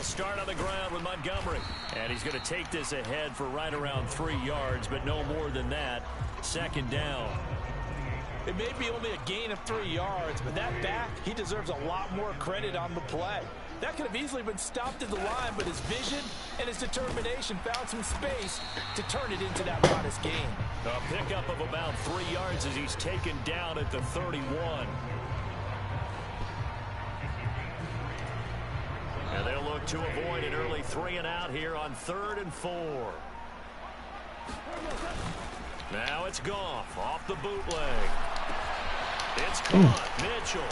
start on the ground with Montgomery. And he's going to take this ahead for right around 3 yards, but no more than that. Second down. It may be only a gain of 3 yards, but that back, he deserves a lot more credit on the play. That could have easily been stopped at the line, but his vision and his determination found some space to turn it into that modest gain. A pickup of about 3 yards as he's taken down at the 31. And they'll look to avoid an early 3 and out here on 3rd and 4. Now it's Goff off the bootleg. It's caught. Mitchell.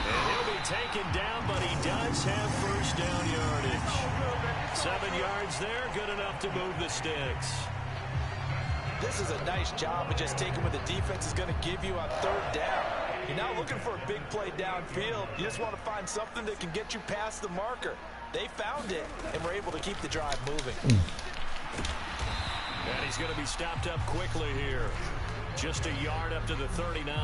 And he'll be taken down, but he does have first down yardage. 7 yards there, good enough to move the sticks. This is a nice job of just taking what the defense is going to give you on 3rd down. You're not looking for a big play downfield. You just want to find something that can get you past the marker. They found it and were able to keep the drive moving. And he's going to be stopped up quickly here. Just a yard up to the 39.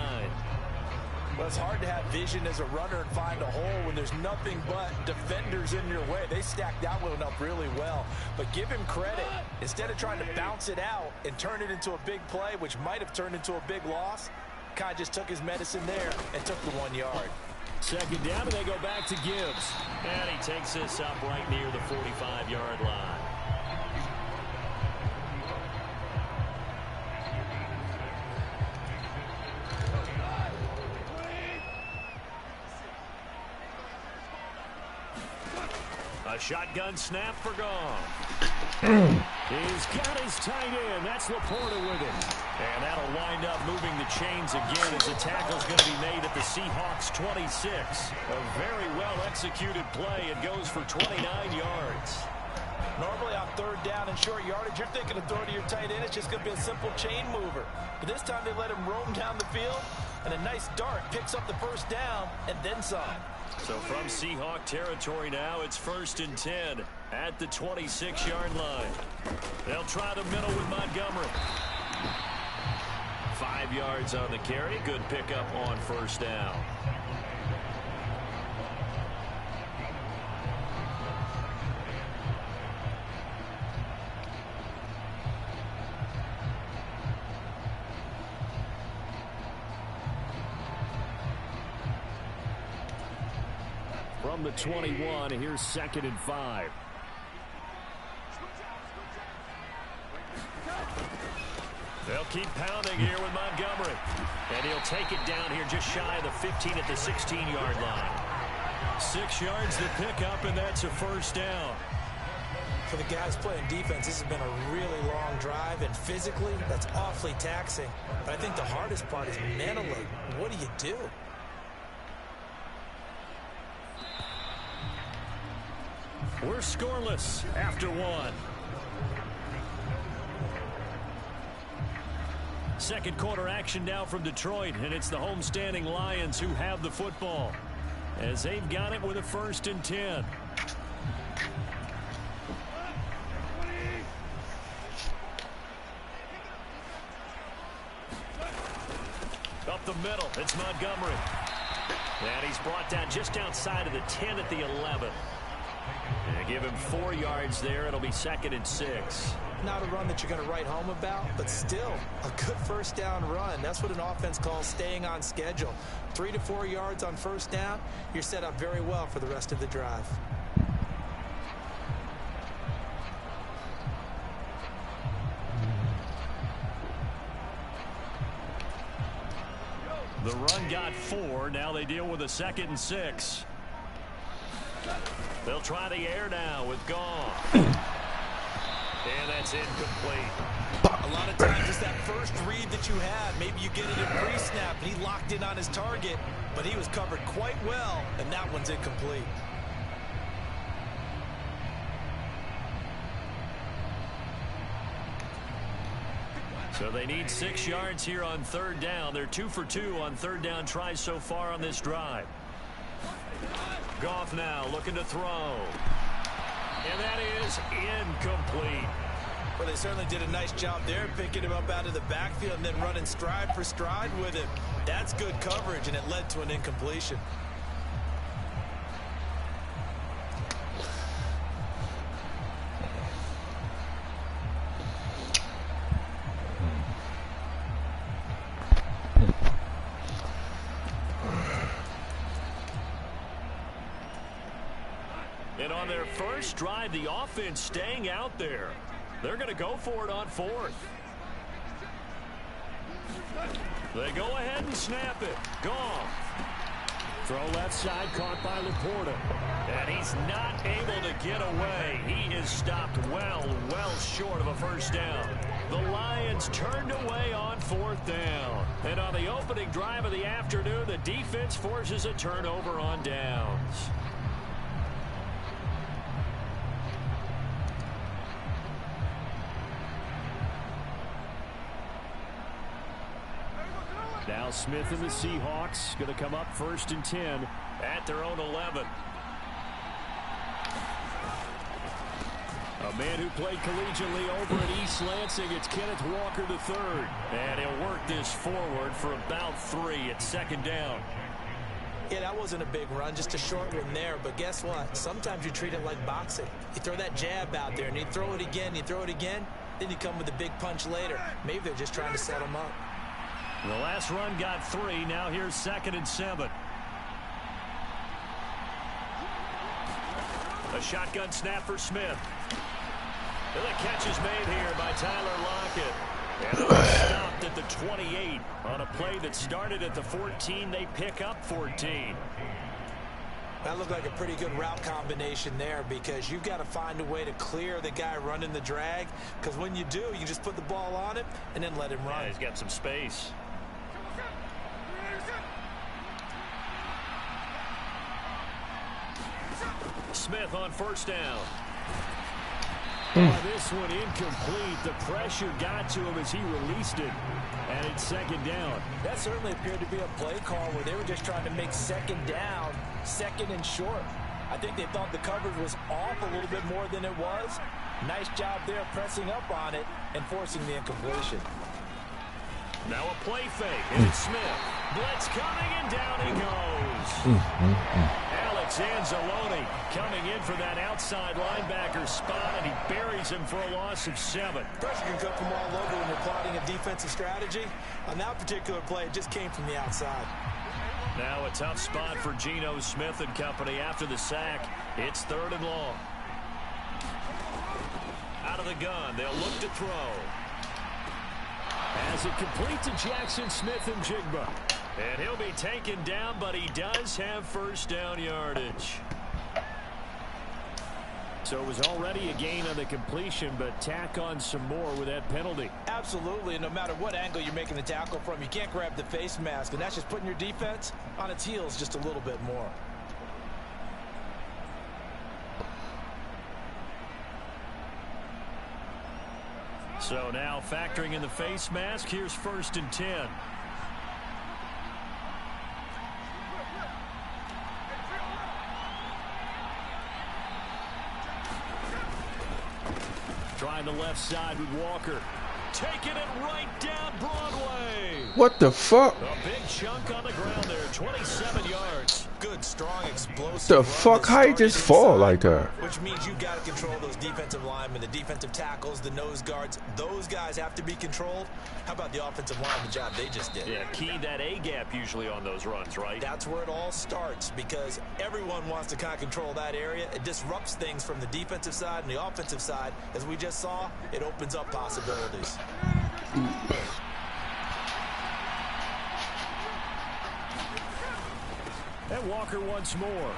Well, it's hard to have vision as a runner and find a hole when there's nothing but defenders in your way. They stacked that one up really well. But give him credit. Instead of trying to bounce it out and turn it into a big play, which might have turned into a big loss, kind of just took his medicine there and took the 1 yard. Second down, and they go back to Gibbs. And he takes this up right near the 45-yard line. A shotgun snap for Goff. He's got his tight end. That's Laporta with him. And that'll wind up moving the chains again as the tackle's going to be made at the Seahawks 26. A very well-executed play. It goes for 29 yards. Normally on 3rd down and short yardage, you're thinking of throwing to your tight end. It's just going to be a simple chain mover. But this time they let him roam down the field, and a nice dart picks up the first down and then some. So from Seahawk territory now, it's 1st and 10 at the 26-yard line. They'll try the middle with Montgomery. 5 yards on the carry. Good pickup on first down. From the 21, here's 2nd and 5. They'll keep pounding here with Montgomery. And he'll take it down here just shy of the 15 at the 16-yard line. 6 yards the pickup, and that's a first down. For the guys playing defense, this has been a really long drive, and physically, that's awfully taxing. But I think the hardest part is mentally. What do you do? We're scoreless after 1. Second quarter action now from Detroit, and it's the homestanding Lions who have the football as they've got it with a 1st and 10. Up the middle, it's Montgomery. And he's brought down just outside of the 10 at the 11. And give him 4 yards there. It'll be 2nd and 6. Not a run that you're going to write home about, but still a good first down run. That's what an offense calls staying on schedule. 3 to 4 yards on first down. You're set up very well for the rest of the drive. The run got 4. Now they deal with a 2nd and 6. They'll try the air now with Goff. And that's incomplete. A lot of times it's that first read that you have. Maybe you get it in pre-snap, and he locked in on his target, but he was covered quite well, and that one's incomplete. So they need 6 yards here on 3rd down. They're 2 for 2 on 3rd down tries so far on this drive. Goff now looking to throw. And that is incomplete. Well, they certainly did a nice job there, picking him up out of the backfield and then running stride for stride with him. That's good coverage, and it led to an incompletion. And on their first drive, the offense staying out there. They're going to go for it on fourth. They go ahead and snap it. Gone. Throw left side, caught by Laporta. And he's not able to get away. He is stopped well short of a first down. The Lions turned away on fourth down. And on the opening drive of the afternoon, the defense forces a turnover on downs. Now Smith and the Seahawks going to come up 1st and 10 at their own 11. A man who played collegiately over at East Lansing, it's Kenneth Walker III. And he'll work this forward for about 3 at 2nd down. Yeah, that wasn't a big run, just a short one there. But guess what? Sometimes you treat it like boxing. You throw that jab out there, and you throw it again, then you come with a big punch later. Maybe they're just trying to set him up. The last run got 3. Now here's 2nd and 7. A shotgun snap for Smith. And the catch is made here by Tyler Lockett. And it was stopped at the 28 on a play that started at the 14. They pick up 14. That looked like a pretty good route combination there, because you've got to find a way to clear the guy running the drag. Because when you do, you just put the ball on him and then let him run. Yeah, he's got some space. Smith on 1st down. This one incomplete. The pressure got to him as he released it. And it's 2nd down. That certainly appeared to be a play call where they were just trying to make 2nd down, 2nd and short. I think they thought the coverage was off a little bit more than it was. Nice job there pressing up on it and forcing the incompletion. Now a play fake, and it's Smith. Blitz coming, and down he goes. Alex Anzalone coming in for that outside linebacker spot, and he buries him for a loss of 7. Pressure can come from all over when you're plotting a defensive strategy. On that particular play, it just came from the outside. Now a tough spot for Geno Smith and company after the sack. It's 3rd and long. Out of the gun, they'll look to throw. As it completes to Jackson Smith and Jigba. And he'll be taken down, but he does have 1st down yardage. So it was already a gain on the completion, but tack on some more with that penalty. Absolutely, and no matter what angle you're making the tackle from, you can't grab the face mask, and that's just putting your defense on its heels just a little bit more. So now factoring in the face mask, here's 1st and 10. Trying the left side with Walker. Taking it right down Broadway. What the fuck? A big chunk on the ground there, 27 yards. Good, strong, explosive. The fuck? How you just fall like that? Which means you've got to control those defensive linemen, the defensive tackles, the nose guards. Those guys have to be controlled. How about the offensive line, the job they just did? Yeah, key that A gap usually on those runs, right? That's where it all starts, because everyone wants to kind of control that area. It disrupts things from the defensive side and the offensive side. As we just saw, it opens up possibilities. And Walker once more.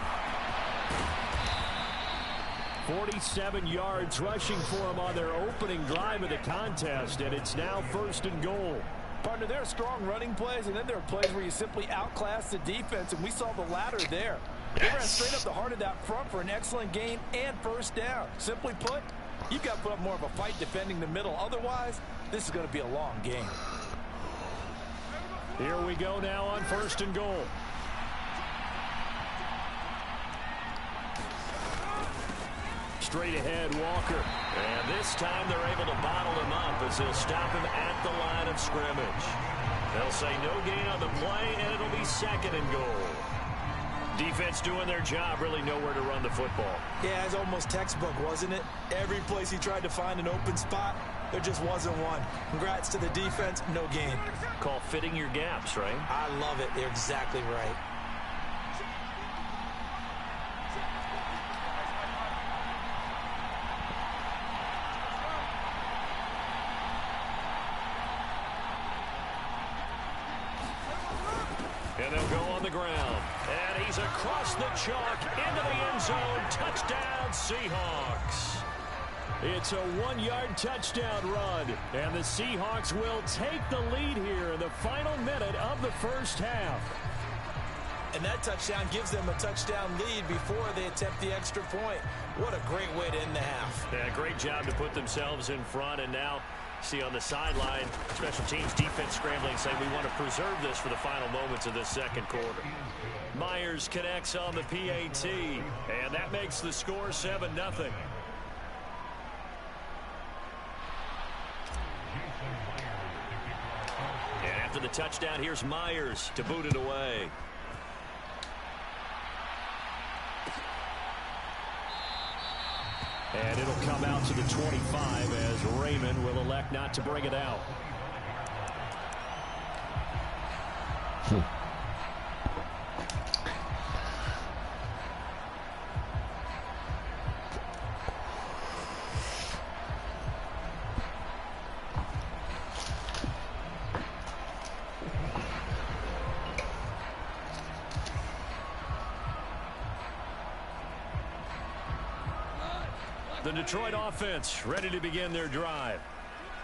47 yards rushing for him on their opening drive of the contest, and it's now 1st and goal. Partner, there are strong running plays, and then there are plays where you simply outclass the defense, and we saw the latter there. They ran straight up the heart of that front for an excellent gain and 1st down. Simply put, you've got to put up more of a fight defending the middle. Otherwise, this is going to be a long game. Here we go now on 1st and goal. Straight ahead, Walker. And this time they're able to bottle him up as they'll stop him at the line of scrimmage. They'll say no gain on the play, and it'll be 2nd and goal. Defense doing their job, really nowhere to run the football. Yeah, it's almost textbook, wasn't it? Every place he tried to find an open spot, there just wasn't one. Congrats to the defense, no gain. Call fitting your gaps, right? I love it. They're exactly right. And they'll go on the ground. And he's across the chalk into the end zone. Touchdown, Seahawks. It's a 1-yard touchdown run. And the Seahawks will take the lead here in the final minute of the first half. And that touchdown gives them a touchdown lead before they attempt the extra point. What a great way to end the half. Yeah, great job to put themselves in front. And now, see on the sideline, special teams defense scrambling, saying we want to preserve this for the final moments of this second quarter. Myers connects on the PAT. And that makes the score 7-0. And after the touchdown, here's Myers to boot it away. And it'll come out to the 25 as Raymond will elect not to bring it out. The Detroit offense ready to begin their drive.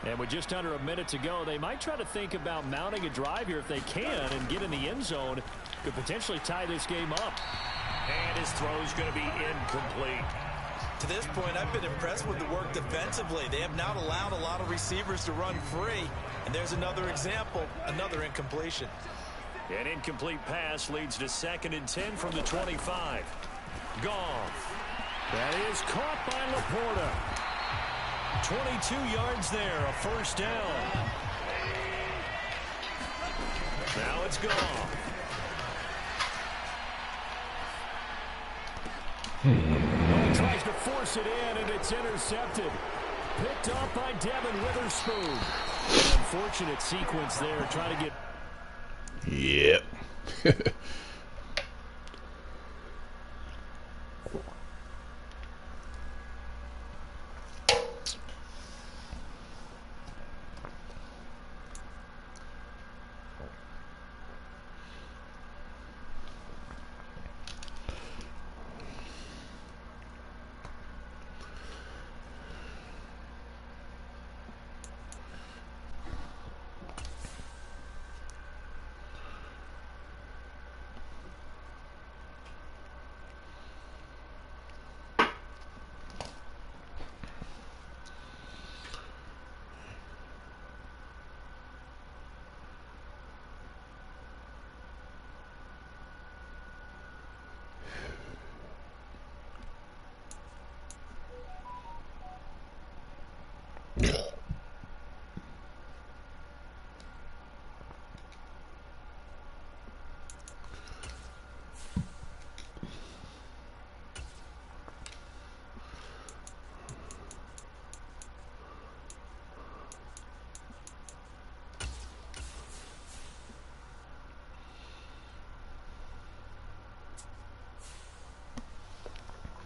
And with just under a minute to go, they might try to think about mounting a drive here if they can and get in the end zone. Could potentially tie this game up. And his throw's going to be incomplete. To this point, I've been impressed with the work defensively. They have not allowed a lot of receivers to run free. And there's another example, another incompletion. An incomplete pass leads to 2nd and 10 from the 25. Goff. That is caught by Laporta. 22 yards there, a first down. Now it's Goff. He tries to force it in, and it's intercepted. Picked up by Devin Witherspoon. An unfortunate sequence there, trying to get... Yep.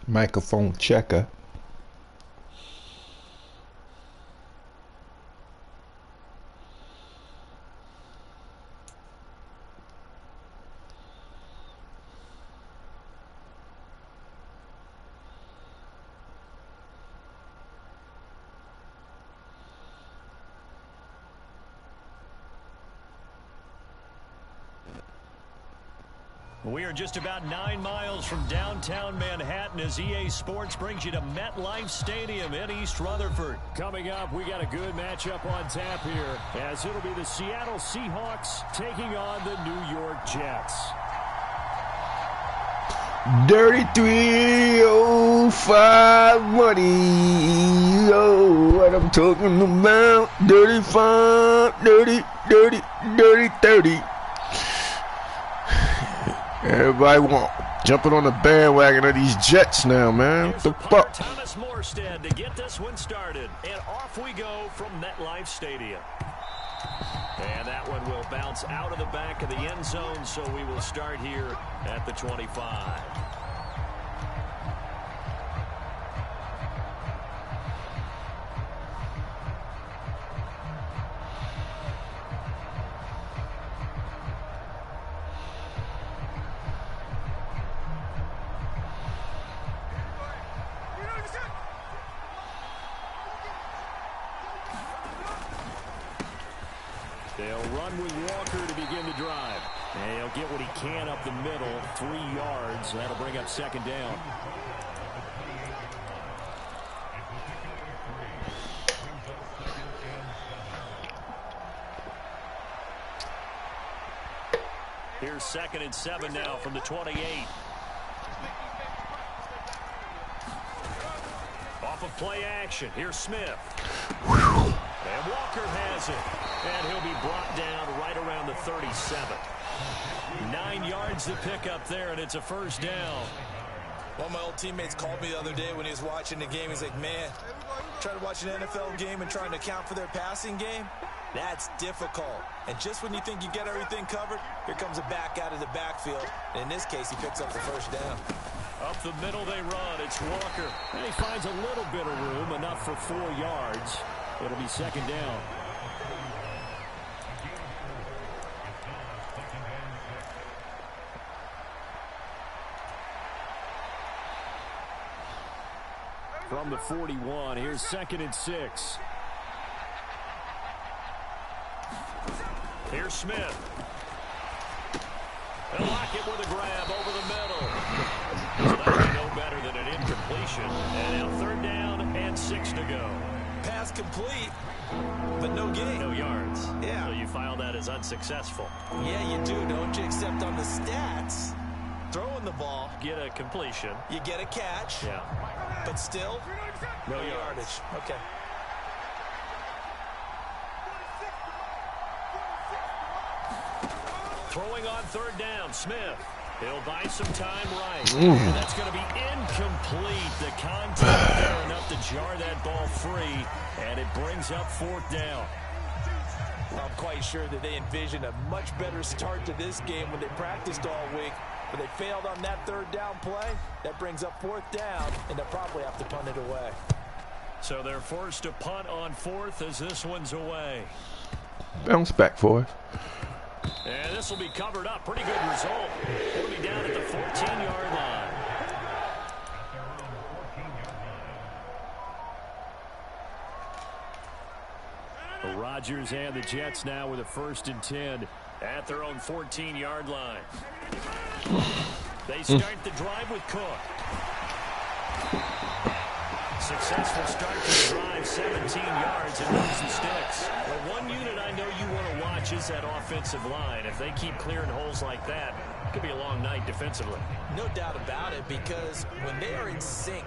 Microphone checker. We are just about 9 miles from downtown Manhattan as EA Sports brings you to MetLife Stadium in East Rutherford. Coming up, we got a good matchup on tap here as it'll be the Seattle Seahawks taking on the New York Jets. Dirty 305 money. Oh, what I'm talking about. Dirty 5, dirty 30. Everybody jumping on the bandwagon of these Jets now, man. What the fuck? Thomas Morstead to get this one started. And off we go from MetLife Stadium. And that one will bounce out of the back of the end zone, so we will start here at the 25. They'll run with Walker to begin the drive. And he'll get what he can up the middle, 3 yards. That'll bring up second down. Here's 2nd and 7 now from the 28. Off of play action. Here's Smith. And Walker has it. And he'll be brought down right around the 37. 9 yards to pick up there, and it's a first down. One of my old teammates called me the other day when he was watching the game. He's like, man, trying to watch an NFL game and trying to account for their passing game, that's difficult. And just when you think you get everything covered, here comes a back out of the backfield. And in this case, he picks up the first down. Up the middle they run. It's Walker. And he finds a little bit of room, enough for 4 yards. It'll be second down. From the 41, here's 2nd and 6. Here's Smith. They'll lock it with a grab over the middle. So that'll be no better than an incompletion. And now 3rd down and 6 to go. Pass complete, but no gain. No yards. Yeah. So you file that as unsuccessful. Yeah, you do, don't you? Except on the stats. Throwing the ball. Get a completion. You get a catch. Yeah. But still, no yardage. Okay. Throwing on 3rd down, Smith. He'll buy some time right. And that's going to be incomplete. The contact there enough to jar that ball free. And it brings up 4th down. I'm quite sure that they envisioned a much better start to this game when they practiced all week. But they failed on that 3rd down play. That brings up 4th down, and they'll probably have to punt it away. So they're forced to punt on 4th as this one's away. Bounce back for us. And this will be covered up. Pretty good result. It'll be down at the 14-yard line. Rodgers and the Jets now with a 1st and 10 at their own 14-yard line. They start the drive with Cook. Successful start to the drive, 17 yards and moves and sticks. Well, one unit I know you want to watch is that offensive line. If they keep clearing holes like that, it could be a long night defensively. No doubt about it, because when they are in sync,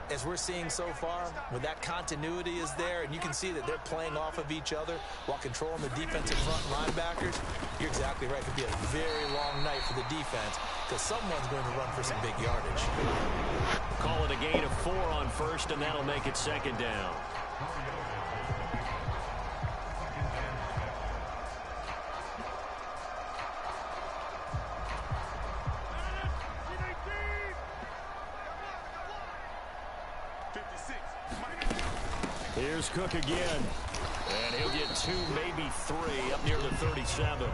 as we're seeing so far, when that continuity is there and you can see that they're playing off of each other while controlling the defensive front linebackers, you're exactly right. It could be a very long night for the defense because someone's going to run for some big yardage. Call it a gain of 4 on 1st, and that'll make it 2nd down. Here's Cook again, and he'll get 2, maybe 3, up near the 37.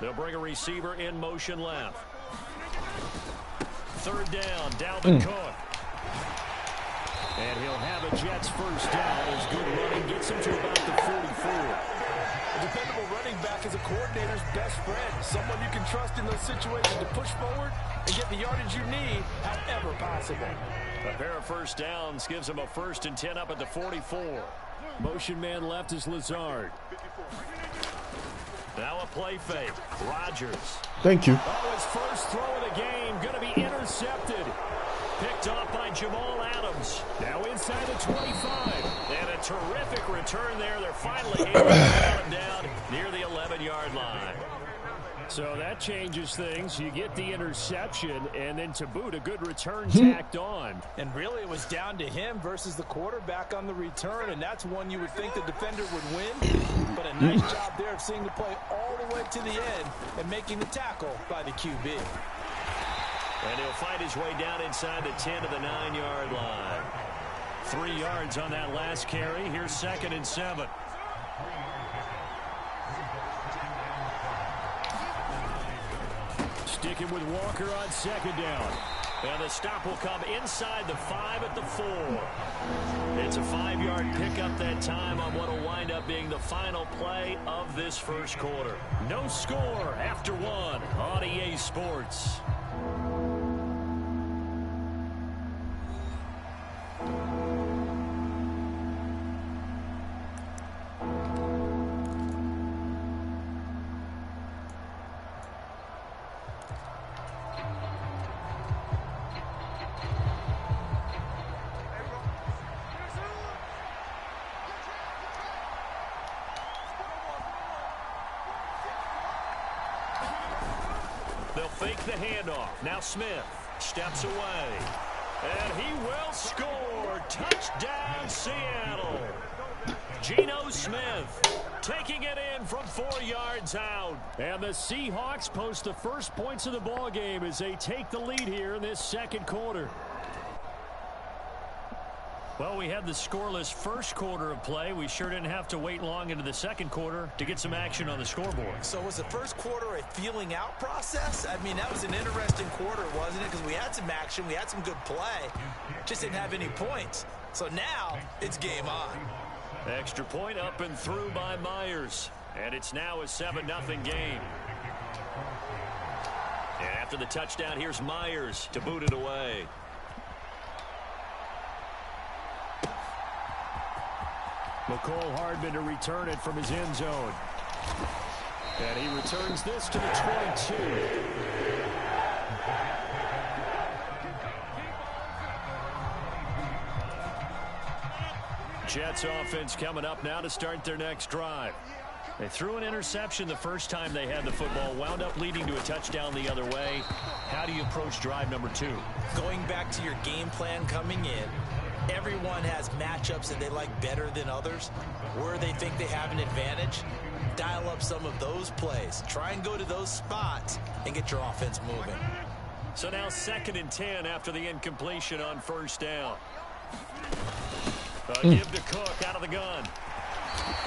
They'll bring a receiver in motion left. 3rd down, Dalvin Cook. And he'll have a Jets 1st down as good running gets him to about the 44. A dependable running back is a coordinator's best friend. Someone you can trust in those situations to push forward and get the yardage you need however possible. A pair of 1st downs gives him a 1st and 10 up at the 44. Motion man left is Lazard. Now a play fake. Rodgers. Thank you. Oh, his first throw of the game going to be intercepted. Picked off by Jamal Adams. Now inside the 25. And a terrific return there. They're finally able to get him down near the 11-yard line. So that changes things. You get the interception, and then to boot, a good return tacked on. And really, it was down to him versus the quarterback on the return, and that's one you would think the defender would win. But a nice job there of seeing the play all the way to the end and making the tackle by the QB. And he'll fight his way down inside the 10 to the 9-yard line. 3 yards on that last carry. Here's 2nd and 7. Sticking with Walker on 2nd down. And the stop will come inside the 5 at the 4. It's a 5-yard pickup that time on what will wind up being the final play of this first quarter. No score after 1 on EA Sports. They'll fake the handoff. Now Smith steps away. And he will score. Touchdown, Seattle. Geno Smith taking it in from 4 yards out. And the Seahawks post the first points of the ball game as they take the lead here in this second quarter. Well, we had the scoreless first quarter of play. We sure didn't have to wait long into the second quarter to get some action on the scoreboard. So was the first quarter a feeling out process? I mean, that was an interesting quarter, wasn't it? Because we had some action, we had some good play, just didn't have any points. So now it's game on. Extra point up and through by Myers. And it's now a 7-0 game. And after the touchdown, here's Myers to boot it away. McCole Hardman to return it from his end zone. And he returns this to the 22. Jets offense coming up now to start their next drive. They threw an interception the first time they had the football, wound up leading to a touchdown the other way. How do you approach drive number 2? Going back to your game plan coming in, everyone has matchups that they like better than others. Where they think they have an advantage, dial up some of those plays. Try and go to those spots and get your offense moving. So now 2nd and 10 after the incompletion on first down. Give to Cook out of the gun.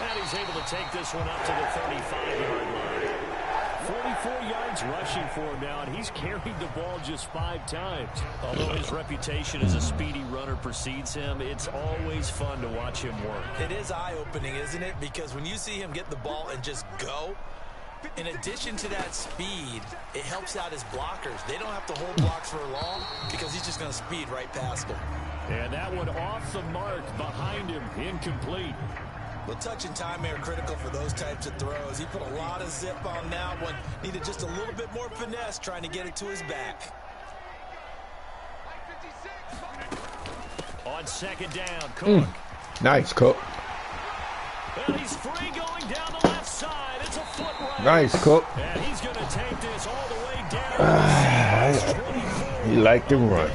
And he's able to take this one up to the 35-yard line. 44 yards rushing for him now, and he's carried the ball just 5 times. Although his reputation as a speedy runner precedes him, it's always fun to watch him work. It is eye-opening, isn't it? Because when you see him get the ball and just go, in addition to that speed, it helps out his blockers. They don't have to hold blocks for long because he's just going to speed right past them. And that one off the mark behind him, incomplete. Well, touch and time are critical for those types of throws. He put a lot of zip on that one. Needed just a little bit more finesse trying to get it to his back. On 2nd down, Cook. Nice, Cook. And he's free going down the left side. It's a foot race. Nice, Cook. And he's going to take this all the way down. You like to run.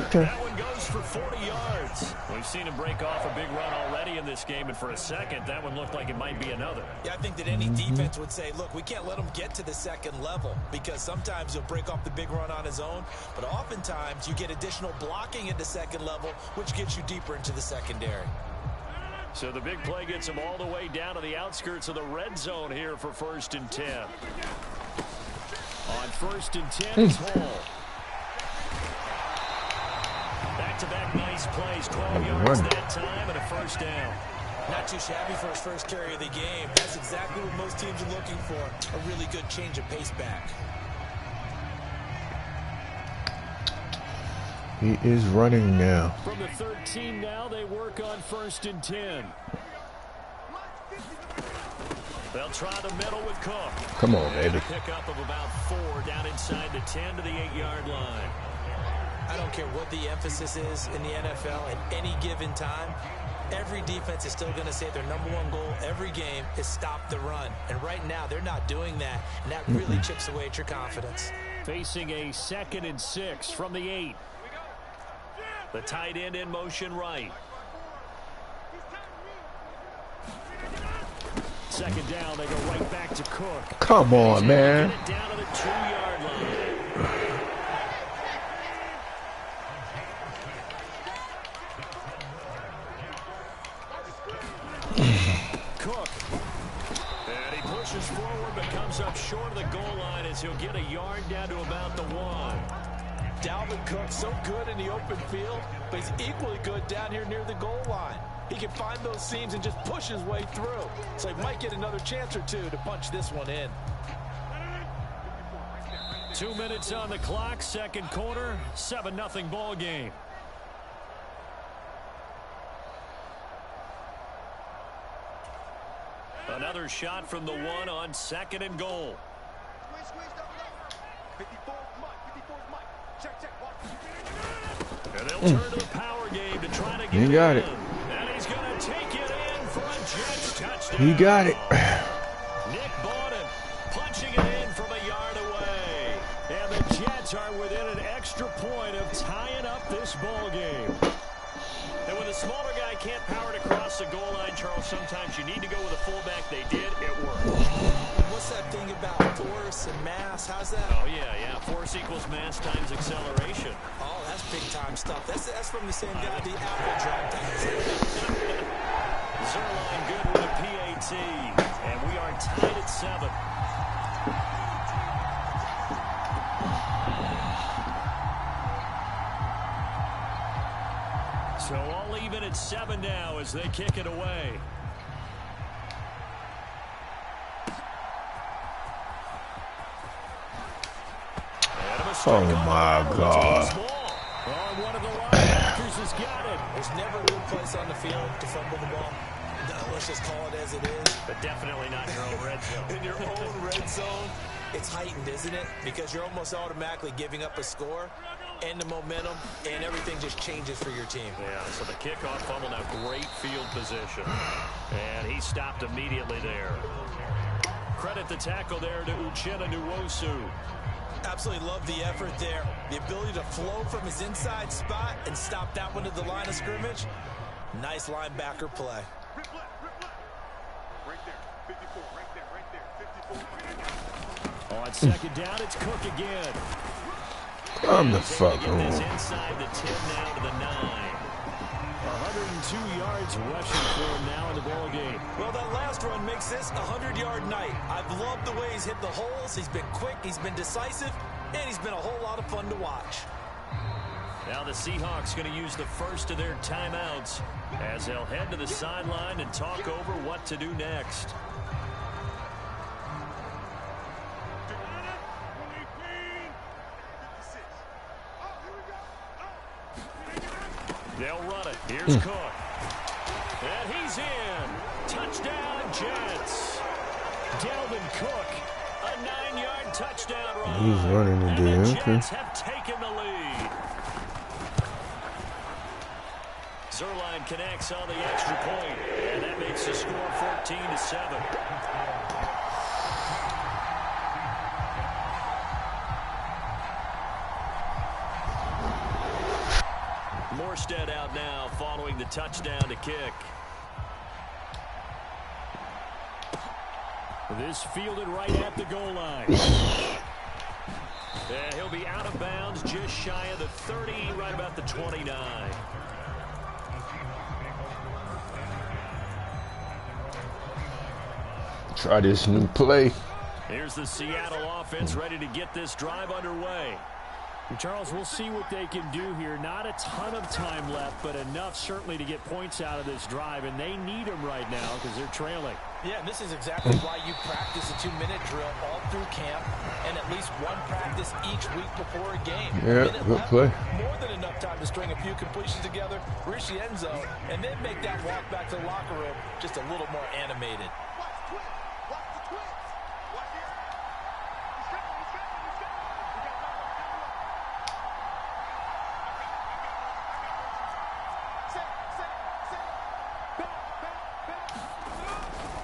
Okay. That one goes for 40 yards. We've seen him break off a big run already in this game, and for a second, that one looked like it might be another. Yeah, I think that any defense would say, look, we can't let him get to the second level because sometimes he'll break off the big run on his own, but oftentimes you get additional blocking at the second level, which gets you deeper into the secondary. So the big play gets him all the way down to the outskirts of the red zone here for 1st and 10. On 1st and 10 is Hall. Back-to-back nice plays, 12 yards that time and a first down. Not too shabby for his first carry of the game. That's exactly what most teams are looking for, a really good change of pace back. He is running now. From the 13 now, they work on 1st and 10. They'll try the middle with Cook. Come on, baby. A pickup of about 4 down inside the 10 to the 8-yard line. I don't care what the emphasis is in the NFL at any given time. Every defense is still going to say their #1 goal every game is stop the run. And right now, they're not doing that. And that really chips away at your confidence. Facing a 2nd and 6 from the 8. The tight end in motion right. 2nd down, they go right back to Cook. Come on, man. Get it down to the 2-yard line. Cook. And he pushes forward but comes up short of the goal line as he'll get a yard down to about the 1. Dalvin Cook, so good in the open field, but he's equally good down here near the goal line. He can find those seams and just push his way through. So he might get another chance or two to punch this one in. 2 minutes on the clock, second quarter, 7-0 ball game. Another shot from the 1 on 2nd and goal. And they'll turn to the power game to try to get He got it. And he's going to take it in for a Jets touchdown. He got it. Nick Bawden punching it in from a yard away. And the Jets are within an extra point of tying up this ball game. And when the smaller guy can't power it across the goal line, Charles, sometimes you need to go with a fullback. They did. It worked. What's that thing about force and mass? How's that? Oh, yeah. Force equals mass times acceleration. Oh, that's big-time stuff. That's from the same guy, the Apple Drop. Zerline good with a PAT. And we are tied at 7. So all even at 7 now as they kick it away. Oh my God. One of the linebackers has got it. There's never a good place on the field to fumble the ball. No, let's just call it as it is. But definitely not your own red zone. In your own red zone, it's heightened, isn't it? Because you're almost automatically giving up a score and the momentum, and everything just changes for your team. Yeah, so the kickoff fumble, now great field position. And he stopped immediately there. Credit the tackle there to Uchenna Nwosu. Absolutely love the effort there. The ability to flow from his inside spot and stop that one at the line of scrimmage. Nice linebacker play. Right there, 54, right there. On second down, it's Cook again. I'm the fuck Get this on. inside the 10 now to the 9. 102 yards rushing for him now in the ball game. Well, that last run makes this a 100-yard night. I've loved the way he's hit the holes. He's been quick, he's been decisive, and he's been a whole lot of fun to watch. Now the Seahawks going to use the first of their timeouts as they'll head to the sideline and talk over what to do next. They'll run it. Here's Cook. And he's in. Touchdown, Jets. Dalvin Cook, a 9-yard touchdown run. He's running and today, the okay. Jets have taken the lead. Zerline connects on the extra point, and that makes the score 14-7. Morstead out now following the touchdown to kick. This fielded right at the goal line. And he'll be out of bounds just shy of the 30, right about the 29. Try this new play. Here's the Seattle offense ready to get this drive underway. Charles, we'll see what they can do here. Not a ton of time left, but enough certainly to get points out of this drive, and they need them right now because they're trailing. Yeah, and this is exactly why you practice a 2-minute drill all through camp and at least one practice each week before a game. Yeah, good play. More than enough time to string a few completions together, reach the end zone, and then make that walk back to the locker room just a little more animated.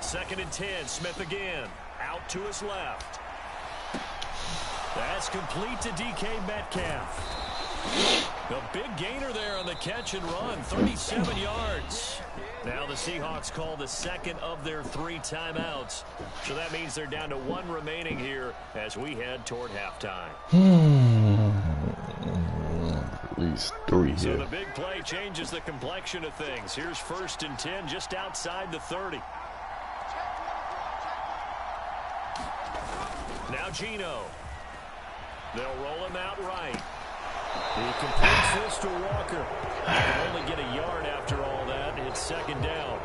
Second and 10, Smith again. Out to his left. That's complete to DK Metcalf. A big gainer there on the catch and run, 37 yards. Now the Seahawks call the second of their 3 timeouts. So that means they're down to 1 remaining here as we head toward halftime. At least 3 here. So the big play changes the complexion of things. Here's 1st and 10 just outside the 30. Now Gino. They'll roll him out right. He completes this to Walker. He can only get a yard after all that. It's second down.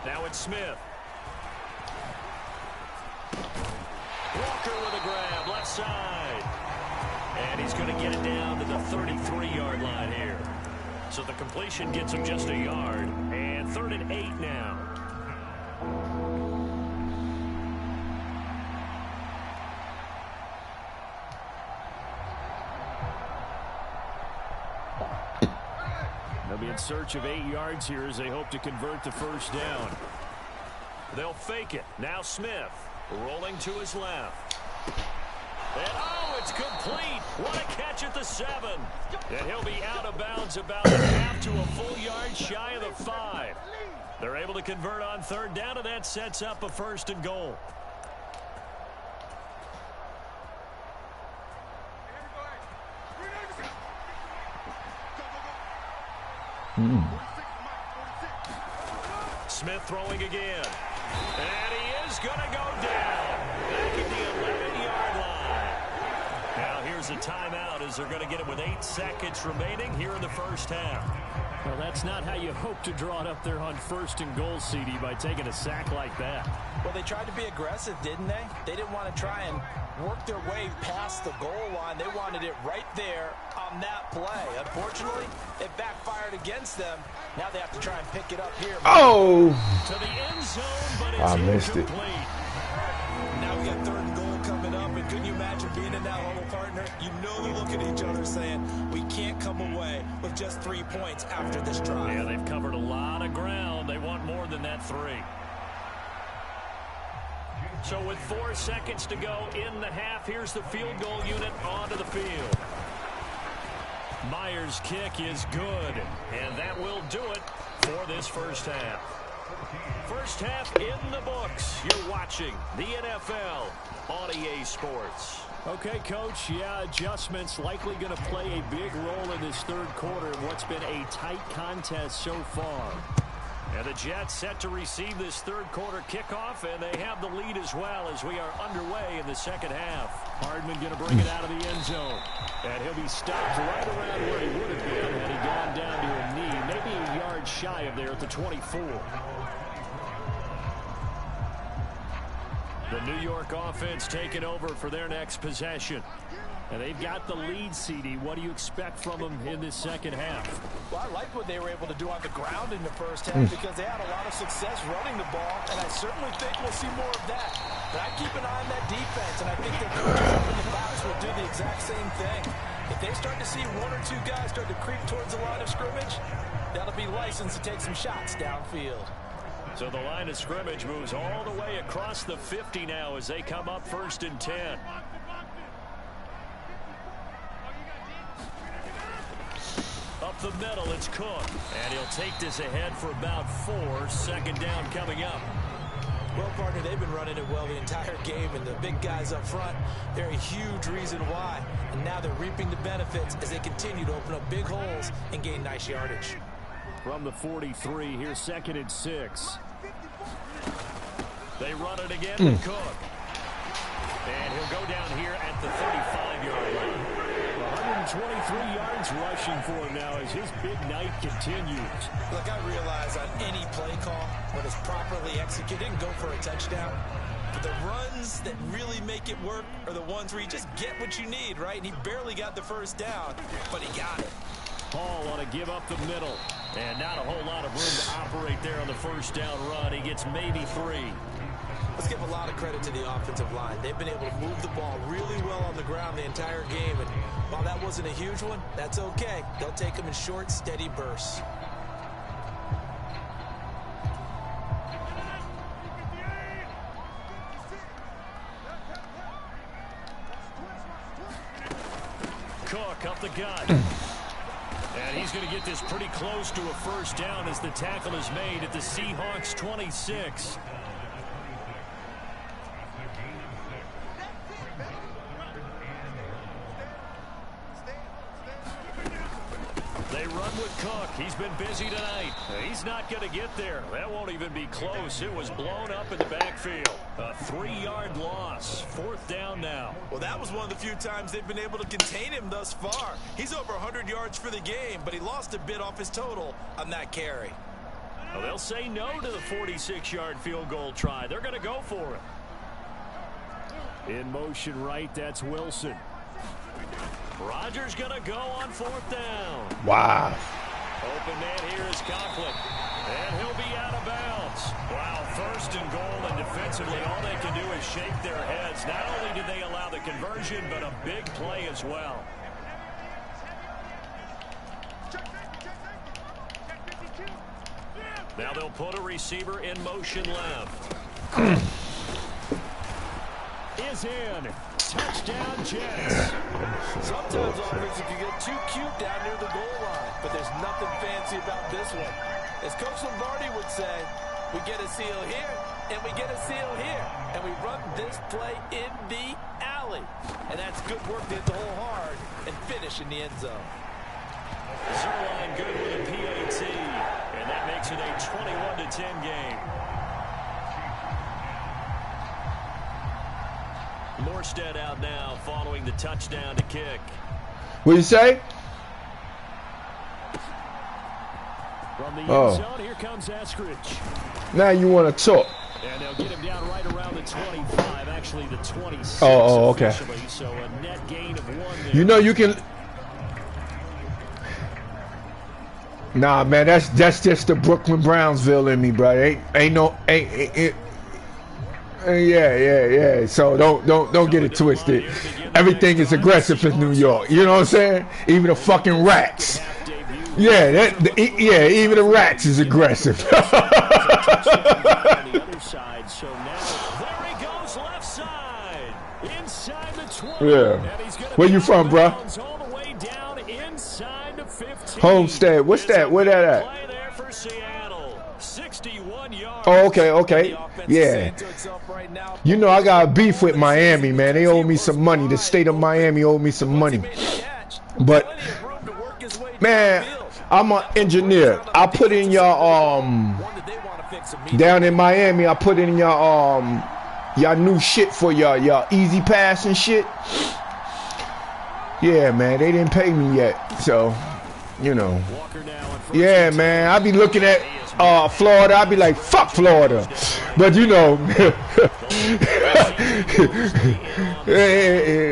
Now it's Smith. Walker with a grab, left side. And he's going to get it down to the 33-yard line here. So the completion gets him just a yard. And 3rd and 8 now. They'll be in search of 8 yards here as they hope to convert the first down. They'll fake it. Now Smith rolling to his left. And oh, it's complete. What a catch at the 7. And he'll be out of bounds about a half to a full yard shy of the 5. They're able to convert on 3rd down, and that sets up a 1st and goal. Smith throwing again. And he is going to go down. Back at the 11-yard line. Now here's a timeout as they're going to get it with 8 seconds remaining here in the first half. Well, that's not how you hope to draw it up there on 1st and goal, CD, by taking a sack like that. Well, they tried to be aggressive, didn't they? They didn't want to try and work their way past the goal line. They wanted it right there on that play. Unfortunately, it backfired against them. Now they have to try and pick it up here. Oh! To the end zone, but it's I missed it. Now we got 3rd and goal coming up, and can you imagine being in that huddle, partner? You know they look at each other saying, we can't come away with just 3 points after this drive. Yeah, they've covered a lot of ground. They want more than that 3. So with 4 seconds to go in the half, here's the field goal unit onto the field. Myers' kick is good, and that will do it for this first half. First half in the books. You're watching the NFL on EA Sports. Okay, Coach, yeah, adjustments likely going to play a big role in this 3rd quarter in what's been a tight contest so far. And the Jets set to receive this 3rd quarter kickoff, and they have the lead as well as we are underway in the second half. Hardman going to bring it out of the end zone. And he'll be stopped right around where he would have been had he gone down to a knee, maybe a yard shy of there at the 24. The New York offense taking over for their next possession. And they've got the lead, CD. What do you expect from them in this second half? Well, I like what they were able to do on the ground in the first half because they had a lot of success running the ball, and I certainly think we'll see more of that. But I keep an eye on that defense, and I think their coaches up in the box will do the exact same thing. If they start to see 1 or 2 guys start to creep towards the line of scrimmage, that'll be licensed to take some shots downfield. So the line of scrimmage moves all the way across the 50 now as they come up 1st and 10. Up the middle, it's Cook. And he'll take this ahead for about 4. 2nd down coming up. Well, partner, they've been running it well the entire game, and the big guys up front, they're a huge reason why. And now they're reaping the benefits as they continue to open up big holes and gain nice yardage. From the 43, here's 2nd and 6. They run it again to Cook. And he'll go down here at the 35-yard line. 123 yards rushing for him now as his big night continues. Look, I realize on any play call, when it's properly executed, and go for a touchdown. But the runs that really make it work are the ones where you just get what you need, right? And he barely got the first down, but he got it. Hall on a give up the middle. And not a whole lot of room to operate there on the first down run. He gets maybe 3. Let's give a lot of credit to the offensive line. They've been able to move the ball really well on the ground the entire game. And while that wasn't a huge one, that's okay. They'll take them in short, steady bursts. Cook up the gut. And he's going to get this pretty close to a first down as the tackle is made at the Seahawks 26. They run with Cook. He's been busy tonight. He's not going to get there. That won't even be close. It was blown up in the backfield. A 3-yard loss. 4th down now. Well, that was one of the few times they've been able to contain him thus far. He's over 100 yards for the game, but he lost a bit off his total on that carry. Well, they'll say no to the 46-yard field goal try. They're going to go for it. In motion right, that's Wilson. Rodgers going to go on 4th down. Wow. Open man here is Conklin. And he'll be out of bounds. Wow, 1st and goal, and defensively all they can do is shake their heads. Not only did they allow the conversion, but a big play as well. Now they'll put a receiver in motion left. Is in. Touchdown, Jets. Sometimes offenses can get too cute down near the goal line, but there's nothing fancy about this one. As Coach Lombardi would say, we get a seal here, and we get a seal here, and we run this play in the alley. And that's good work to hit the hole hard and finish in the end zone. Zerline good with a PAT, and that makes it a 21-10 game. Morstead out now following the touchdown to kick. What you say? From the end zone, here comes Eskridge. Now you want to talk. And they'll get him down right around the 25, actually the 26. Okay. So a net gain of 1 there. You know you can. Nah, man, that's just the Brooklyn Brownsville in me, bro. Yeah. So don't get it twisted. Everything is aggressive in New York. You know what I'm saying? Even the fucking rats. Yeah, even the rats is aggressive. Yeah. Where you from, bro? Homestead. What's that? Where that at? Oh, okay. Yeah. You know I got beef with Miami, man. They owe me some money. The state of Miami owe me some money. But, man, I'm an engineer. I put in your, down in Miami, I put in your new shit for your Easy Pass and shit. Yeah, man, they didn't pay me yet. So, you know. Yeah, man, I be looking at Florida, I'd be like, fuck Florida. But you know,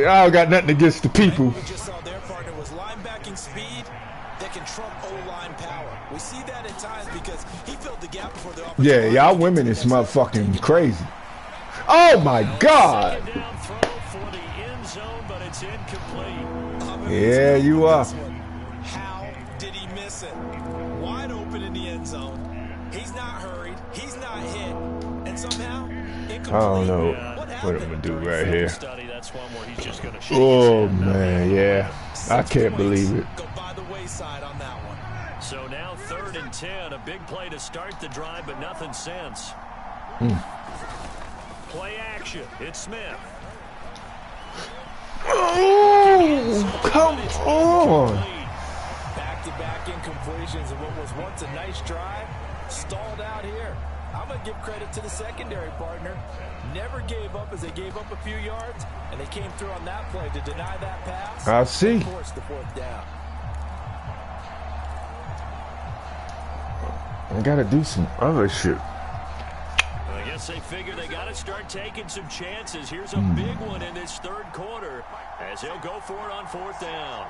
I don't got nothing against the people. We just saw their partner was linebacking speed that can trump O-line power. We see that at times because he filled the gap before the offensive Yeah, y'all women is motherfucking crazy. Oh my God. Yeah, you are. How did he miss it? Wide open in the end zone. He's not hurried. He's not hit. And somehow, incomplete. I don't know what I'm going to do right here. Oh, man, yeah. I can't believe it. Go by the wayside on that one. So now 3rd and 10. A big play to start the drive, but nothing since. Play action. It's Smith. Oh, come on. Back-to-back incompletions of what was once a nice drive. Stalled out here. I'm going to give credit to the secondary partner. Never gave up as they gave up a few yards, and they came through on that play to deny that pass. I see. Force the 4th down. I got to do some other shit. I guess they figure they got to start taking some chances. Here's a big one in this 3rd quarter as he'll go for it on 4th down.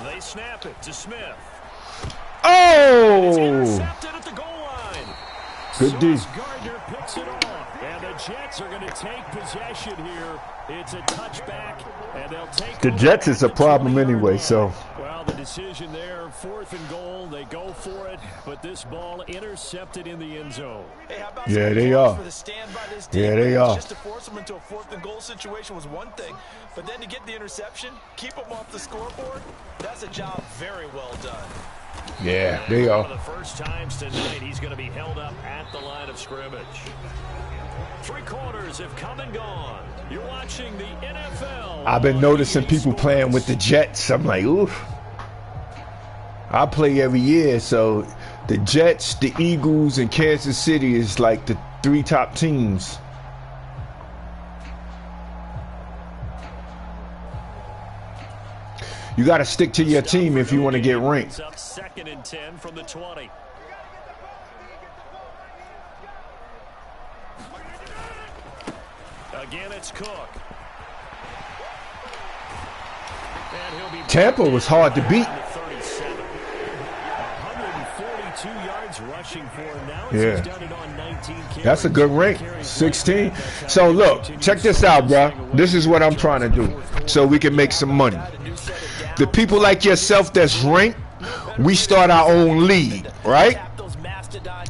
They snap it to Smith. Oh! It's intercepted at the goal line. Good D. Gardner picks it off. And the Jets are going to take possession here. It's a touchback, and they'll take The Jets is a problem anyway, so. Well, the decision there, 4th and goal, they go for it, but this ball intercepted in the end zone. Hey, how about yeah, they are. For the stand by this team? Yeah, they are. Just to force them into a 4th and goal situation was one thing, but then to get the interception, keep them off the scoreboard, that's a job very well done. Yeah, they are. One of the first times tonight he's going to be held up at the line of scrimmage. 3 quarters have come and gone. You're watching the NFL. I've been noticing people playing with the Jets. I'm like, oof. I play every year, so the Jets, the Eagles, and Kansas City is like the 3 top teams. You got to stick to your team if you want to get ranked. Up 2nd and 10 from the 20. Again, it's Cook. Tampa was hard to beat. 142 yards rushing for him now. Yeah. He's done it on 19 carries. That's a good rank, 16. So look, check this out, bro. This is what I'm trying to do so we can make some money. The people like yourself that's ranked, we start our own league, right?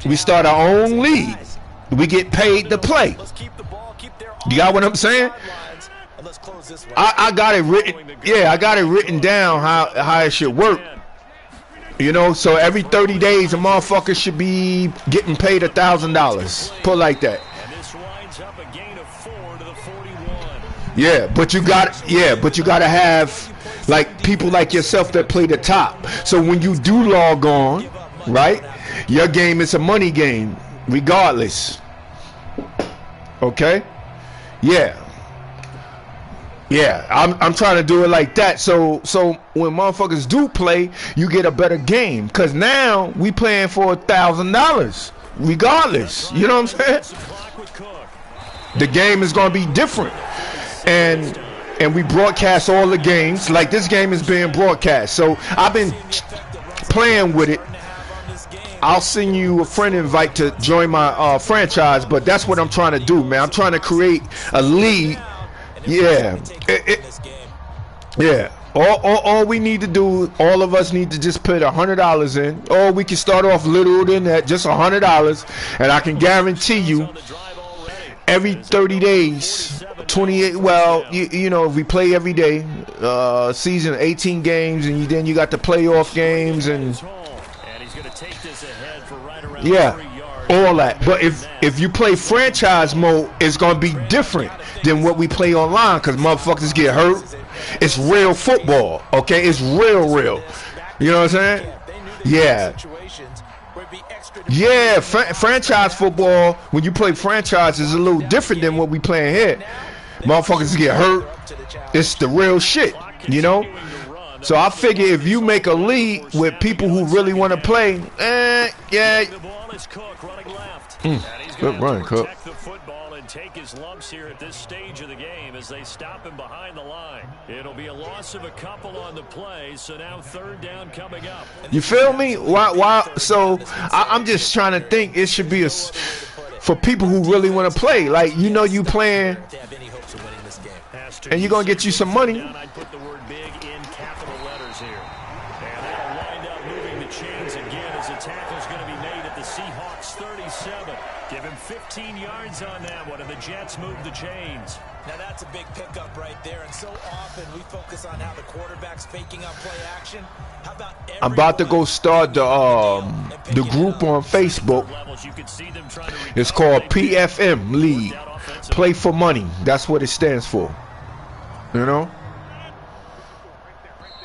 We start our own league. We get paid to play. You got what I'm saying? I got it written. Yeah, I got it written down how it should work. You know, so every 30 days a motherfucker should be getting paid $1,000. Put like that. Yeah, but you got to have like people like yourself that play the top. So when you do log on, right, your game is a money game regardless. Okay? Yeah. Yeah, I'm trying to do it like that. So when motherfuckers do play, you get a better game. Cause now we playing for $1,000 regardless. You know what I'm saying? The game is gonna be different. And we broadcast all the games. Like this game is being broadcast. So I've been playing with it. I'll send you a friend invite to join my franchise, but that's what I'm trying to do, man. I'm trying to create a league. Yeah. Yeah. All we need to do, all of us need to just put $100 in, or we can start off little than that, just $100, and I can guarantee you every 30 days, 28, well, you know, if we play every day, season 18 games, and then you got the playoff games, and yeah, all that. But if you play franchise mode, it's going to be different than what we play online, because motherfuckers get hurt. It's real football, okay? It's real. You know what I'm saying? Yeah. Yeah, franchise football, when you play franchise, is a little different than what we playing here. Motherfuckers get hurt. It's the real shit, you know? So I figure if you make a league with people who really want to play, yeah. Good run, Cook. Take his lumps here at this stage of the game as they stop him behind the line. It'll be a loss of a couple on the play, so now 3rd down coming up. You feel me? Why? So I'm just trying to think. It should be for people who really want to play. Like, you know, you playing, and you're gonna get you some money. I'd put the word big in capital letters here, and that'll wind up moving the chains again as a tackle's going to be made at the Seahawks 37. Give him 15 yards on that one, and the Jets move the chains. Now that's a big pickup right there, and so often we focus on how the quarterback's faking up play action. How about I'm about to go start the group on Facebook. It's called PFM League. Play for money. That's what it stands for. You know?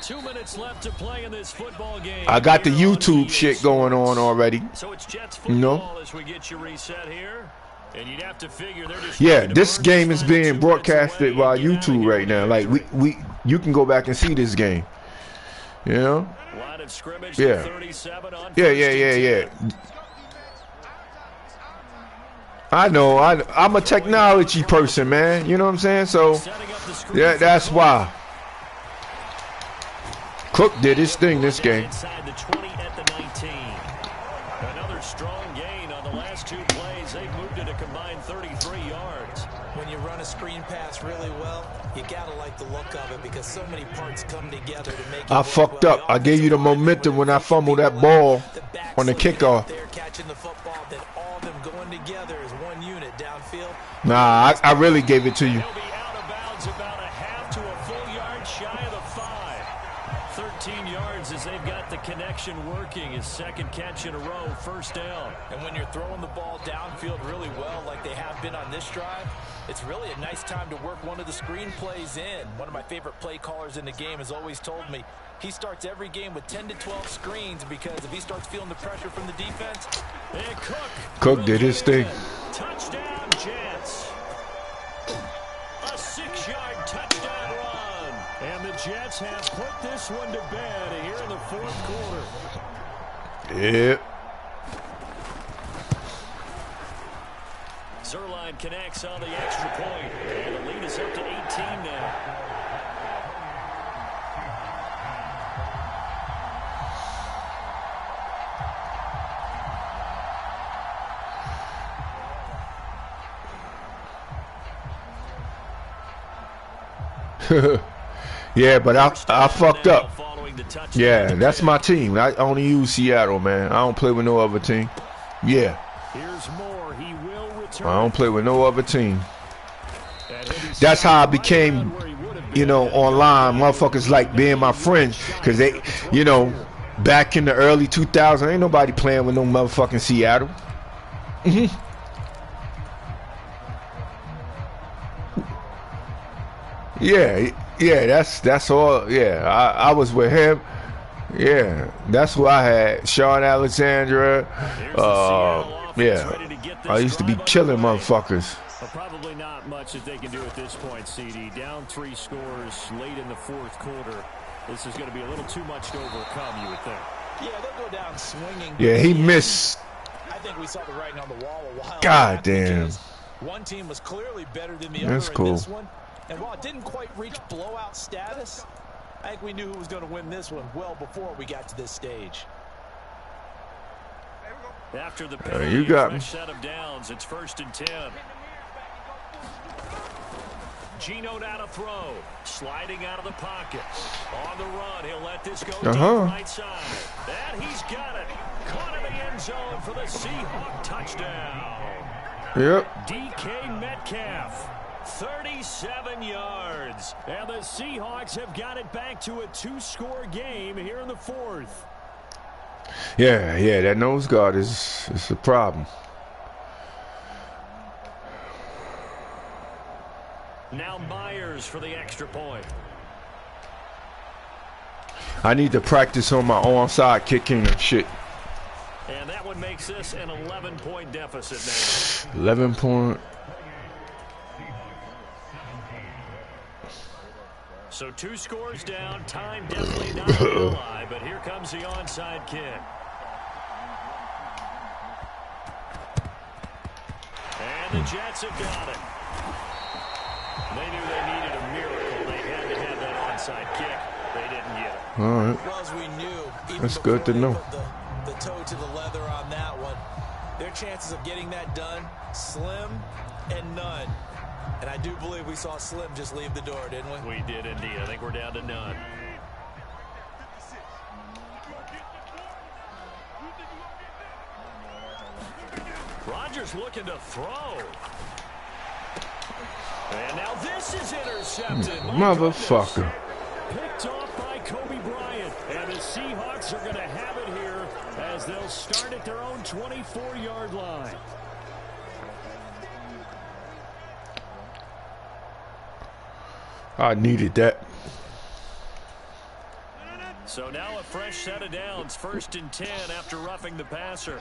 2 minutes left to play in this football game. I got the YouTube shit going on already. So it's Jets football, you know? As we get you reset here. And you'd have to figure they're just this game is being broadcasted by YouTube right now. Like you can go back and see this game. You know? Line of scrimmage, yeah. 37 on Yeah. I know. I'm a technology person, man. You know what I'm saying? So yeah, that's why. Cook did his thing this game. Inside the 20 at the 19. Another strong gain on the last 2 plays. They've moved it a combined 33 yards. When you run a screen pass really well, you got to like the look of it because so many parts come together to make it I fucked up. I gave you the momentum when I fumbled that ball on the kickoff. They're catching the football, then all of them going together as one unit downfield. Nah, I really gave it to you. He'll be out of bounds about a half to a full yard shy of the 5. 13 yards as they've got the connection working. His second catch in a row, first down. And when you're throwing the ball downfield really well like they have been on this drive, it's really a nice time to work one of the screen plays in. One of my favorite play callers in the game has always told me he starts every game with 10 to 12 screens because if he starts feeling the pressure from the defense, and Cook did his thing. Touchdown, Jets. A 6-yard touchdown run. And the Jets have put this one to bed here in the 4th quarter. Yep. Zerline connects on the extra point. And the lead is up to 18 now. Yeah, but I fucked up. Yeah, that's my team. I only use Seattle, man. I don't play with no other team. Yeah. Here's more. He will return. I don't play with no other team. That's how I became, you know, online. Motherfuckers like being my friends because they, you know, back in the early 2000s, ain't nobody playing with no motherfucking Seattle. Yeah, that's all. Yeah, I was with him. Yeah, that's who I had. Sean Alexandra. Yeah, I used to be killing motherfuckers. Well, probably not much that they can do at this point, CD. Down 3 scores late in the 4th quarter. This is going to be a little too much to overcome, you would think. Yeah, they'll go down swinging. Yeah, he missed. I think we saw the writing on the wall a while. God damn. One team was clearly better than the other That's cool. in this one. And while it didn't quite reach blowout status, I think we knew who was going to win this one well before we got to this stage. After the penalty, you got me. Set of downs, it's 1st and 10. Gino now to throw, sliding out of the pocket. On the run, he'll let this go deep right side. And he's got it. Caught in the end zone for the Seahawk touchdown. Yep. DK Metcalf. 37 yards. And the Seahawks have got it back to a 2-score game here in the 4th. Yeah, that nose guard is a problem. Now Myers for the extra point. I need to practice on my onside kicking and shit. And that one makes this an 11-point deficit now. 11 point. So 2 scores down. Time definitely not an ally, but here comes the onside kick. And the Jets have got it. They knew they needed a miracle. They had to have that onside kick. They didn't get it. All right. Well, as we knew, even that's good to know. The toe to the leather on that one. Their chances of getting that done, slim and none. And I do believe we saw Slim just leave the door, didn't we? We did indeed. I think we're down to none. Rodgers looking to throw. And now this is intercepted. Motherfucker. Picked off by Kobe Bryant. And the Seahawks are going to have it here as they'll start at their own 24-yard line. I needed that. So now a fresh set of downs. 1st and 10 after roughing the passer.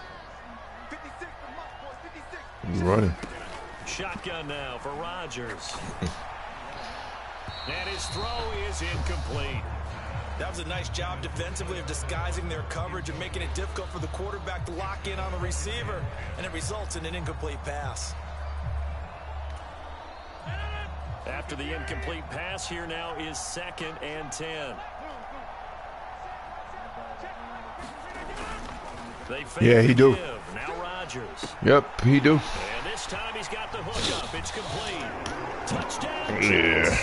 He's running. Shotgun now for Rodgers. And his throw is incomplete. That was a nice job defensively of disguising their coverage and making it difficult for the quarterback to lock in on the receiver. And it results in an incomplete pass. After the incomplete pass, here now is 2nd and 10. Yeah, he do. Now Rodgers. Yep, he do. And this time he's got the hook up. It's complete. Touchdown. Yeah.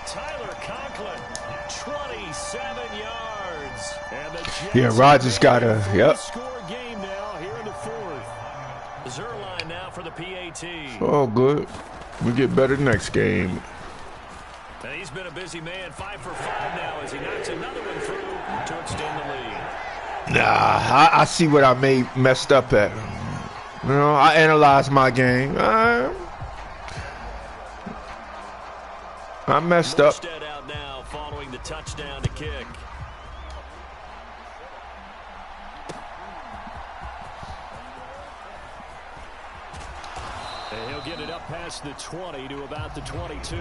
Tyler Conklin, 27 yards. And the Jets Yeah, Rodgers got a, yep. Score game now here in the fourth. Zerline now for the PAT. Oh, good. We get better next game. And he's been a busy man, 5 for 5 now as he knocks another one through to extend the lead. Nah, I see what I messed up at. You know, I analyzed my game. I messed up. Morstead out now following the touchdown to kick. And he'll get it up past the 20 to about the 22.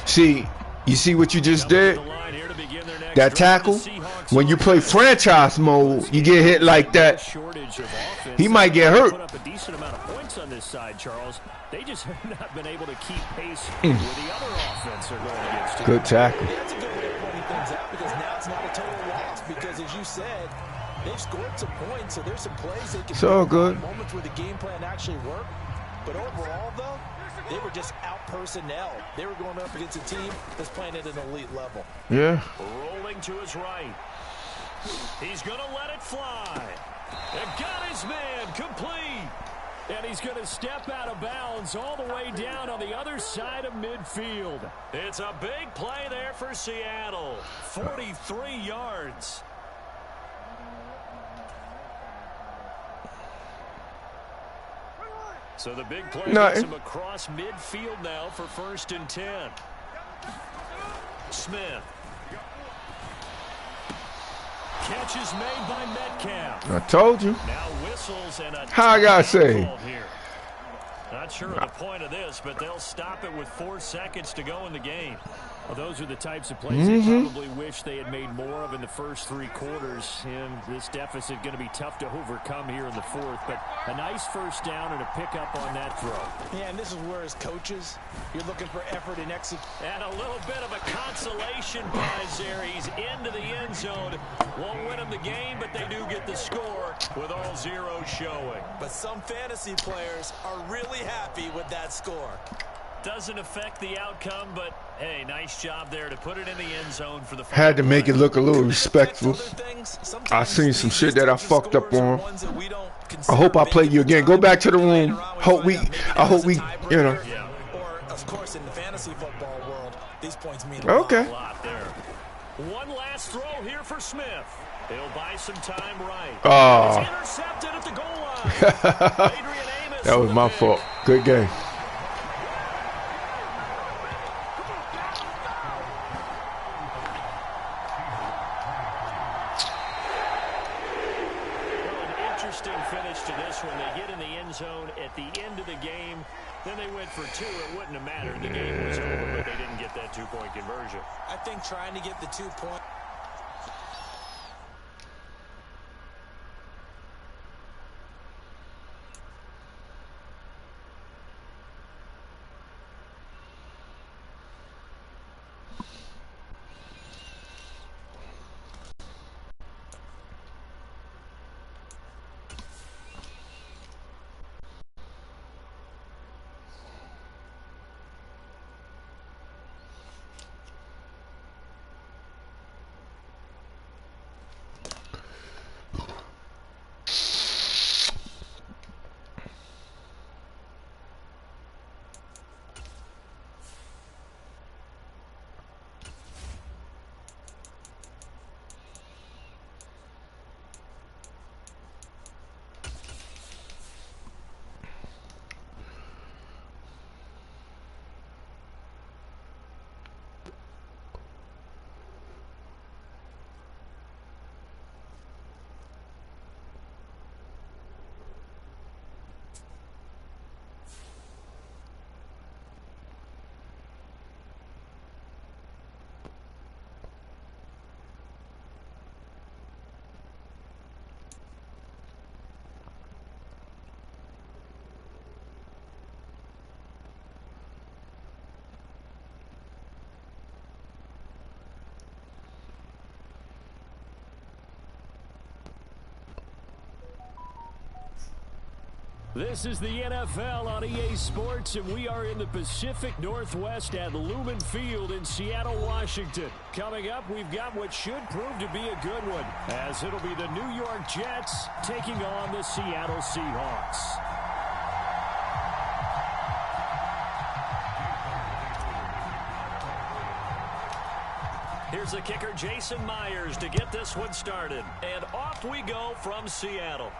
See, you see what you just did? That tackle, when you play franchise mode, you get hit like that. He might get hurt. Put up a decent amount of points on this side, Charles. They just have not been able to keep pace with the other offense they're going against. Good tackle. That's a good way of pointing things out because now it's not a total loss because, as you said, they've scored some points, so there's some plays they can So good. moments where the game plan actually worked. But overall, though, they were just out-personnel. They were going up against a team that's playing at an elite level. Yeah. Rolling to his right. He's going to let it fly. And got his man complete. And he's going to step out of bounds all the way down on the other side of midfield. It's a big play there for Seattle. 43 yards. So the big play gets him across midfield now for 1st and 10. Smith. Catch is made by Metcalf. I told you. Now whistles and a How I gotta say? Here. Not sure of the point of this, but they'll stop it with 4 seconds to go in the game. Well, those are the types of plays they probably wish they had made more of in the first 3 quarters. And this deficit going to be tough to overcome here in the fourth. But a nice first down and a pickup on that throw. Yeah, and this is where, as coaches, you're looking for effort and execution. And a little bit of a consolation prize there. He's into the end zone. Won't win them the game, but they do get the score with all zeros showing. But some fantasy players are really happy with that score. Doesn't affect the outcome, but hey, nice job there to put it in the end zone for the final. Had to make it look a little respectful. I seen some shit that I fucked up on. I hope I play you again. Go back to the room. I hope we, you know. Or, of course, in the fantasy football world, these points mean okay. A lot there. One last throw here for Smith. He'll buy some time right. Oh. It's intercepted at the goal line. That was my fault. Good game. Finish to this one. They get in the end zone at the end of the game. Then they went for 2. It wouldn't have mattered. The game was over, but they didn't get that 2-point conversion. I think trying to get the 2-point. This is the NFL on EA Sports, and we are in the Pacific Northwest at Lumen Field in Seattle, Washington. Coming up, we've got what should prove to be a good one, as it'll be the New York Jets taking on the Seattle Seahawks. Here's the kicker, Jason Myers, to get this one started. And off we go from Seattle.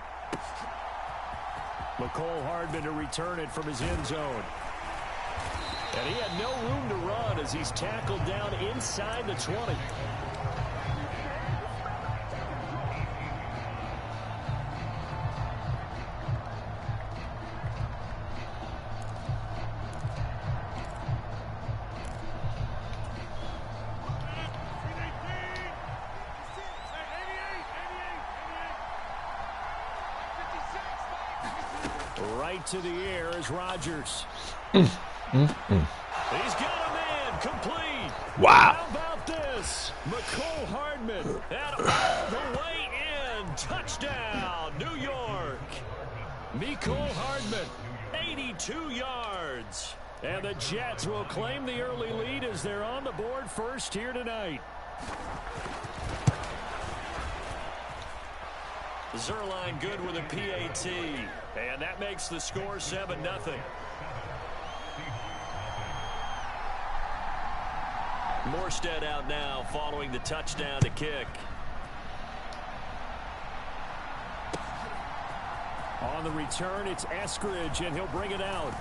McCole Hardman to return it from his end zone. And he had no room to run as he's tackled down inside the 20. Right to the air is Rodgers. He's got a man complete. Wow. How about this? McCole Hardman and all the way in. Touchdown, New York. McCole Hardman, 82 yards. And the Jets will claim the early lead as they're on the board first here tonight. Zerline good with a PAT. And that makes the score 7-0. Morstead out now following the touchdown to kick. On the return, it's Eskridge, and he'll bring it out.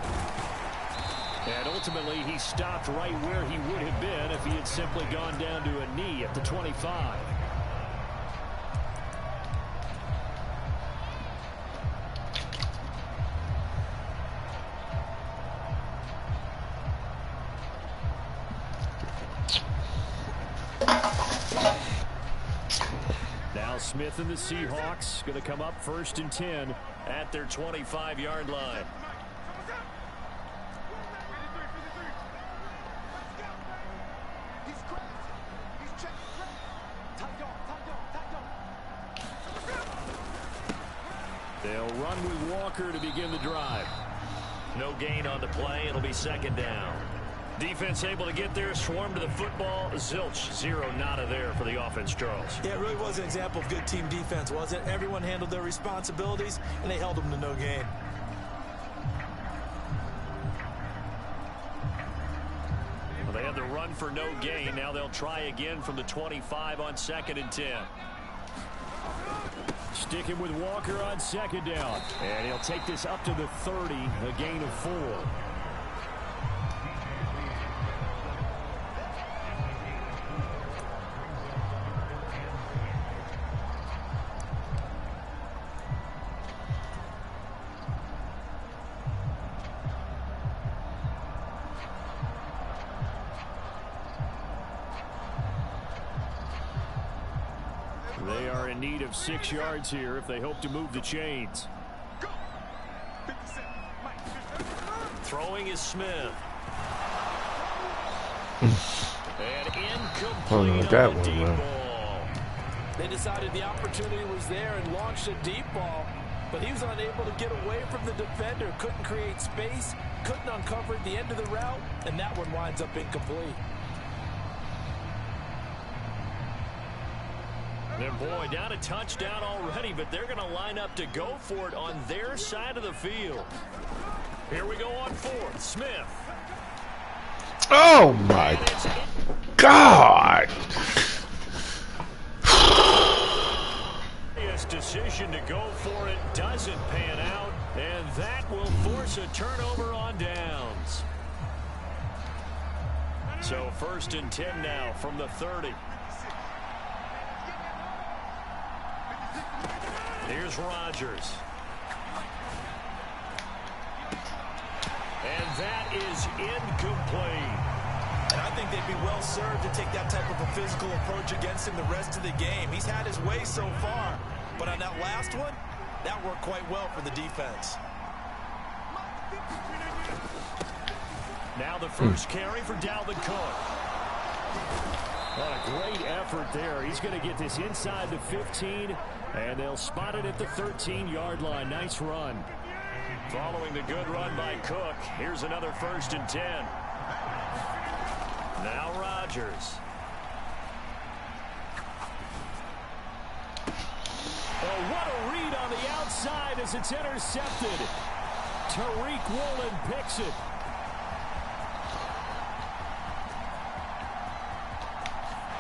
And ultimately, he stopped right where he would have been if he had simply gone down to a knee at the 25. Smith and the Seahawks going to come up 1st and 10 at their 25-yard line. They'll run with Walker to begin the drive. No gain on the play. It'll be 2nd down. Defense able to get there, swarm to the football. Zilch, 0 nada there for the offense, Charles. Yeah, it really was an example of good team defense, wasn't it? Everyone handled their responsibilities, and they held them to no gain. Well, they had the run for no gain. Now they'll try again from the 25 on 2nd and 10. Sticking with Walker on 2nd down. And he'll take this up to the 30, a gain of 4. They are in need of 6 yards here if they hope to move the chains. Throwing is Smith. And incomplete on a deep ball. They decided the opportunity was there and launched a deep ball, but he was unable to get away from the defender, couldn't create space, couldn't uncover at the end of the route, and that one winds up incomplete. And boy, down a touchdown already, but they're going to line up to go for it on their side of the field. Here we go on 4th. Smith. Oh, my God. His decision to go for it doesn't pan out, and that will force a turnover on downs. So 1st and 10 now from the 30. Here's Rodgers. And that is incomplete. And I think they'd be well served to take that type of a physical approach against him the rest of the game. He's had his way so far, but on that last one, that worked quite well for the defense. Now the first carry for Dalvin Cook. What a great effort there. He's going to get this inside the 15, and they'll spot it at the 13-yard line. Nice run. Following the good run by Cook, here's another 1st and 10. Now Rodgers. Oh, what a read on the outside as it's intercepted. Tariq Woolen picks it.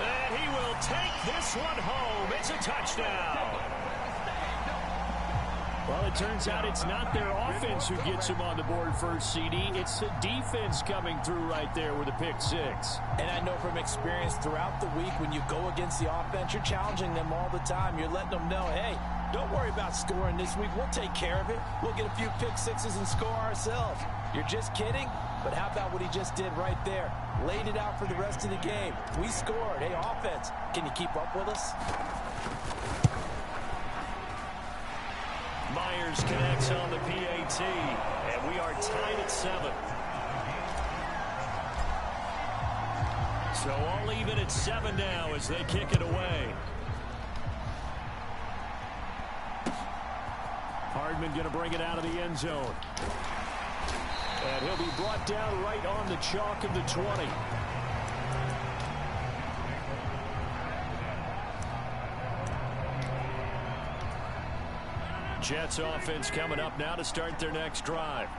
And he will take this one home. It's a touchdown. Well, it turns out it's not their offense who gets him on the board first, CD. It's the defense coming through right there with a pick 6. And I know from experience throughout the week, when you go against the offense, you're challenging them all the time. You're letting them know, hey, don't worry about scoring this week. We'll take care of it. We'll get a few pick 6s and score ourselves. You're just kidding? But how about what he just did right there? Laid it out for the rest of the game. We scored. Hey, offense, can you keep up with us? Myers connects on the PAT, and we are tied at 7. So all even at 7 now as they kick it away. Hardman going to bring it out of the end zone. And he'll be brought down right on the chalk of the 20. Jets offense coming up now to start their next drive.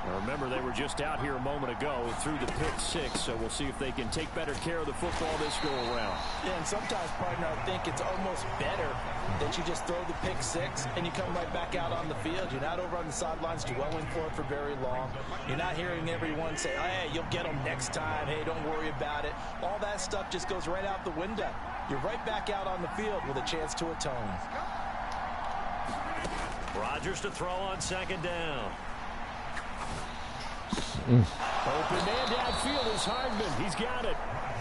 Now remember, they were just out here a moment ago through the pick 6, so we'll see if they can take better care of the football this go around. Yeah, and sometimes, partner, I think it's almost better that you just throw the pick 6 and you come right back out on the field. You're not over on the sidelines dwelling for it for very long. You're not hearing everyone say, oh, hey, you'll get them next time. Hey, don't worry about it. All that stuff just goes right out the window. You're right back out on the field with a chance to atone. Rodgers to throw on 2nd down. Open man downfield is Hardman. He's got it.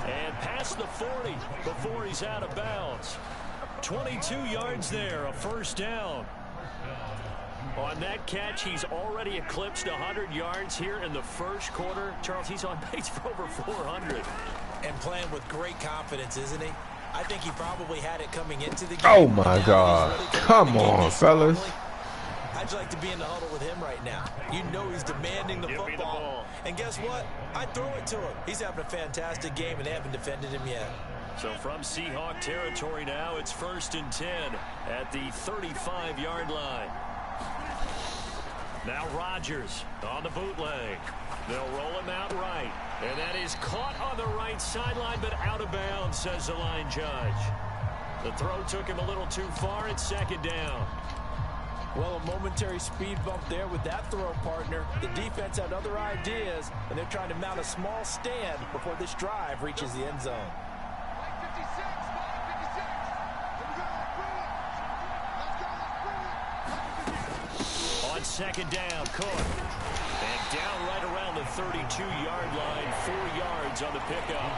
And past the 40 before he's out of bounds. 22 yards there, a 1st down. On that catch, he's already eclipsed 100 yards here in the 1st quarter. Charles, he's on pace for over 400. And playing with great confidence, isn't he? I think he probably had it coming into the game. Oh, my God. Come on, fellas. How'd you like to be in the huddle with him right now? You know he's demanding the football. And guess what? I throw it to him. He's having a fantastic game, and they haven't defended him yet. So from Seahawk territory now, it's 1st and 10 at the 35-yard line. Now Rodgers on the bootleg. They'll roll him out right. And that is caught on the right sideline, but out of bounds, says the line judge. The throw took him a little too far. It's 2nd down. Well, a momentary speed bump there with that throw, partner. The defense had other ideas, and they're trying to mount a small stand before this drive reaches the end zone. On 2nd down, Cook. And down right around the 32-yard line, 4 yards on the pickup.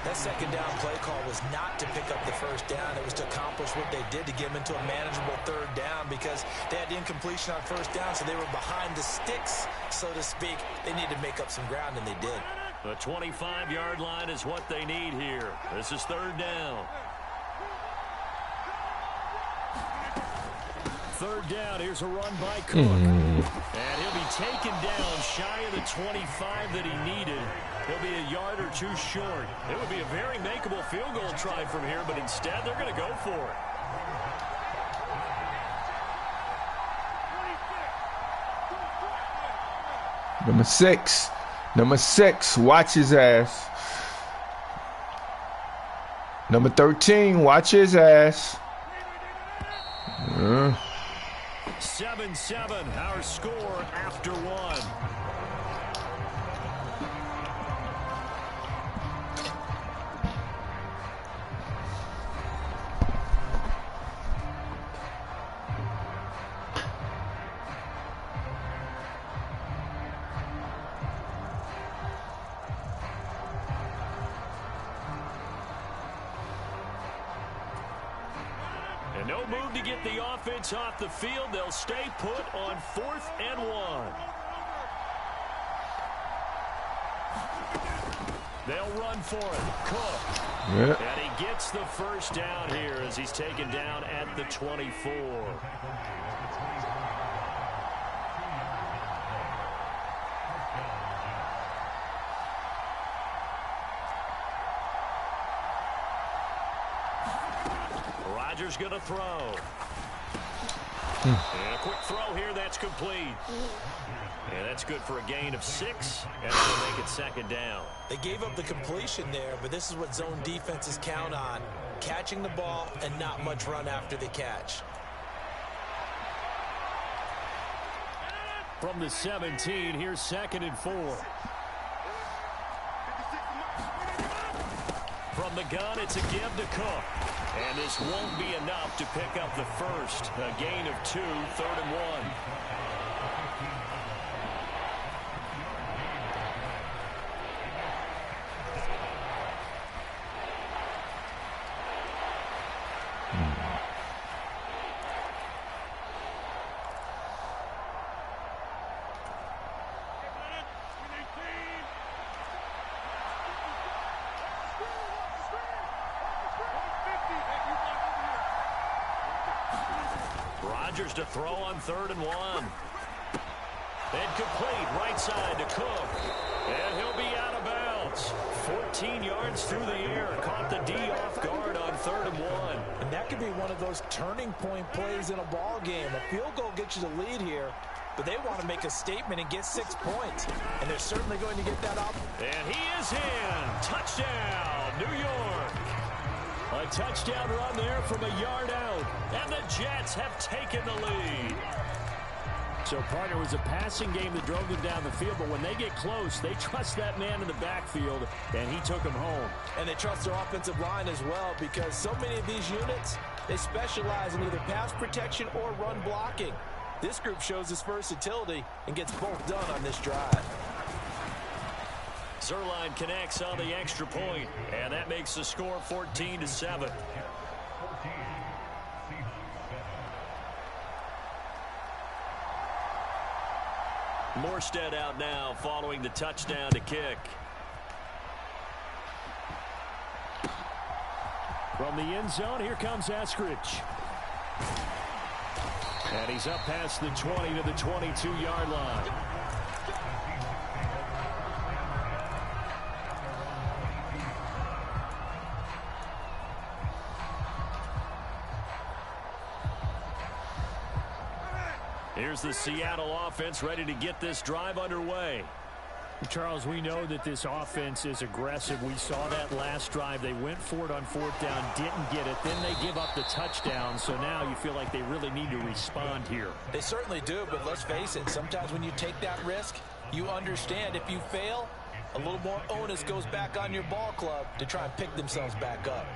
That 2nd down play call was not to pick up the 1st down. It was to accomplish what they did to get them into a manageable 3rd down because they had incompletion on 1st down, so they were behind the sticks, so to speak. They needed to make up some ground, and they did. The 25-yard line is what they need here. This is 3rd down. 3rd down, here's a run by Cook. And he'll be taken down shy of the 25 that he needed. He'll be a yard or 2 short. It would be a very makeable field goal try from here, but instead they're going to go for it. Number 6. Number 6, watch his ass. Number 13, watch his ass. 7-7, our score after 1. And no move to get the offense off the field. They'll stay put on 4th and 1. They'll run for it. Cook. Yep. And he gets the 1st down here as he's taken down at the 24. Rodgers going to throw. And a quick throw here. That's complete. And that's good for a gain of 6, and that'll make it second down. They gave up the completion there, but this is what zone defenses count on. Catching the ball and not much run after the catch. From the 17, here's 2nd and 4. From the gun, it's a give to Cook. And this won't be enough to pick up the first. A gain of 2, 3rd and 1. Rodgers to throw on 3rd and 1. Incomplete, right side to Cook. And he'll be out of bounds. 14 yards through the air. Caught the D off guard on 3rd and 1. And that could be one of those turning point plays in a ball game. A field goal gets you the lead here, but they want to make a statement and get 6 points. And they're certainly going to get that up. And he is in. Touchdown, New York. A touchdown run there from a yard out. And the Jets have taken the lead. So, partner, it was a passing game that drove them down the field, but when they get close, they trust that man in the backfield, and he took them home. And they trust their offensive line as well, because so many of these units, they specialize in either pass protection or run blocking. This group shows its versatility and gets both done on this drive. Zerline connects on the extra point, and that makes the score 14-7. Morstead out now following the touchdown to kick. From the end zone, here comes Eskridge. And he's up past the 20 to the 22-yard line. Here's the Seattle offense ready to get this drive underway. Charles, we know that this offense is aggressive. We saw that last drive. They went for it on 4th down, didn't get it. Then they give up the touchdown. So now you feel like they really need to respond here. They certainly do, but let's face it. Sometimes when you take that risk, you understand if you fail, a little more onus goes back on your ball club to try and pick themselves back up.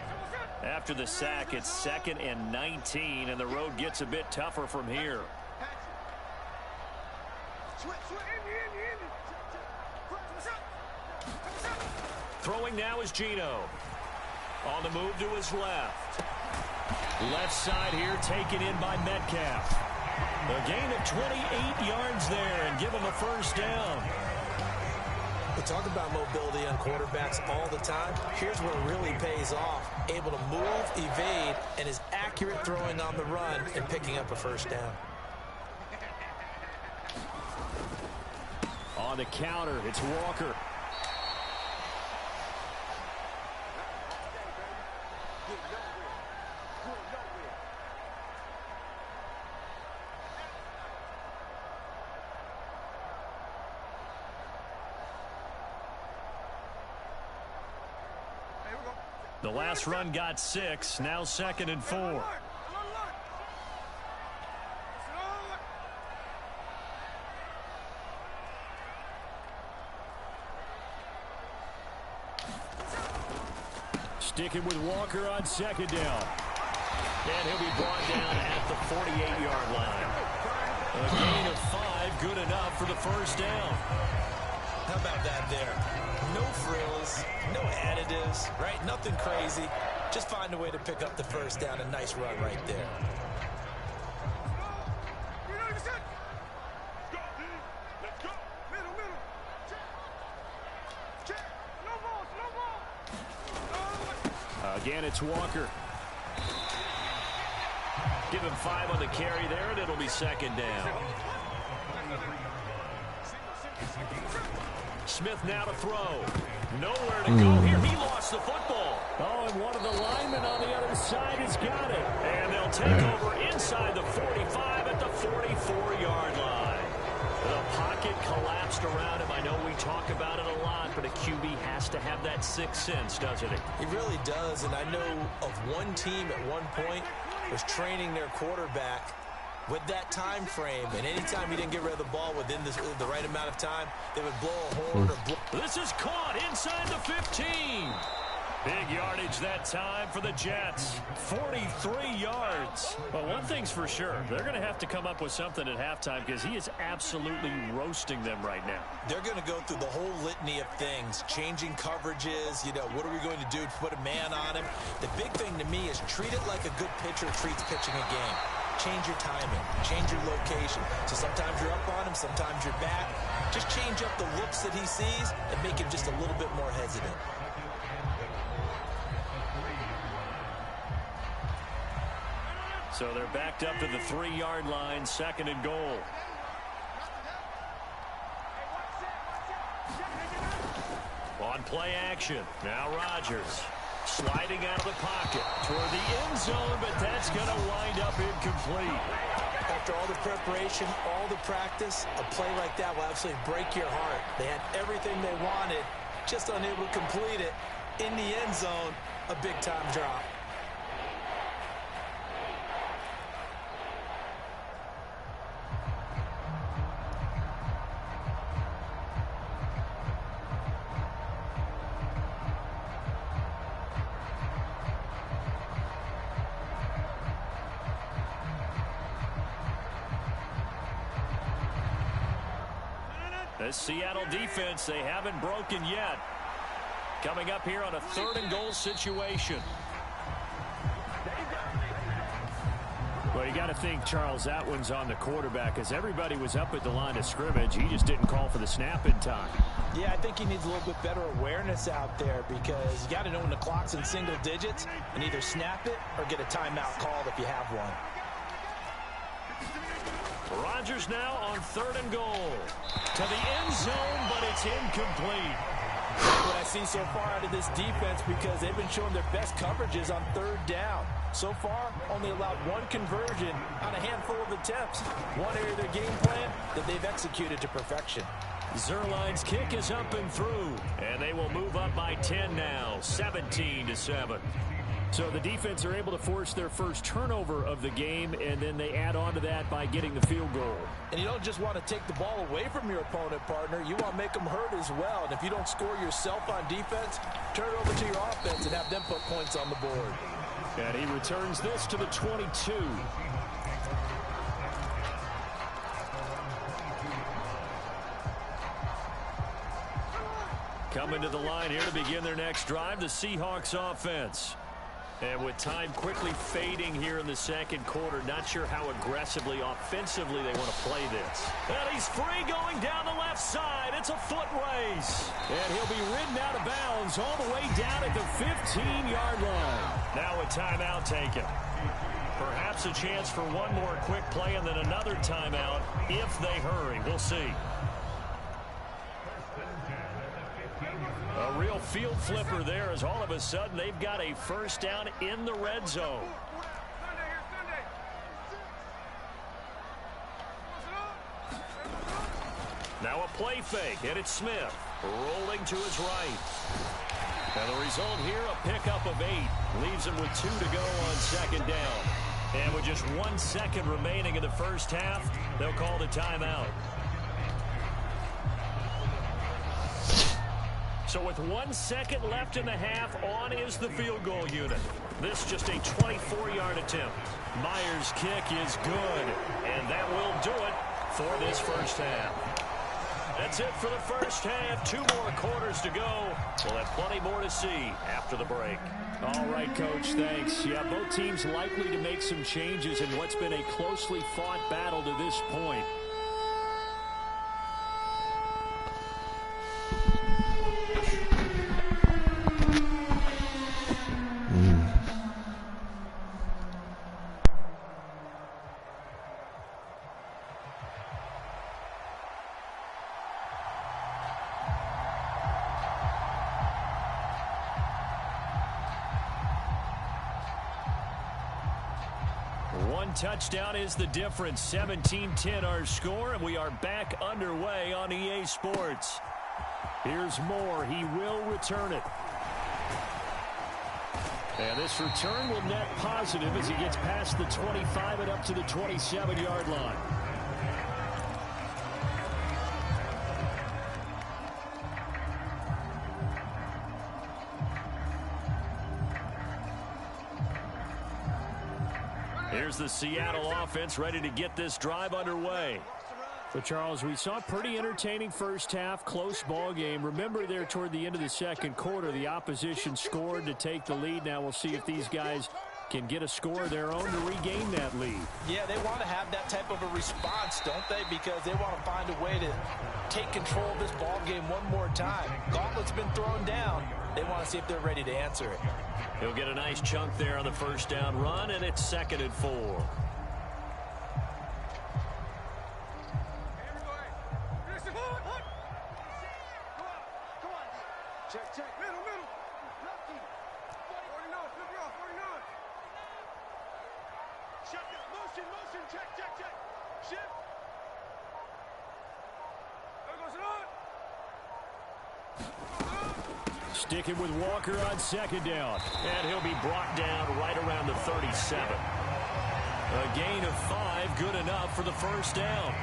After the sack, it's 2nd and 19, and the road gets a bit tougher from here. Throwing now is Geno. On the move to his left. Left side here taken in by Metcalf. A gain of 28 yards there and give him a first down. We talk about mobility on quarterbacks all the time. Here's where it really pays off. Able to move, evade, and is accurate throwing on the run and picking up a first down. On the counter, it's Walker. The last run got 6, now 2nd and 4. Sticking with Walker on 2nd down. And he'll be brought down at the 48-yard line. A gain of 5, good enough for the first down. How about that there? No frills, no additives, right? Nothing crazy. Just find a way to pick up the first down. A nice run right there. Again, it's Walker. Give him 5 on the carry there, and it'll be 2nd down. Smith now to throw. Nowhere to go here. He lost the football. Oh, and one of the linemen on the other side has got it. 6 since, doesn't he? He really does, and I know of one team at one point was training their quarterback with that time frame, and anytime he didn't get rid of the ball within the right amount of time, they would blow a horn or blow. This is caught inside the 15. Big yardage that time for the Jets. 43 yards. But one thing's for sure, they're going to have to come up with something at halftime because he is absolutely roasting them right now. They're going to go through the whole litany of things, changing coverages, what are we going to do to put a man on him? The big thing to me is treat it like a good pitcher treats pitching a game. Change your timing, change your location. So sometimes you're up on him, sometimes you're back. Just change up the looks that he sees and make him just a little bit more hesitant. So they're backed up to the 3-yard line, 2nd and goal. On play action, now Rodgers sliding out of the pocket toward the end zone, but that's going to wind up incomplete. After all the preparation, all the practice, a play like that will absolutely break your heart. They had everything they wanted, just unable to complete it. In the end zone, a big-time drop. The Seattle defense, they haven't broken yet. Coming up here on a 3rd and goal situation. Well, you got to think, Charles, that one's on the quarterback as everybody was up at the line of scrimmage. He just didn't call for the snap in time. Yeah, I think he needs a little bit better awareness out there because you got to know when the clock's in single digits and either snap it or get a timeout called if you have one. Rodgers now on 3rd and goal. To the end zone, but it's incomplete. What I see so far out of this defense because they've been showing their best coverages on 3rd down. So far, only allowed 1 conversion on a handful of attempts. One area of their game plan that they've executed to perfection. Zerline's kick is up and through, and they will move up by 10 now, 17-7. So the defense are able to force their first turnover of the game, and then they add on to that by getting the field goal. And you don't just want to take the ball away from your opponent, partner. You want to make them hurt as well. And if you don't score yourself on defense, turn it over to your offense and have them put points on the board. And he returns this to the 22. Coming to the line here to begin their next drive, the Seahawks offense. And with time quickly fading here in the 2nd quarter, not sure how aggressively, offensively they want to play this. And he's free going down the left side. It's a foot race. And he'll be ridden out of bounds all the way down at the 15-yard line. Now a timeout taken. Perhaps a chance for one more quick play and then another timeout if they hurry. We'll see. A real field flipper there as all of a sudden they've got a 1st down in the red zone. Now a play fake, and it's Smith rolling to his right. And the result here, a pickup of 8. Leaves him with 2 to go on 2nd down. And with just 1 second remaining in the 1st half, they'll call the timeout. So with 1 second left in the half, on is the field goal unit. This just a 24-yard attempt. Myers' kick is good, and that will do it for this 1st half. That's it for the 1st half. 2 more quarters to go. We'll have plenty more to see after the break. All right, Coach, thanks. Yeah, both teams likely to make some changes in what's been a closely fought battle to this point. One touchdown is the difference. 17-10 our score, and we are back underway on EA Sports. Here's Moore. He will return it. And this return will net positive as he gets past the 25 and up to the 27-yard line. Here's the Seattle offense ready to get this drive underway. So, Charles, we saw a pretty entertaining first half, close ball game. Remember there toward the end of the second quarter, the opposition scored to take the lead. Now we'll see if these guys can get a score of their own to regain that lead. Yeah, they want to have that type of a response, don't they? Because they want to find a way to take control of this ball game one more time. Gauntlet's been thrown down. They want to see if they're ready to answer it. He'll get a nice chunk there on the first down run, and it's 2nd and 4. Check. Middle. Lucky. 49. Flip it off. 49. Check it. Motion. Check. Shift. There goes it on. Sticking with Walker on 2nd down. And he'll be brought down right around the 37. A gain of 5, good enough for the first down.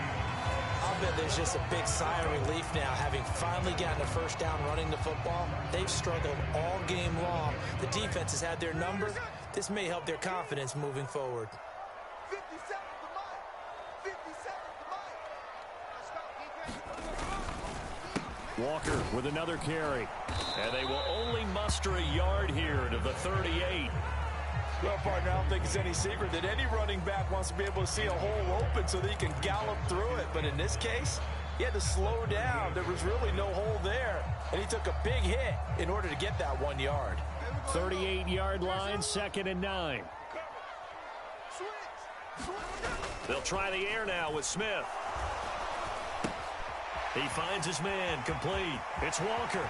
I'll bet there's just a big sigh of relief now, having finally gotten a first down running the football. They've struggled all game long. The defense has had their number. This may help their confidence moving forward. 50 seconds to mine. 50 seconds to mine. Walker with another carry. And they will only muster a yard here to the 38. Well, partner, I don't think it's any secret that any running back wants to be able to see a hole open so that he can gallop through it. But in this case, he had to slow down. There was really no hole there. And he took a big hit in order to get that 1 yard. 38-yard line, 2nd and 9. They'll try the air now with Smith. He finds his man, complete. It's Walker.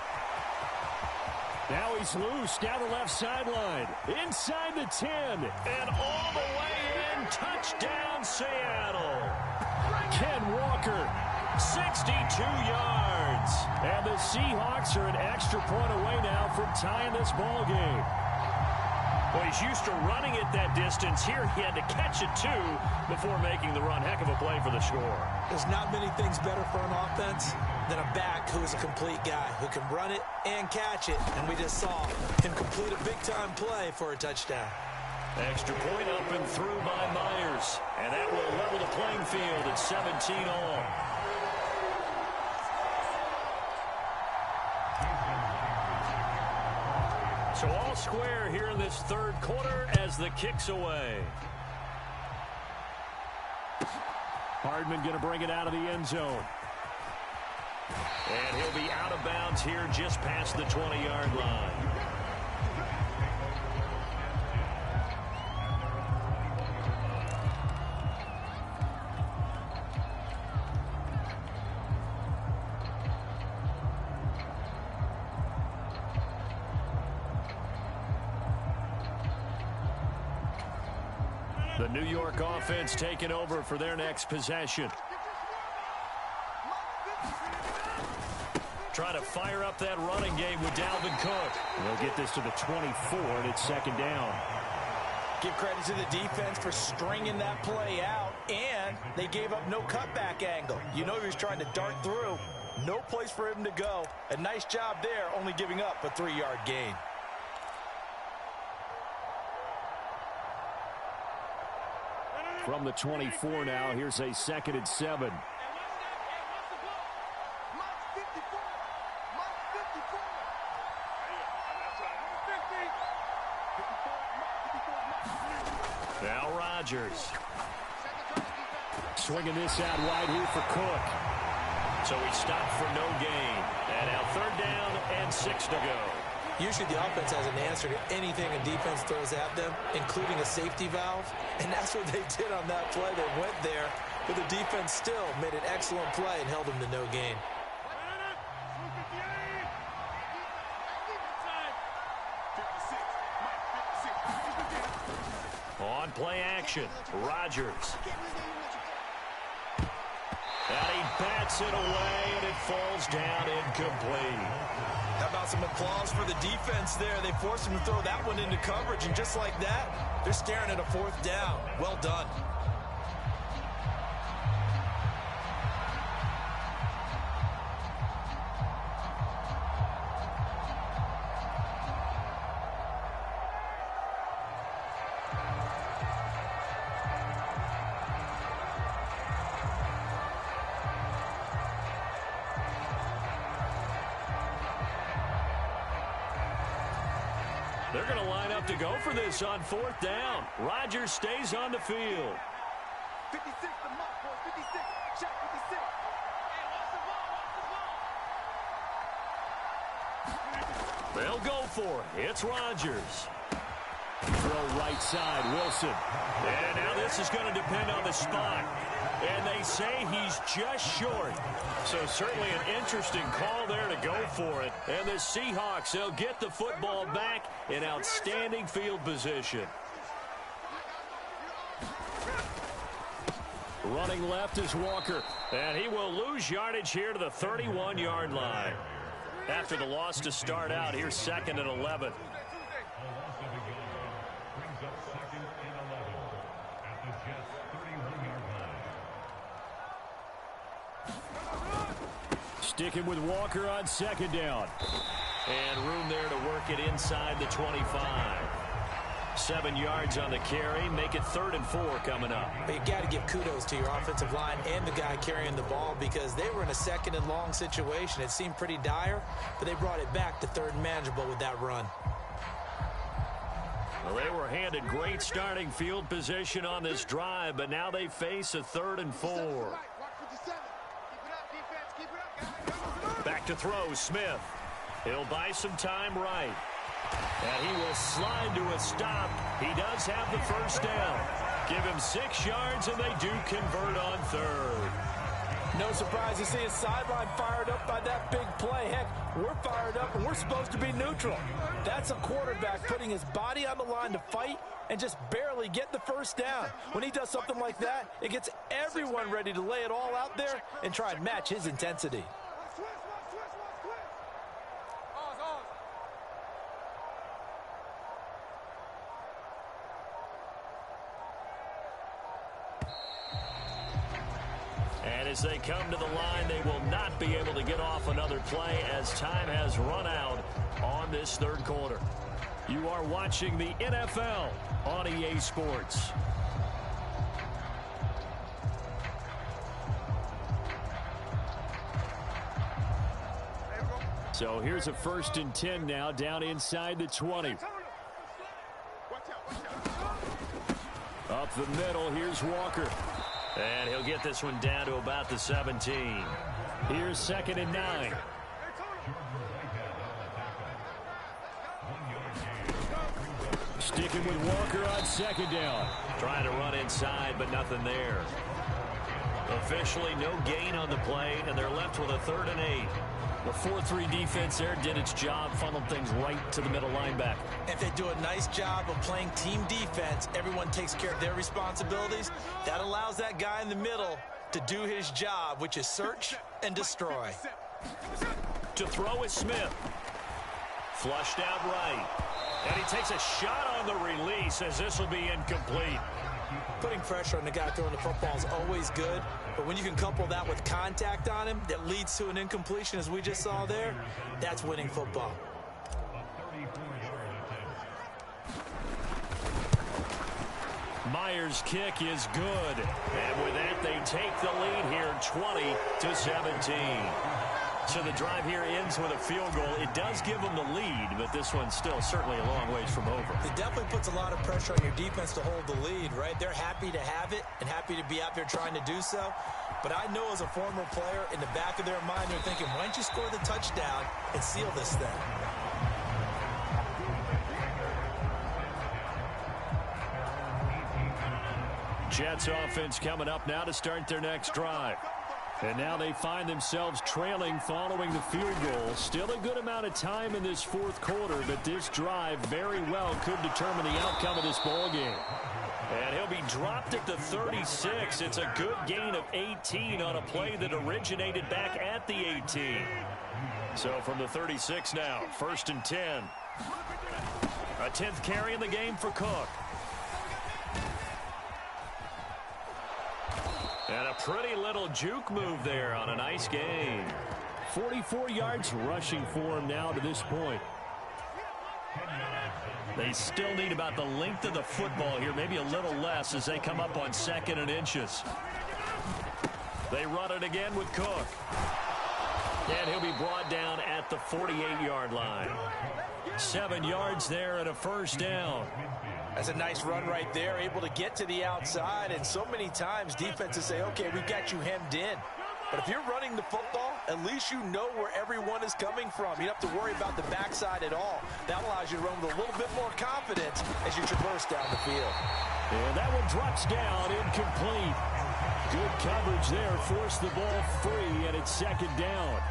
Now he's loose down the left sideline. Inside the 10. And all the way in. Touchdown, Seattle. Ken Walker, 62 yards. And the Seahawks are an extra point away now from tying this ball game. Well, he's used to running it that distance. Here he had to catch it, too, before making the run. Heck of a play for the score. There's not many things better for an offense than a back who is a complete guy who can run it and catch it. And we just saw him complete a big-time play for a touchdown. Extra point up and through by Myers. And that will level the playing field at 17 all. So all square here in this third quarter as the kick's away. Hardman going to bring it out of the end zone. And he'll be out of bounds here just past the 20-yard line. The New York offense taking over for their next possession. Trying to fire up that running game with Dalvin Cook. They'll get this to the 24, and it's 2nd down. Give credit to the defense for stringing that play out, and they gave up no cutback angle. You know he was trying to dart through. No place for him to go. A nice job there, only giving up a 3-yard gain. From the 24 now, here's a 2nd and 7. Now Rodgers. Swinging this out wide here for Cook. So he stopped for no gain. And now 3rd down and 6 to go. Usually the offense has an answer to anything a defense throws at them, including a safety valve. And that's what they did on that play. They went there, but the defense still made an excellent play and held them to no gain. On play action, Rodgers. And he bats it away, and it falls down incomplete. How about some applause for the defense there? They forced him to throw that one into coverage, and just like that, they're staring at a 4th down. Well done. They're going to line up to go for this on 4th down. Rodgers stays on the field. 56, the mark, boy. 56. Shot 56. Hey, watch the ball. They'll go for it. It's Rodgers. Throw right side, Wilson. And now this is going to depend on the spot. And they say he's just short. So certainly an interesting call there to go for it. And the Seahawks, they'll get the football back in outstanding field position. Running left is Walker. And he will lose yardage here to the 31-yard line. After the loss to start out, here's 2nd and 11. Sticking with Walker on 2nd down. And room there to work it inside the 25. 7 yards on the carry. Make it 3rd and 4 coming up. But you got to give kudos to your offensive line and the guy carrying the ball because they were in a 2nd and long situation. It seemed pretty dire, but they brought it back to 3rd and manageable with that run. Well, they were handed great starting field position on this drive, but now they face a 3rd and 4. Back to throw, Smith. He'll buy some time right. And he will slide to a stop. He does have the 1st down. Give him 6 yards, and they do convert on 3rd. No surprise to see his sideline fired up by that big play. Heck, we're fired up, and we're supposed to be neutral. That's a quarterback putting his body on the line to fight and just barely get the 1st down. When he does something like that, it gets everyone ready to lay it all out there and try and match his intensity. And as they come to the line, they will not be able to get off another play as time has run out on this 3rd quarter. You are watching the NFL on EA Sports. So here's a 1st and 10 now down inside the 20. Up the middle, here's Walker. And he'll get this one down to about the 17. Here's 2nd and 9. Sticking with Walker on 2nd down. Trying to run inside, but nothing there. Officially no gain on the play, and they're left with a 3rd and 8. The 4-3 defense there did its job, funneled things right to the middle linebacker. If they do a nice job of playing team defense, everyone takes care of their responsibilities. That allows that guy in the middle to do his job, which is search and destroy. To throw is Smith. Flushed out right. And he takes a shot on the release as this will be incomplete. Putting pressure on the guy throwing the football is always good, but when you can couple that with contact on him that leads to an incompletion, as we just saw there, that's winning football. Myers' kick is good. And with that, they take the lead here 20-17. So the drive here ends with a field goal. It does give them the lead, but this one's still certainly a long ways from over. It definitely puts a lot of pressure on your defense to hold the lead, right? They're happy to have it and happy to be out there trying to do so. But I know as a former player, in the back of their mind, they're thinking, why don't you score the touchdown and seal this thing? Jets offense coming up now to start their next drive. And now they find themselves trailing following the field goal. Still a good amount of time in this 4th quarter, but this drive very well could determine the outcome of this ball game. And he'll be dropped at the 36. It's a good gain of 18 on a play that originated back at the 18. So from the 36 now, 1st and 10. A 10th carry in the game for Cook. And a pretty little juke move there on a nice gain. 44 yards rushing for him now to this point. They still need about the length of the football here, maybe a little less as they come up on 2nd and inches. They run it again with Cook. And he'll be brought down at the 48-yard line. 7 yards there and a 1st down. That's a nice run right there, able to get to the outside. And so many times defenses say, okay, we've got you hemmed in. But if you're running the football, at least you know where everyone is coming from. You don't have to worry about the backside at all. That allows you to run with a little bit more confidence as you traverse down the field. And that one drops down, incomplete. Good coverage there, forced the ball free, and it's 2nd down.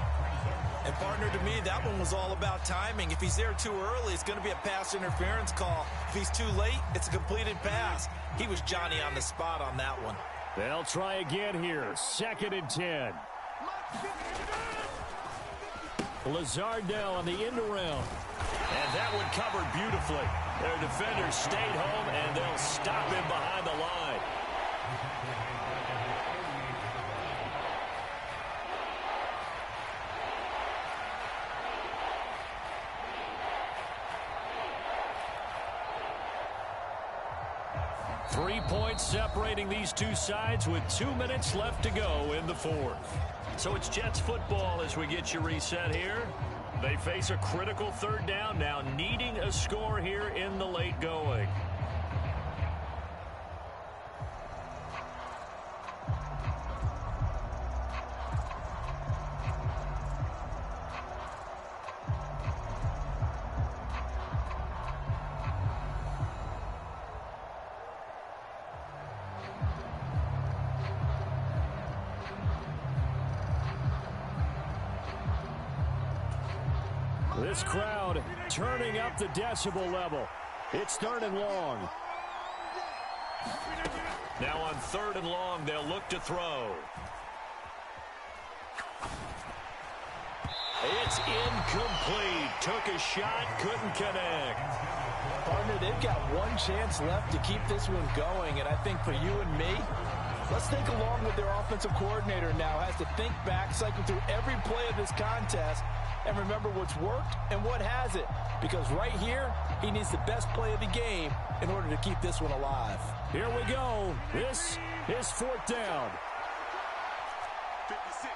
And, partner, to me, that one was all about timing. If he's there too early, it's going to be a pass interference call. If he's too late, it's a completed pass. He was Johnny on the spot on that one. They'll try again here. 2nd and 10. Lazard now on the end around. And that one covered beautifully. Their defenders stayed home, and they'll stop him behind the line. Three points separating these two sides with 2 minutes left to go in the 4th. So it's Jets football as we get you reset here. They face a critical 3rd down now, needing a score here in the late going. This crowd turning up the decibel level. It's 3rd and long. Now on 3rd and long, they'll look to throw. It's incomplete. Took a shot, couldn't connect. Partner, they've got one chance left to keep this one going, and I think for you and me, let's think along with their offensive coordinator now. Has to think back, cycle through every play of this contest, and remember what's worked and what hasn't. Because right here, he needs the best play of the game in order to keep this one alive. Here we go. This is 4th down. 56.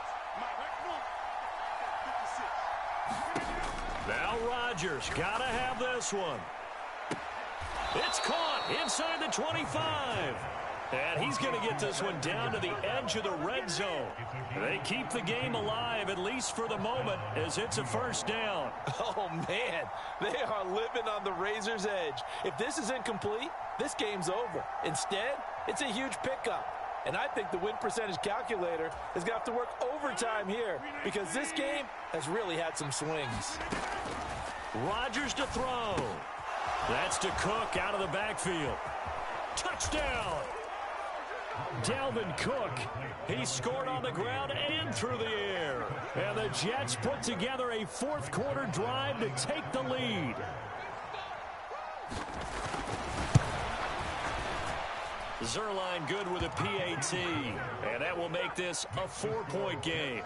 Now Rodgers got to have this one. It's caught inside the 25. And he's going to get this one down to the edge of the red zone. They keep the game alive, at least for the moment, as it's a 1st down. Oh, man, they are living on the razor's edge. If this is incomplete, this game's over. Instead, it's a huge pickup. And I think the win percentage calculator is going to have to work overtime here because this game has really had some swings. Rodgers to throw. That's to Cook out of the backfield. Touchdown! Dalvin Cook. He scored on the ground and through the air. And the Jets put together a 4th quarter drive to take the lead. Zerline good with a PAT. And that will make this a 4-point game.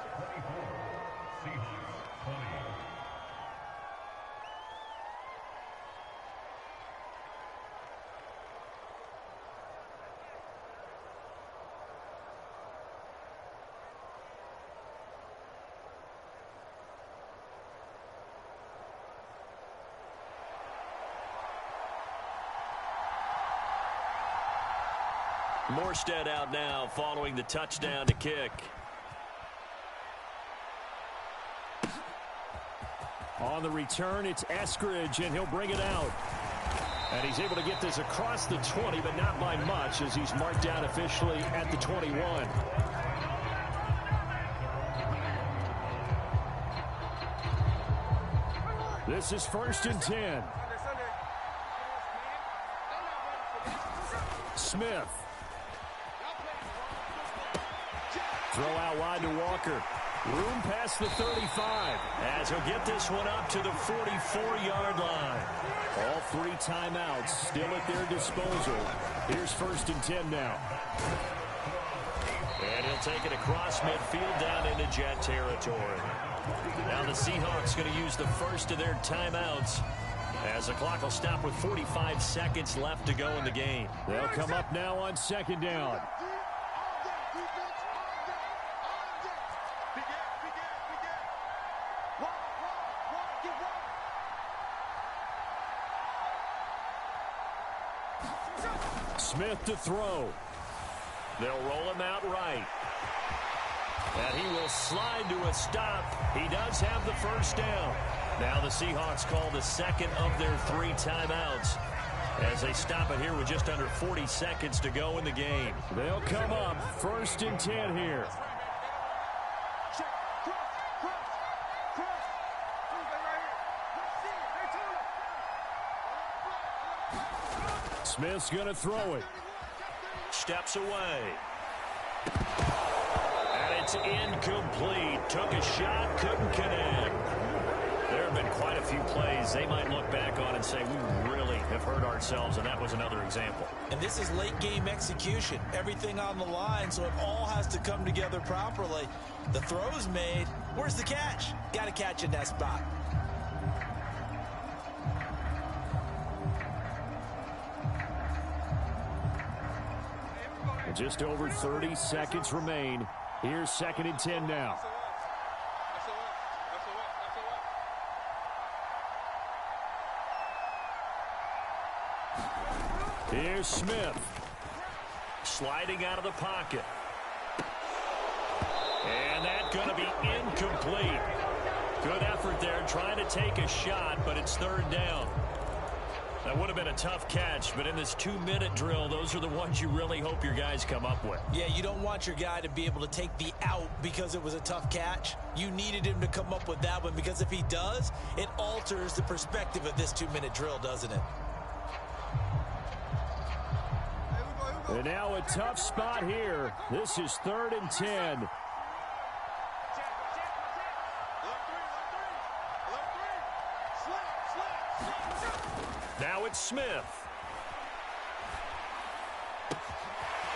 Morstead out now following the touchdown to kick. On the return, it's Eskridge, and he'll bring it out. And he's able to get this across the 20, but not by much as he's marked down officially at the 21. This is 1st and 10. Smith. Throw out wide to Walker. Room past the 35 as he'll get this one up to the 44-yard line. All 3 timeouts still at their disposal. Here's 1st and 10 now. And he'll take it across midfield down into Jet territory. Now the Seahawks going to use the first of their timeouts as the clock will stop with 45 seconds left to go in the game. They'll come up now on 2nd down. Smith to throw. They'll roll him out right. And he will slide to a stop. He does have the 1st down. Now the Seahawks call the 2nd of their 3 timeouts as they stop it here with just under 40 seconds to go in the game. They'll come up 1st and 10 here. Smith's going to throw it. Steps away. And it's incomplete. Took a shot, couldn't connect. There have been quite a few plays they might look back on and say, we really have hurt ourselves, and that was another example. And this is late-game execution. Everything on the line, so it all has to come together properly. The throw's made. Where's the catch? Got to catch in that spot. Just over 30 seconds remain. Here's 2nd and 10 now. Here's Smith. Sliding out of the pocket. And that's going to be incomplete. Good effort there trying to take a shot, but it's 3rd down. That would have been a tough catch, but in this 2-minute drill, those are the ones you really hope your guys come up with. Yeah, you don't want your guy to be able to take the out because it was a tough catch. You needed him to come up with that one because if he does, it alters the perspective of this 2-minute drill, doesn't it? And now a tough spot here. This is 3rd and 10. Now it's Smith.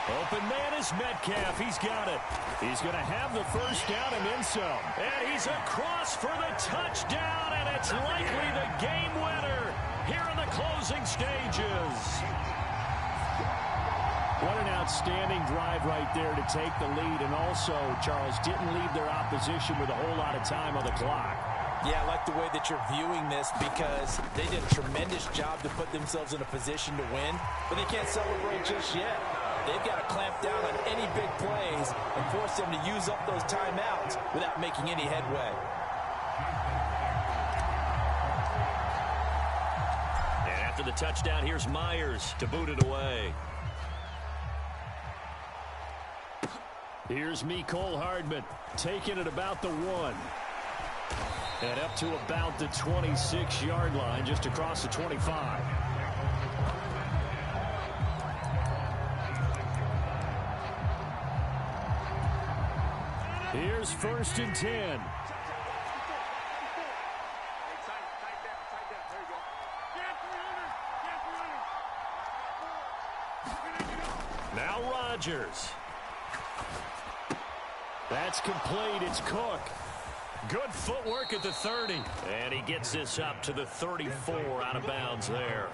Open man is Metcalf. He's got it. He's going to have the 1st down and then some. And he's across for the touchdown, and it's likely the game winner here in the closing stages. What an outstanding drive right there to take the lead, and also, Charles, didn't leave their opposition with a whole lot of time on the clock. Yeah, I like the way that you're viewing this because they did a tremendous job to put themselves in a position to win, but they can't celebrate just yet. They've got to clamp down on any big plays and force them to use up those timeouts without making any headway. And after the touchdown, here's Myers to boot it away. Here's Mecole Hardman taking it about the 1. And up to about the 26-yard line, just across the 25. Here's 1st and 10. Now Rodgers. That's complete. It's Cook. Good footwork at the 30. And he gets this up to the 34 out of bounds there.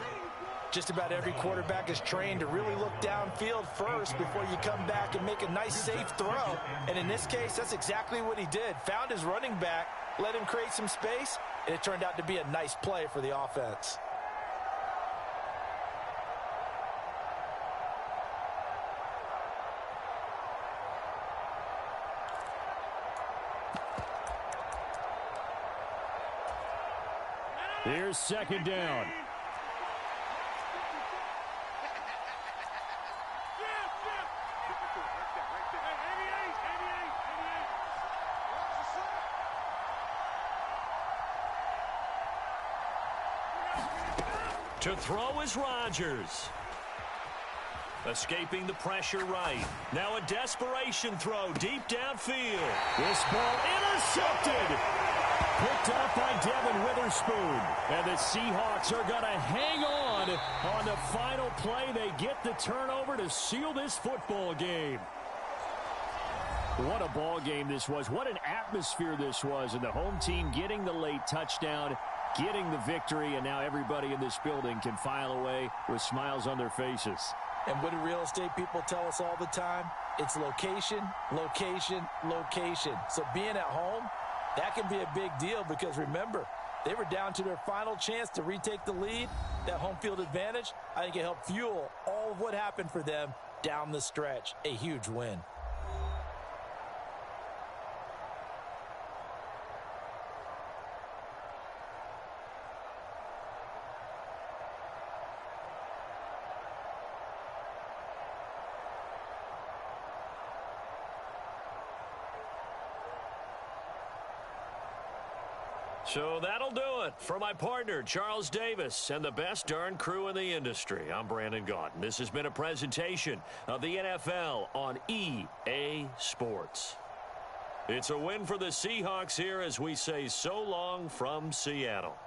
Just about every quarterback is trained to really look downfield first before you come back and make a nice, safe throw. And in this case, that's exactly what he did. Found his running back, let him create some space, and it turned out to be a nice play for the offense. Here's 2nd down. To throw is Rodgers. Escaping the pressure right. Now a desperation throw deep downfield. This ball intercepted. Picked up by Devin Witherspoon. And the Seahawks are going to hang on the final play. They get the turnover to seal this football game. What a ball game this was. What an atmosphere this was. And the home team getting the late touchdown, getting the victory, and now everybody in this building can file away with smiles on their faces. And what do real estate people tell us all the time? It's location, location, location. So being at home, that can be a big deal because, remember, they were down to their final chance to retake the lead. That home field advantage, I think it helped fuel all of what happened for them down the stretch. A huge win. So that'll do it for my partner, Charles Davis, and the best darn crew in the industry. I'm Brandon Gaudin. This has been a presentation of the NFL on EA Sports. It's a win for the Seahawks here as we say so long from Seattle.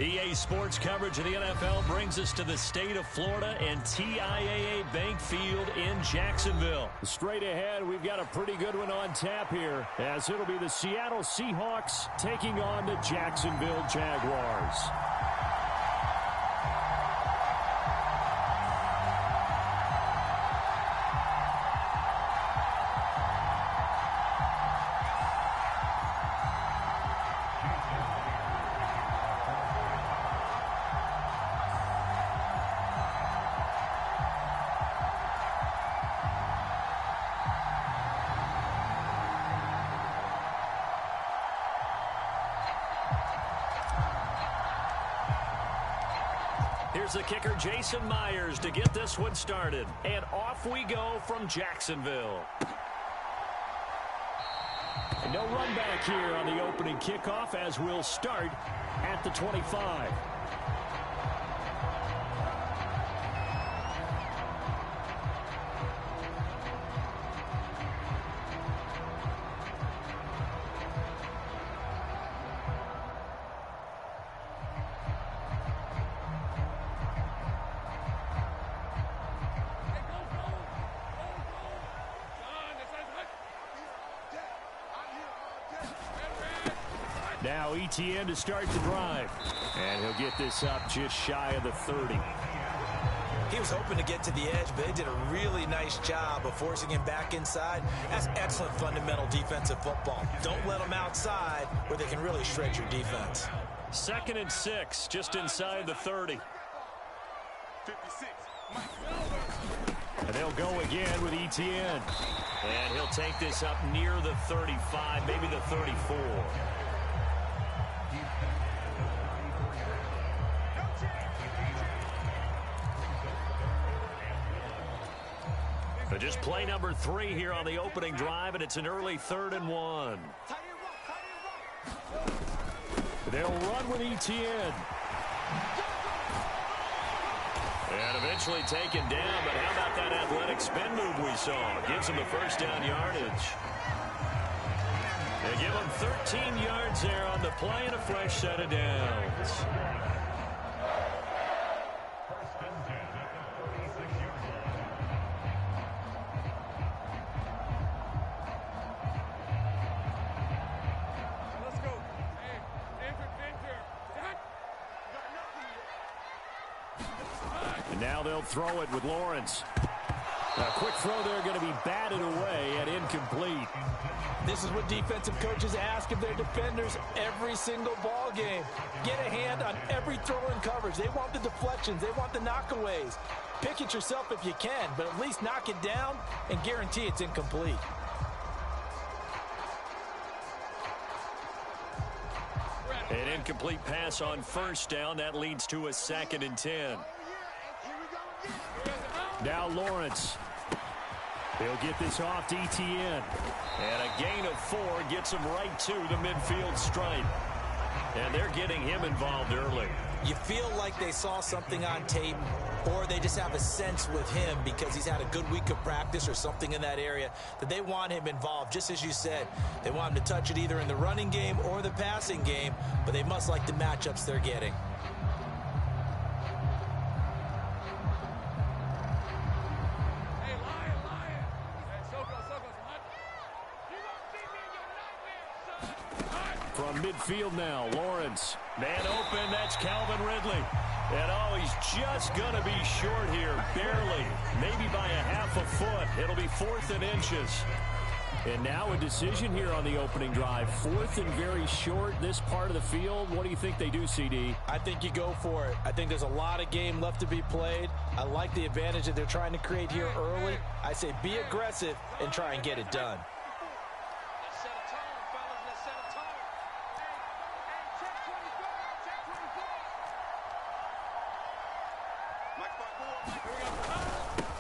EA Sports coverage of the NFL brings us to the state of Florida and TIAA Bank Field in Jacksonville. Straight ahead, we've got a pretty good one on tap here, as it'll be the Seattle Seahawks taking on the Jacksonville Jaguars. Here's the kicker, Jason Myers, to get this one started. And off we go from Jacksonville. And no run back here on the opening kickoff as we'll start at the 25. Now ETN to start the drive. And he'll get this up just shy of the 30. He was hoping to get to the edge, but they did a really nice job of forcing him back inside. That's excellent fundamental defensive football. Don't let them outside where they can really shred your defense. 2nd and 6, just inside the 30. 56. And they'll go again with ETN. And he'll take this up near the 35, maybe the 34. But just play number 3 here on the opening drive, and it's an early 3rd and 1. They'll run with ETN. And eventually taken down, but how about that athletic spin move we saw? Gives him the first down yardage. They give him 13 yards there on the play and a fresh set of downs. And now they'll throw it with Lawrence. A quick throw there going to be batted away and incomplete. This is what defensive coaches ask of their defenders every single ball game. Get a hand on every throw in coverage. They want the deflections. They want the knockaways. Pick it yourself if you can, but at least knock it down and guarantee it's incomplete. An incomplete pass on first down. That leads to a 2nd and 10. Now Lawrence. He'll get this off to ETN. And a gain of 4 gets him right to the midfield stripe. And they're getting him involved early. You feel like they saw something on tape, or they just have a sense with him because he's had a good week of practice or something in that area that they want him involved. Just as you said, they want him to touch it either in the running game or the passing game, but they must like the matchups they're getting. From midfield now, Lawrence. Man open, that's Calvin Ridley. And oh, he's just going to be short here, barely. Maybe by a half a foot. It'll be 4th and inches. And now a decision here on the opening drive. 4th and very short, this part of the field. What do you think they do, CD? I think you go for it. I think there's a lot of game left to be played. I like the advantage that they're trying to create here early. I say be aggressive and try and get it done.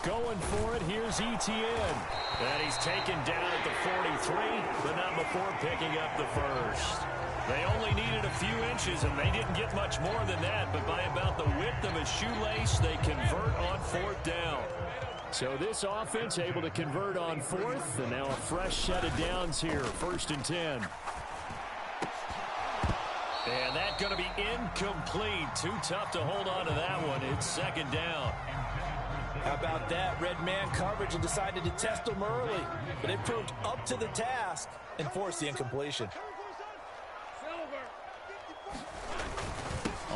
Going for it, here's ETN. And he's taken down at the 43, but not before picking up the first. They only needed a few inches, and they didn't get much more than that, but by about the width of a shoelace, they convert on 4th down. So this offense able to convert on 4th, and now a fresh set of downs here, 1st and 10. And that's going to be incomplete. Too tough to hold on to that one. It's 2nd down. How about that? Red man coverage and decided to test them early. But they proved up to the task and forced the incompletion.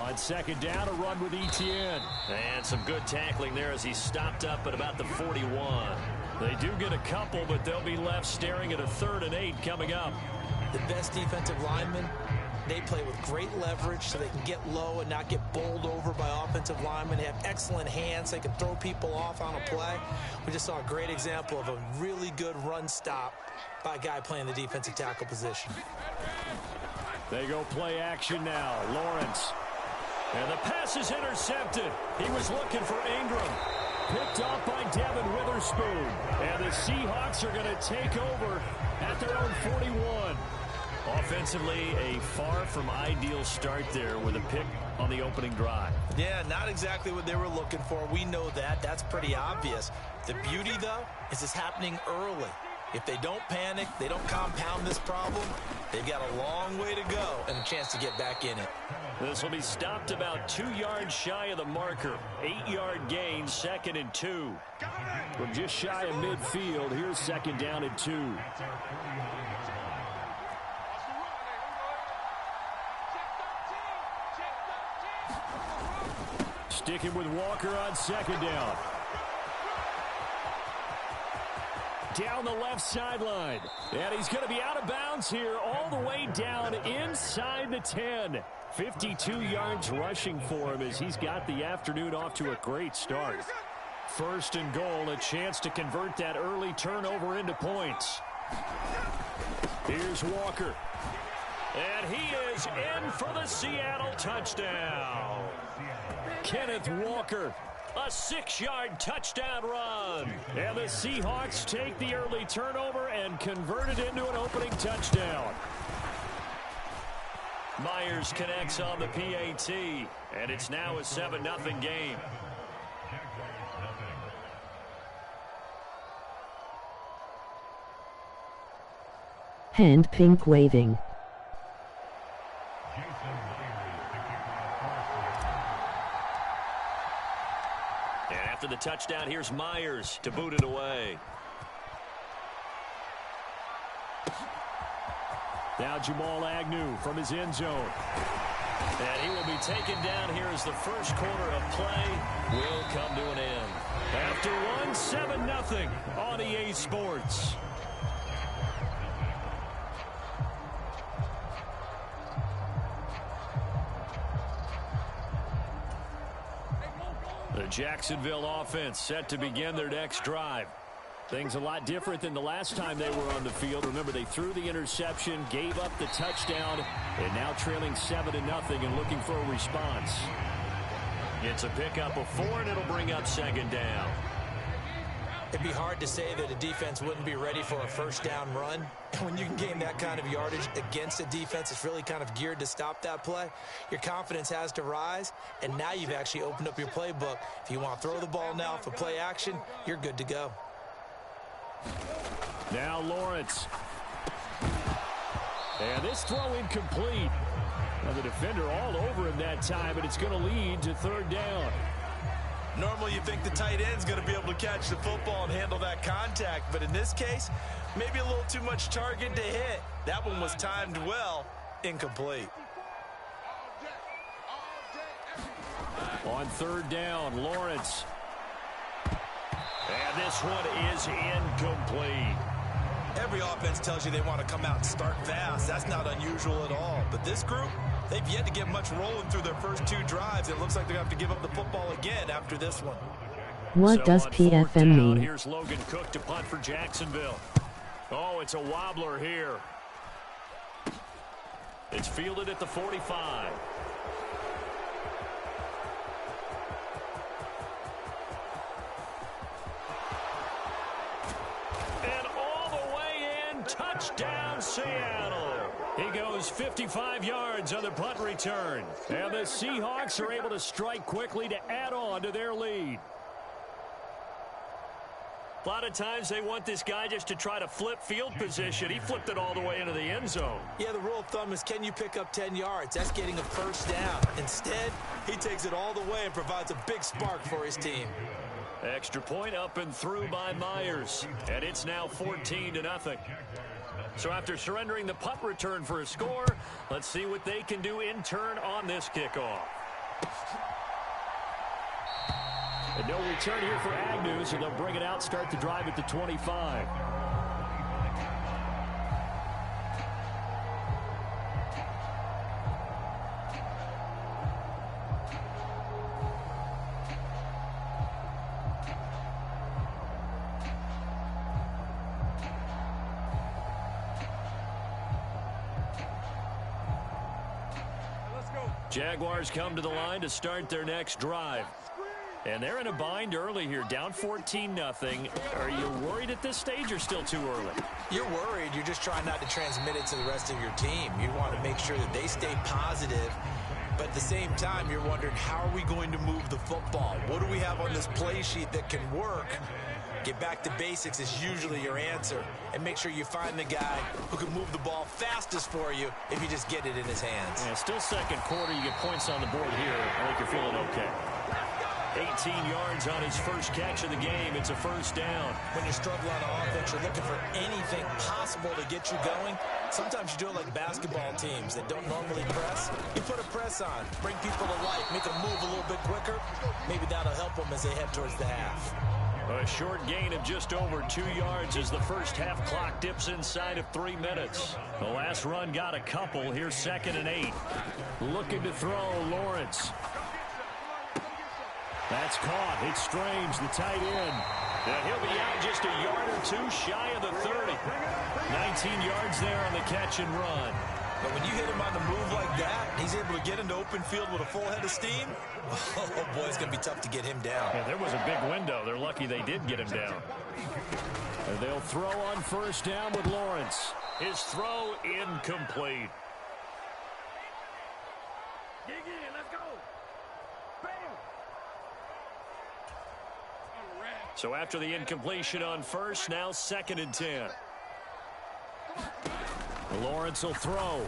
On 2nd down, a run with ETN. And some good tackling there as he stopped up at about the 41. They do get a couple, but they'll be left staring at a 3rd and 8 coming up. The best defensive linemen, they play with great leverage so they can get low and not get bowled over by offensive linemen. They have excellent hands. They can throw people off on a play. We just saw a great example of a really good run stop by a guy playing the defensive tackle position. They go play action now. Lawrence. And the pass is intercepted. He was looking for Ingram. Picked off by Devin Witherspoon. And the Seahawks are going to take over at their own 41. Offensively, a far from ideal start there with a pick on the opening drive. Yeah, not exactly what they were looking for. We know that. That's pretty obvious. The beauty, though, is it's happening early. If they don't panic, they don't compound this problem, they've got a long way to go and a chance to get back in it. This will be stopped about 2 yards shy of the marker. 8-yard gain, 2nd and 2. From just shy of midfield, here's 2nd down and 2. Sticking with Walker on 2nd down. Down the left sideline. And he's going to be out of bounds here all the way down inside the 10. 52 yards rushing for him as he's got the afternoon off to a great start. 1st and goal, a chance to convert that early turnover into points. Here's Walker. And he is in for the Seattle touchdown. Kenneth Walker. A 6-yard touchdown run. And the Seahawks take the early turnover and convert it into an opening touchdown. Myers connects on the PAT. And it's now a 7-0 game. Hand pink waving. After the touchdown, here's Myers to boot it away. Now Jamal Agnew from his end zone. And he will be taken down here as the first quarter of play will come to an end. After one, 7-0 on EA Sports. The Jacksonville offense set to begin their next drive. Things a lot different than the last time they were on the field. Remember, they threw the interception, gave up the touchdown, and now trailing 7-0 and looking for a response. It's a pickup of 4, and it'll bring up 2nd down. It'd be hard to say that a defense wouldn't be ready for a first down run. And when you can gain that kind of yardage against a defense that's really kind of geared to stop that play, your confidence has to rise, and now you've actually opened up your playbook. If you want to throw the ball now for play action, you're good to go. Now Lawrence. And this throw incomplete. Now the defender all over him that time, but it's going to lead to 3rd down. Normally you think the tight end's going to be able to catch the football and handle that contact, but in this case, maybe a little too much target to hit. That one was timed well, incomplete. On 3rd down, Lawrence. And this one is incomplete. Every offense tells you they want to come out and start fast. That's not unusual at all. But this group, they've yet to get much rolling through their first 2 drives. It looks like they're going to have to give up the football again after this one. What does PFM mean? Here's Logan Cook to punt for Jacksonville. Oh, it's a wobbler here. It's fielded at the 45. Touchdown, Seattle. He goes 55 yards on the punt return. And the Seahawks are able to strike quickly to add on to their lead. A lot of times they want this guy just to try to flip field position. He flipped it all the way into the end zone. Yeah, the rule of thumb is, can you pick up 10 yards? That's getting a first down. Instead, he takes it all the way and provides a big spark for his team. Extra point up and through by Myers. And it's now 14-0. So after surrendering the punt return for a score, let's see what they can do in turn on this kickoff. And no return here for Agnew, so they'll bring it out, start the drive at the 25. Jaguars come to the line to start their next drive. And they're in a bind early here, down 14-0. Are you worried at this stage or still too early? You're worried. You're just trying not to transmit it to the rest of your team. You want to make sure that they stay positive. But at the same time, you're wondering, how are we going to move the football? What do we have on this play sheet that can work? Get back to basics is usually your answer. And make sure you find the guy who can move the ball fastest for you if you just get it in his hands. Yeah, still second quarter. You get points on the board here. I think you're feeling okay. 18 yards on his first catch of the game. It's a first down. When you're struggling on offense, you're looking for anything possible to get you going. Sometimes you do it like basketball teams that don't normally press. You put a press on, bring people to life, make them move a little bit quicker. Maybe that'll help them as they head towards the half. A short gain of just over 2 yards as the first half clock dips inside of 3 minutes. The last run got a couple. Here's 2nd and 8. Looking to throw, Lawrence. That's caught. It's Strange, the tight end. He'll be out just a yard or two shy of the 30. 19 yards there on the catch and run. But when you hit him on the move like that, he's able to get into open field with a full head of steam. Oh, boy, it's going to be tough to get him down. Yeah, there was a big window. They're lucky they did get him down. And they'll throw on first down with Lawrence. His throw incomplete. Dig in, let's go. Bam. So after the incompletion on first, now 2nd and 10. Lawrence will throw.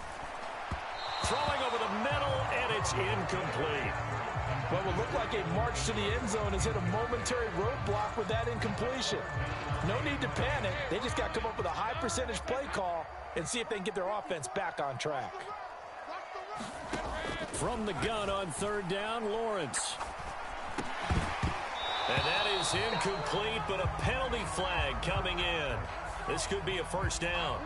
Throwing over the middle, and it's incomplete. What would look like a march to the end zone has hit a momentary roadblock with that incompletion. No need to panic. They just got to come up with a high percentage play call and see if they can get their offense back on track. From the gun on 3rd down, Lawrence. And that is incomplete, but a penalty flag coming in. This could be a first down.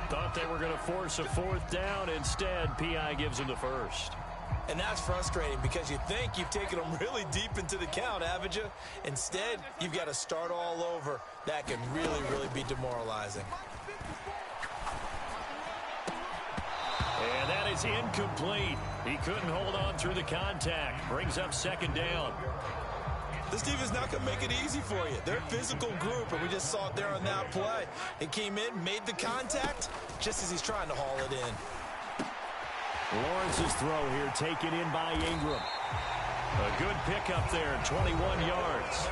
Thought they were going to force a 4th down. Instead, P.I. gives them the first. And that's frustrating because you think you've taken them really deep into the count, haven't you? Instead, you've got to start all over. That can really, really be demoralizing. And that is incomplete. He couldn't hold on through the contact. Brings up 2nd down. This defense not going to make it easy for you. They're a physical group, and we just saw it there on that play. It came in, made the contact, just as he's trying to haul it in. Lawrence's throw here taken in by Ingram. A good pickup there, 21 yards.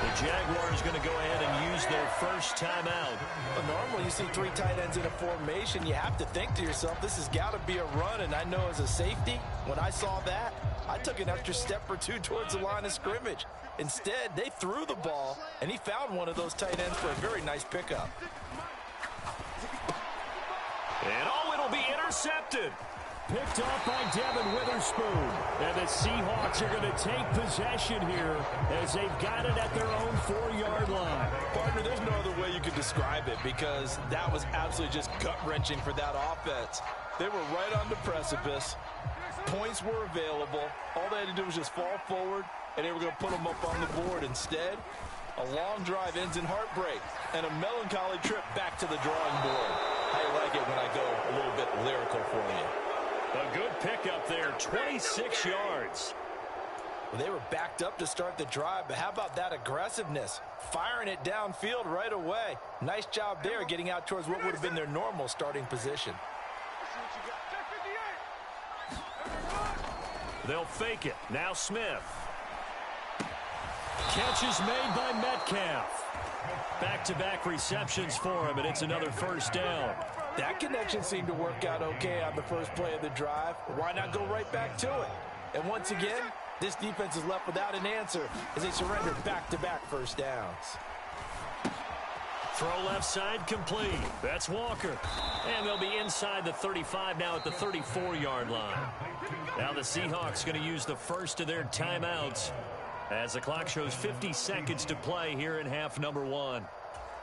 The Jaguars going to go ahead and use their first timeout. But normally you see 3 tight ends in a formation. You have to think to yourself, this has got to be a run. And I know as a safety, when I saw that, I took an extra step or two towards the line of scrimmage. Instead, they threw the ball, and he found one of those tight ends for a very nice pickup. And it'll be intercepted. Picked off by Devin Witherspoon. And the Seahawks are going to take possession here as they've got it at their own 4-yard line. Partner, there's no other way you could describe it because that was absolutely just gut-wrenching for that offense. They were right on the precipice. Points were available. All they had to do was just fall forward, and they were going to put them up on the board. Instead, a long drive ends in heartbreak and a melancholy trip back to the drawing board. I like it when I go a little bit lyrical for you. A good pickup there, 26 yards. Well, they were backed up to start the drive, but how about that aggressiveness? Firing it downfield right away. Nice job there getting out towards what would have been their normal starting position. They'll fake it. Now Smith. Catch is made by Metcalf. Back-to-back receptions for him, and it's another first down. That connection seemed to work out okay on the first play of the drive. Why not go right back to it? And once again, this defense is left without an answer as they surrender back-to-back first downs. Throw left side complete. That's Walker. And they'll be inside the 35 now at the 34-yard line. Now the Seahawks going to use the first of their timeouts as the clock shows 50 seconds to play here in half number 1.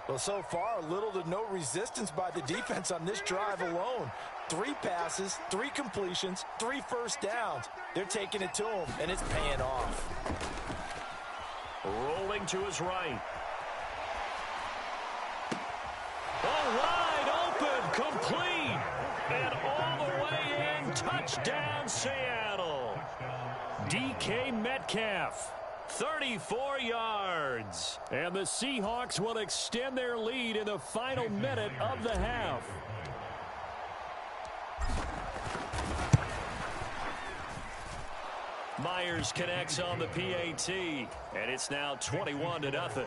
Well, so far, little to no resistance by the defense on this drive alone. 3 passes, 3 completions, 3 first downs. They're taking it to him, and it's paying off. Rolling to his right. Oh, wide open, complete, and all the way in, Touchdown, Seattle. DK Metcalf, 34 yards. And the Seahawks will extend their lead in the final minute of the half. Myers connects on the PAT, and it's now 21-0.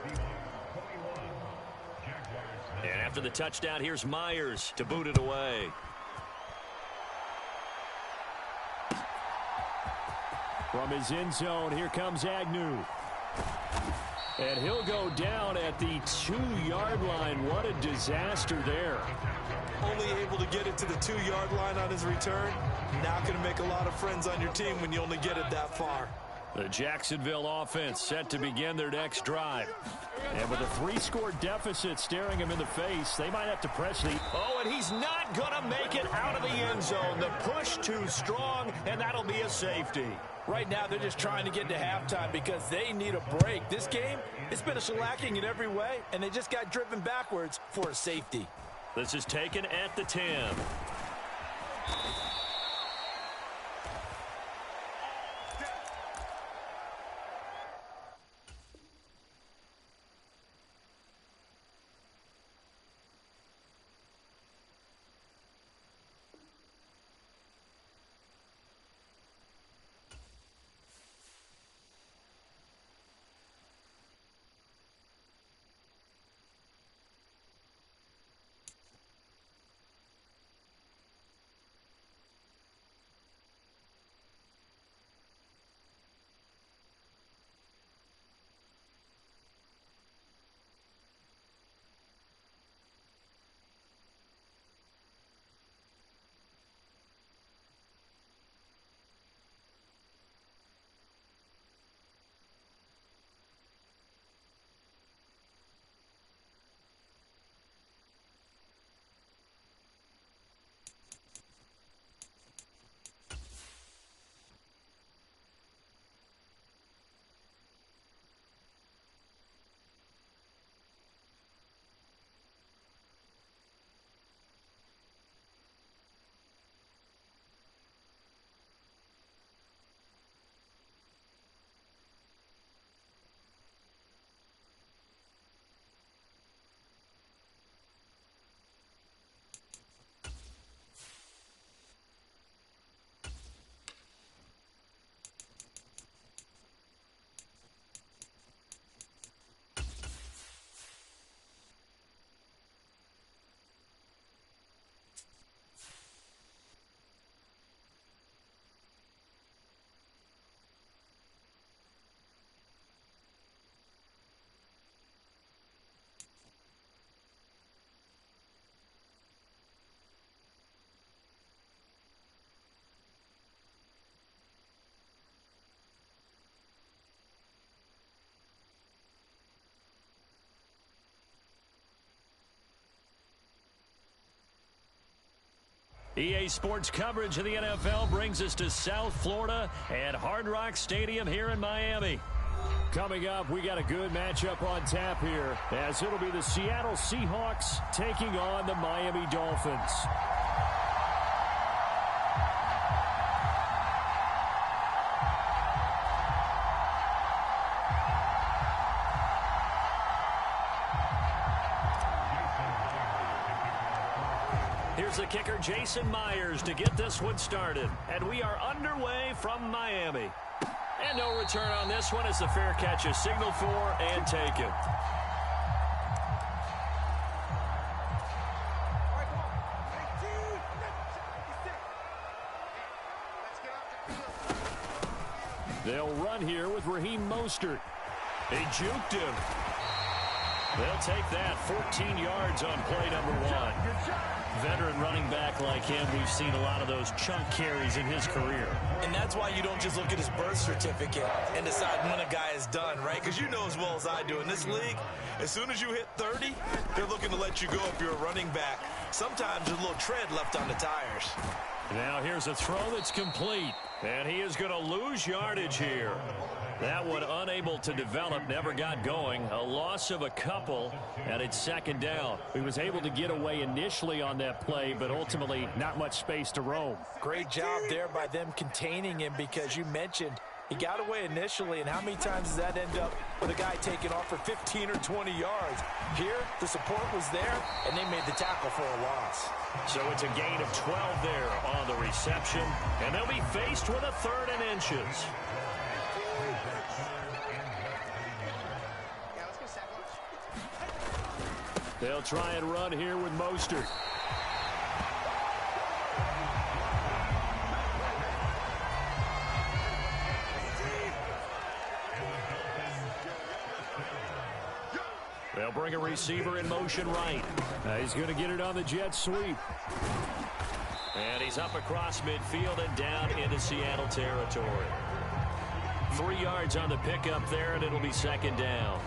And after the touchdown, here's Myers to boot it away. From his end zone, here comes Agnew. And he'll go down at the 2-yard line. What a disaster there. Only able to get it to the 2-yard line on his return. Not going to make a lot of friends on your team when you only get it that far. The Jacksonville offense set to begin their next drive. And with a 3-score deficit staring him in the face, they might have to press the... Oh, and he's not going to make it out of the end zone. The push too strong, and that'll be a safety. Right now, they're just trying to get to halftime because they need a break. This game, it's been a shellacking in every way, and they just got driven backwards for a safety. This is taken at the 10. EA Sports coverage of the NFL brings us to South Florida at Hard Rock Stadium here in Miami. Coming up, we got a good matchup on tap here, as it'll be the Seattle Seahawks taking on the Miami Dolphins. Here's the kicker, Jason Myers, to get this one started. And we are underway from Miami. And no return on this one as the fair catch is signaled for and taken. They'll run here with Raheem Mostert. He juked him. They'll take that 14 yards on play number 1. Veteran running back like him, we've seen a lot of those chunk carries in his career. And that's why you don't just look at his birth certificate and decide when a guy is done, right? Because you know as well as I do, in this league, as soon as you hit 30, they're looking to let you go if you're a running back. Sometimes there's a little tread left on the tires. Now here's a throw that's complete. And he is going to lose yardage here. That one unable to develop, never got going. A loss of a couple, and it's second down. He was able to get away initially on that play, but ultimately not much space to roam. Great job there by them containing him, because you mentioned he got away initially, and how many times does that end up with a guy taking off for 15 or 20 yards? Here, the support was there, and they made the tackle for a loss. So it's a gain of 12 there on the reception, and they'll be faced with a 3rd and inches. They'll try and run here with Mostert. They'll bring a receiver in motion right. He's going to get it on the jet sweep. And he's up across midfield and down into Seattle territory. 3 yards on the pickup there, and it'll be second down.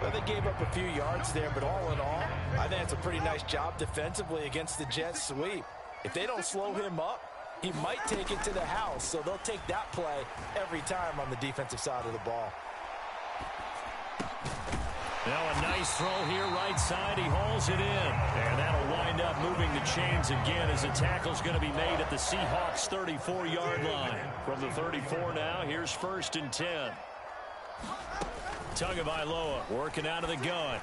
Well, they gave up a few yards there, but all in all, I think it's a pretty nice job defensively against the jet sweep. If they don't slow him up, he might take it to the house, so they'll take that play every time on the defensive side of the ball. Now a nice throw here right side. He hauls it in. And that'll wind up moving the chains again as the tackle's going to be made at the Seahawks' 34-yard line. From the 34 now, here's 1st and 10. Tagovailoa working out of the gun.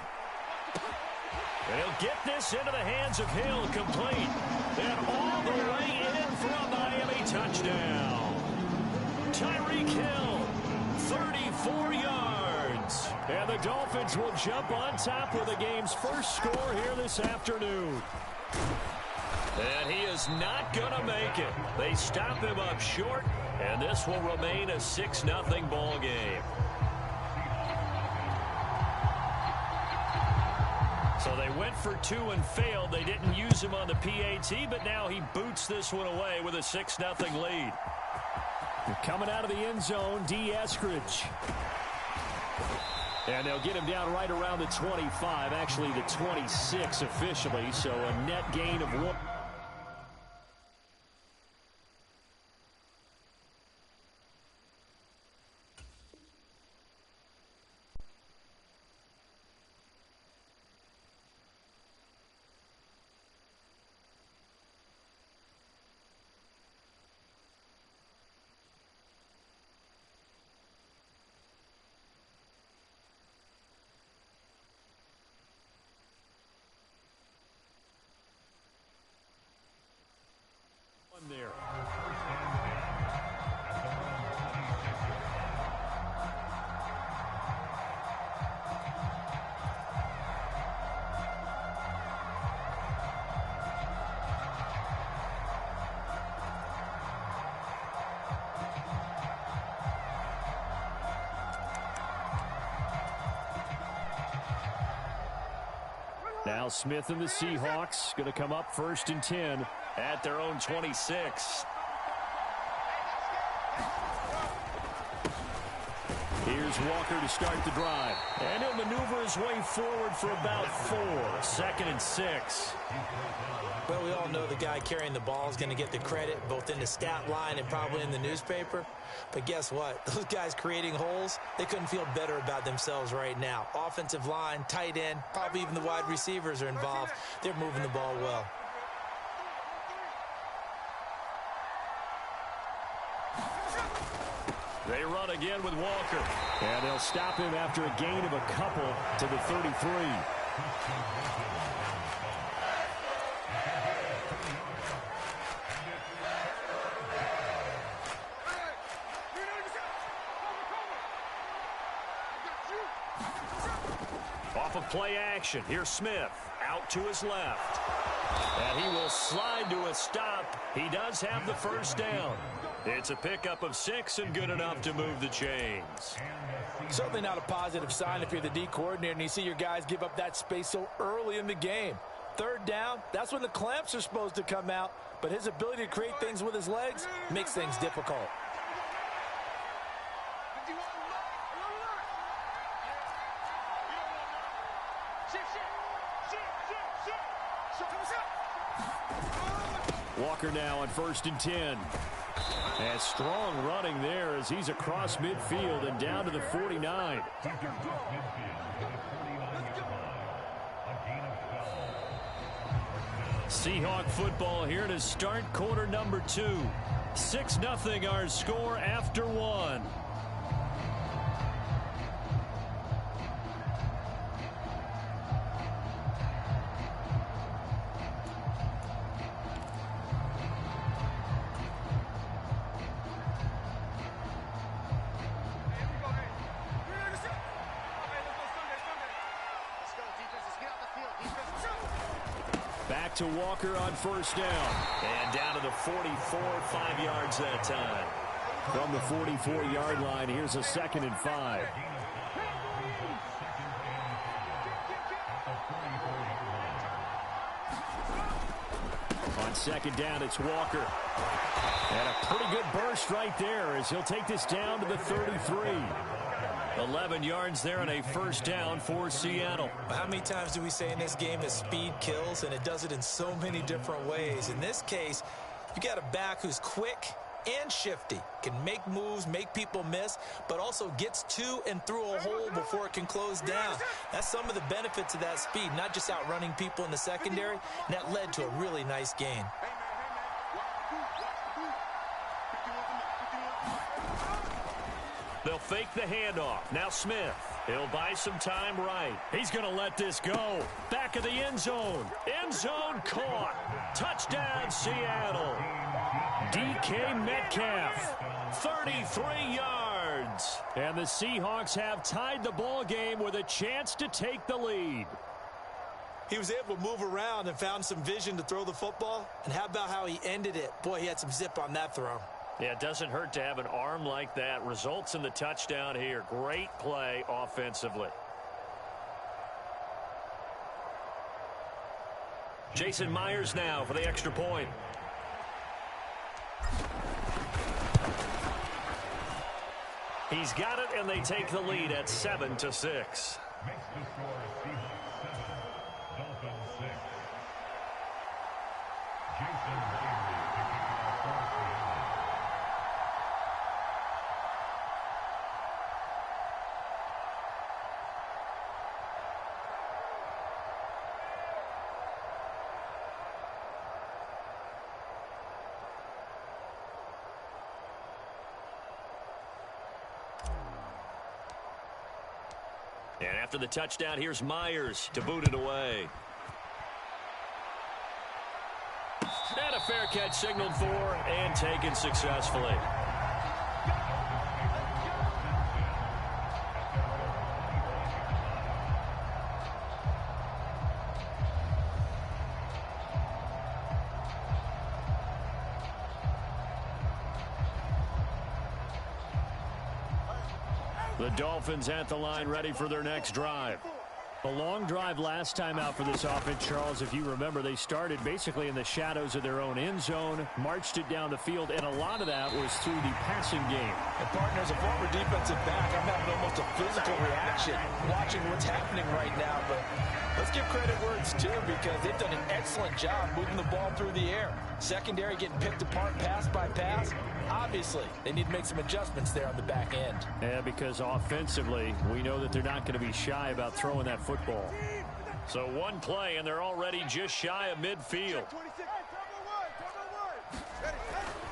And he'll get this into the hands of Hill, complete. And all the way in for a Miami touchdown. Tyreek Hill, 34 yards. And the Dolphins will jump on top with the game's first score here this afternoon. And he is not going to make it. They stop him up short, and this will remain a 6-0 ball game. So they went for 2 and failed. They didn't use him on the PAT, but now he boots this one away with a 6-0 lead. Coming out of the end zone, D. Eskridge. And they'll get him down right around the 25, actually the 26 officially, so a net gain of 1. There. Now Smith and the Seahawks going to come up 1st and 10 at their own 26. Here's Walker to start the drive. And he'll maneuver his way forward for about 4. 2nd and 6. Well, we all know the guy carrying the ball is going to get the credit, both in the stat line and probably in the newspaper. But guess what? Those guys creating holes, they couldn't feel better about themselves right now. Offensive line, tight end, probably even the wide receivers are involved. They're moving the ball well. They run again with Walker. And they'll stop him after a gain of a couple to the 33. Off of play action, here's Smith. Out to his left. And he will slide to a stop. He does have the first down. It's a pickup of 6 and good enough to move the chains. Certainly not a positive sign if you're the D coordinator and you see your guys give up that space so early in the game. 3rd down, that's when the clamps are supposed to come out, but his ability to create things with his legs makes things difficult. Walker now on 1st and 10. And strong running there as he's across midfield and down to the 49. Seahawk football here to start quarter number 2. 6-0 our score after 1. Back to Walker on 1st down. And down to the 44, 5 yards that time. From the 44-yard line, here's a 2nd and 5. On 2nd down, it's Walker. And a pretty good burst right there as he'll take this down to the 33. 11 yards there and a 1st down for Seattle. How many times do we say in this game that speed kills, and it does it in so many different ways? In this case, you got a back who's quick and shifty, can make moves, make people miss, but also gets to and through a hole before it can close down. That's some of the benefits of that speed, not just outrunning people in the secondary, and that led to a really nice gain. They'll fake the handoff. Now Smith. He'll buy some time right. He's going to let this go. Back of the end zone. End zone caught. Touchdown, Seattle. DK Metcalf. 33 yards. And the Seahawks have tied the ball game with a chance to take the lead. He was able to move around and found some vision to throw the football. And how about how he ended it? Boy, he had some zip on that throw. Yeah, it doesn't hurt to have an arm like that. Results in the touchdown here. Great play offensively. Jason Myers now for the extra point. He's got it, and they take the lead at 7-6. And after the touchdown, here's Myers to boot it away. And a fair catch signaled for and taken successfully. The Dolphins at the line, ready for their next drive. A long drive last time out for this offense, Charles. If you remember, they started basically in the shadows of their own end zone, marched it down the field, and a lot of that was through the passing game. And partner, as a former defensive back, I'm having almost a physical reaction watching what's happening right now. But let's give credit where it's due, because they've done an excellent job moving the ball through the air. Secondary getting picked apart pass by pass. Obviously, they need to make some adjustments there on the back end. Yeah, because offensively, we know that they're not going to be shy about throwing that football. So one play, and they're already just shy of midfield.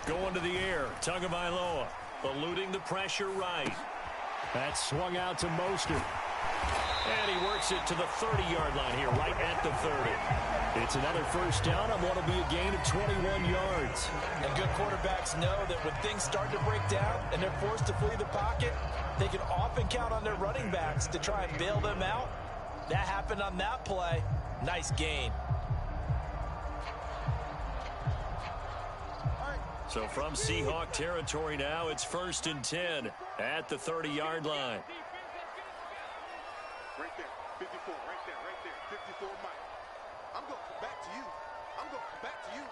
Going to the air, Tagovailoa, eluding the pressure right. That's swung out to Mostert. And he works it to the 30-yard line here, right at the 30. It's another first down on what will be a gain of 21 yards. And good quarterbacks know that when things start to break down and they're forced to flee the pocket, they can often count on their running backs to try and bail them out. That happened on that play. Nice gain. So from Seahawk territory now, it's 1st and 10 at the 30-yard line. Right there, 54, right there, 54, Mike. I'm going to come back to you. I'm going to come back to you.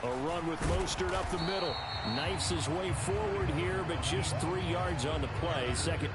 A run with Mostert up the middle. Knifes his way forward here, but just 3 yards on the play. Second.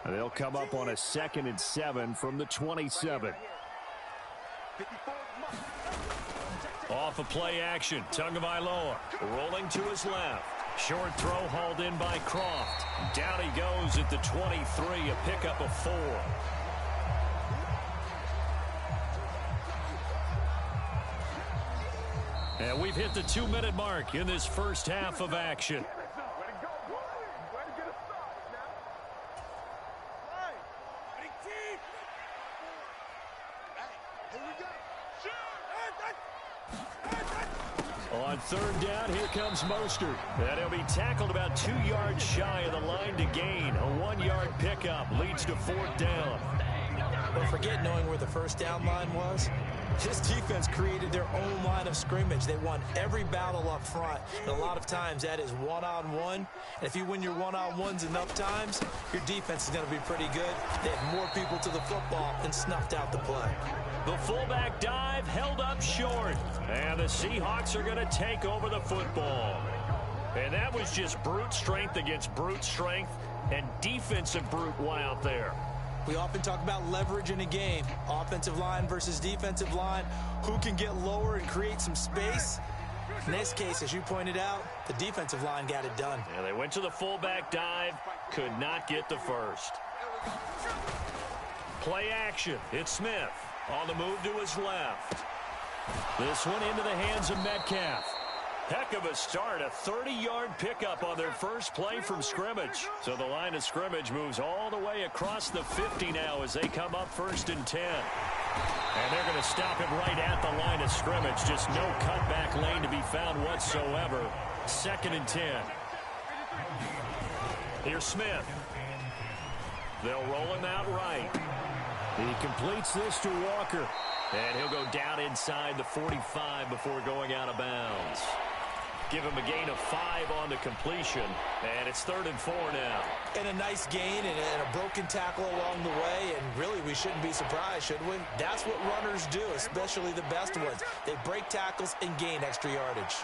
They'll come up on a 2nd and 7 from the 27. Off of play action, Tagovailoa rolling to his left. Short throw hauled in by Croft. Down he goes at the 23, a pickup of 4. And we've hit the 2-minute mark in this first half of action. On 3rd down, here comes Mostert. And he'll be tackled about 2 yards shy of the line to gain. A 1-yard pickup leads to 4th down. But forget knowing where the first down line was. This defense created their own line of scrimmage. They won every battle up front. And a lot of times that is one-on-one. And if you win your one-on-ones enough times, your defense is going to be pretty good. They have more people to the football and snuffed out the play. The fullback dive held up short. And the Seahawks are going to take over the football. And that was just brute strength against brute strength. And defensive brute won out there. We often talk about leverage in a game. Offensive line versus defensive line. Who can get lower and create some space? In this case, as you pointed out, the defensive line got it done. Yeah, they went to the fullback dive. Could not get the first. Play action. It's Smith. On the move to his left. This one into the hands of Metcalf. Heck of a start. A 30-yard pickup on their first play from scrimmage. So the line of scrimmage moves all the way across the 50 now as they come up 1st and 10. And they're going to stop him right at the line of scrimmage. Just no cutback lane to be found whatsoever. 2nd and 10. Here's Smith. They'll roll him out right. He completes this to Walker. And he'll go down inside the 45 before going out of bounds. Give him a gain of 5 on the completion. And it's 3rd and 4 now. And a nice gain and a broken tackle along the way. And really, we shouldn't be surprised, should we? That's what runners do, especially the best ones. They break tackles and gain extra yardage.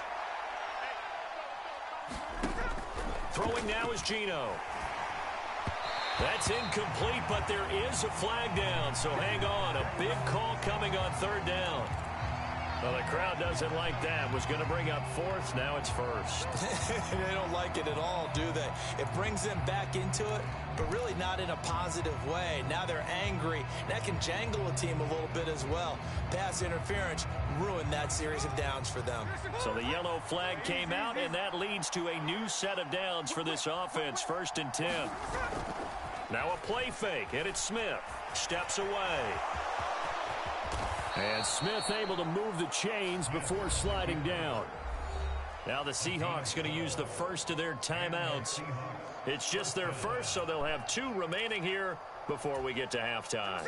Throwing now is Geno. That's incomplete, but there is a flag down, so hang on. A big call coming on 3rd down. Well, the crowd doesn't like that. Was going to bring up 4th, now it's 1st. They don't like it at all, do they? It brings them back into it, but really not in a positive way. Now they're angry. That can jangle a team a little bit as well. Pass interference ruined that series of downs for them. So the yellow flag came out, and that leads to a new set of downs for this offense. 1st and 10. Now a play fake, and it's Smith. Steps away. And Smith able to move the chains before sliding down. Now the Seahawks going to use the first of their timeouts. It's just their first, so they'll have 2 remaining here before we get to halftime.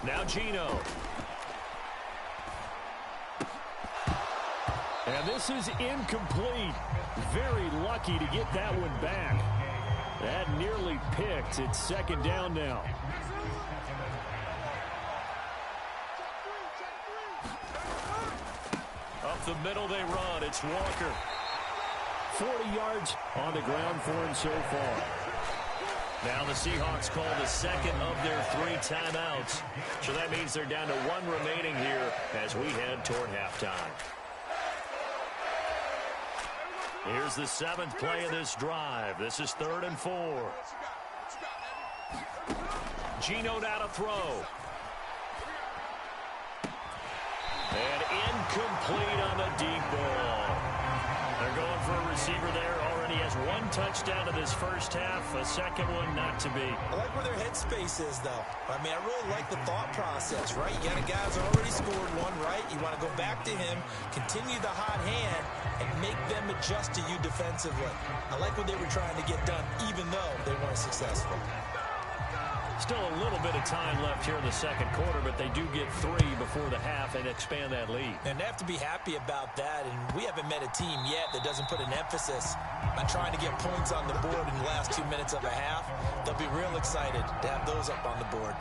Now Geno. And this is incomplete. Very lucky to get that one back. That nearly picked. It's 2nd down now. Up the middle they run. It's Walker. 40 yards on the ground for him so far. Now the Seahawks call the 2nd of their 3 timeouts. So that means they're down to 1 remaining here as we head toward halftime. Here's the 7th play of this drive. This is 3rd and 4. Geno now to throw. And incomplete on the deep ball. They're going for a receiver there. Already has 1 touchdown in this first half. A second one not to be. I like where their headspace is, though. I mean, I really like the thought process, right? You got a guy who's already scored 1, right? You want to go back to him, continue the hot hand, and make them adjust to you defensively. I like what they were trying to get done, even though they weren't successful. Still a little bit of time left here in the second quarter, but they do get 3 before the half and expand that lead. And they have to be happy about that, and we haven't met a team yet that doesn't put an emphasis on trying to get points on the board in the last 2 minutes of a half. They'll be real excited to have those up on the board.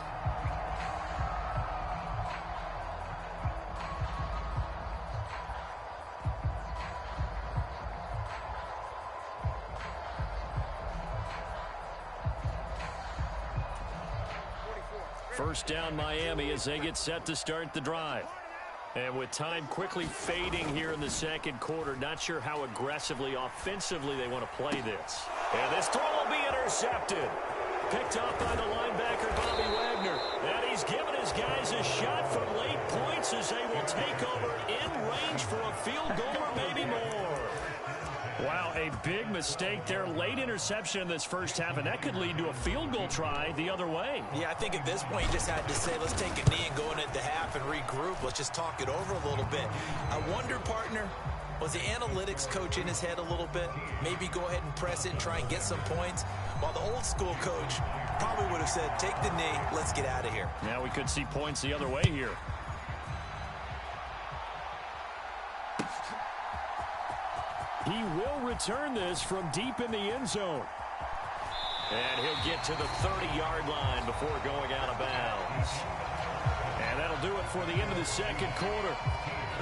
First down Miami as they get set to start the drive. And with time quickly fading here in the second quarter, not sure how aggressively, offensively they want to play this. And this throw will be intercepted. Picked off by the linebacker, Bobby Wagner. And he's given his guys a shot for late points as they will take over in range for a field goal or maybe more. Wow, a big mistake there. Late interception in this first half, and that could lead to a field goal try the other way. Yeah, I think at this point you just had to say, let's take a knee and go in at the half and regroup. Let's just talk it over a little bit. I wonder, partner, was the analytics coach in his head a little bit? Maybe go ahead and press it and try and get some points? While the old school coach probably would have said, take the knee, let's get out of here. Now we could see points the other way here. He will return this from deep in the end zone. And he'll get to the 30-yard line before going out of bounds. And that'll do it for the end of the second quarter.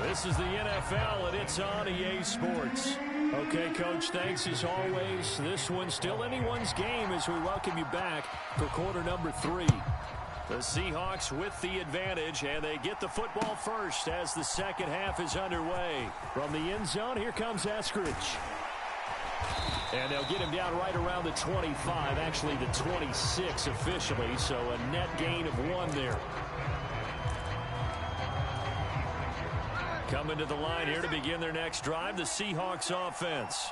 This is the NFL, and it's on EA Sports. Okay, Coach, thanks as always. This one's still anyone's game as we welcome you back for quarter number 3. The Seahawks with the advantage, and they get the football first as the second half is underway. From the end zone, here comes Eskridge. And they'll get him down right around the 25, actually the 26 officially, so a net gain of 1 there. Coming to the line here to begin their next drive, the Seahawks offense.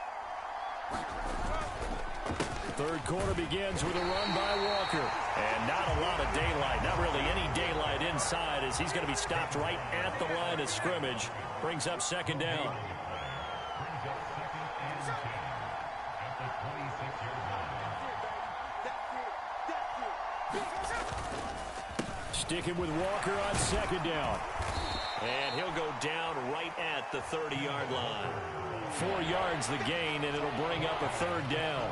Third quarter begins with a run by Walker. And not a lot of daylight, not really any daylight inside as he's going to be stopped right at the line of scrimmage. Brings up second down. Sticking with Walker on second down. And he'll go down right at the 30-yard line. 4 yards the gain, and it'll bring up a third down.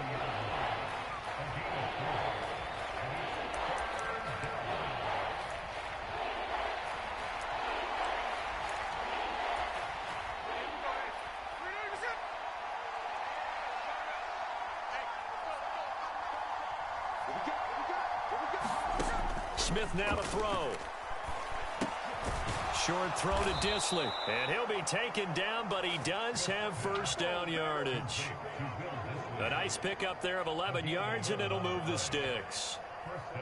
Smith now to throw. Short throw to Disley. And he'll be taken down, but he does have first down yardage. A nice pickup there of 11 yards, and it'll move the sticks.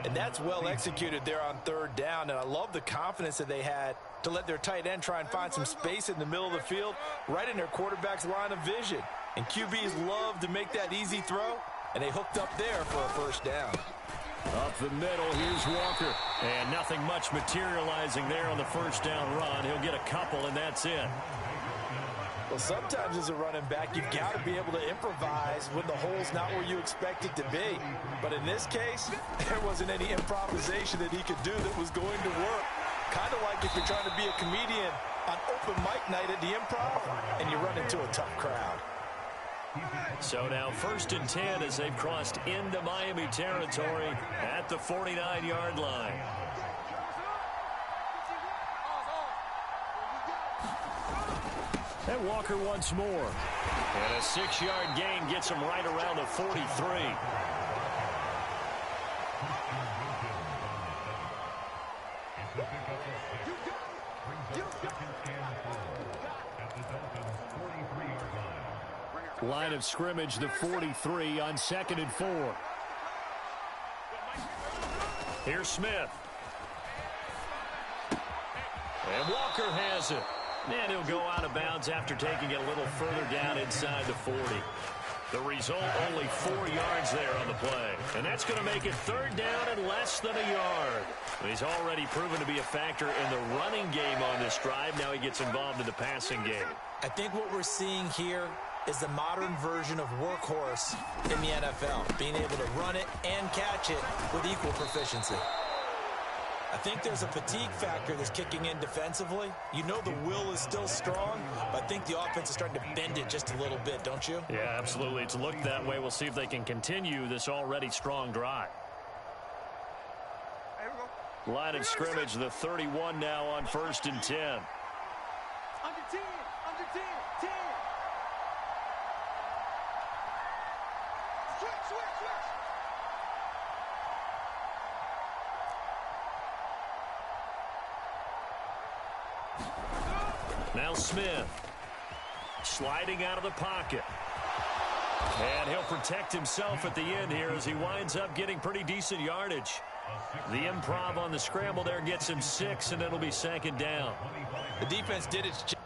And that's well executed there on third down, and I love the confidence that they had to let their tight end try and find some space in the middle of the field, right in their quarterback's line of vision. And QBs love to make that easy throw, and they hooked up there for a first down. Up the middle, here's Walker. And nothing much materializing there on the first down run. He'll get a couple, and that's it. Well, sometimes as a running back, you've got to be able to improvise when the hole's not where you expect it to be. But in this case, there wasn't any improvisation that he could do that was going to work. Kind of like if you're trying to be a comedian on open mic night at the Improv, and you run into a tough crowd. So now first and 10 as they've crossed into Miami territory at the 49-yard line. And Walker once more. And a 6-yard gain gets him right around the 43. Line of scrimmage, the 43 on 2nd and 4. Here's Smith. And Walker has it. And he'll go out of bounds after taking it a little further down inside the 40. The result, only 4 yards there on the play. And that's going to make it third down and less than a yard. He's already proven to be a factor in the running game on this drive. Now he gets involved in the passing game. I think what we're seeing here is the modern version of workhorse in the NFL, being able to run it and catch it with equal proficiency. I think there's a fatigue factor that's kicking in defensively. You know the will is still strong, but I think the offense is starting to bend it just a little bit, don't you? Yeah, absolutely. It's looked that way. We'll see if they can continue this already strong drive. Line of scrimmage, the 31 now on 1st and 10. Under 10, under 10, 10. Switch, switch, switch. Now Smith, sliding out of the pocket. And he'll protect himself at the end here as he winds up getting pretty decent yardage. The improv on the scramble there gets him 6, and it'll be 2nd down. The defense did its job.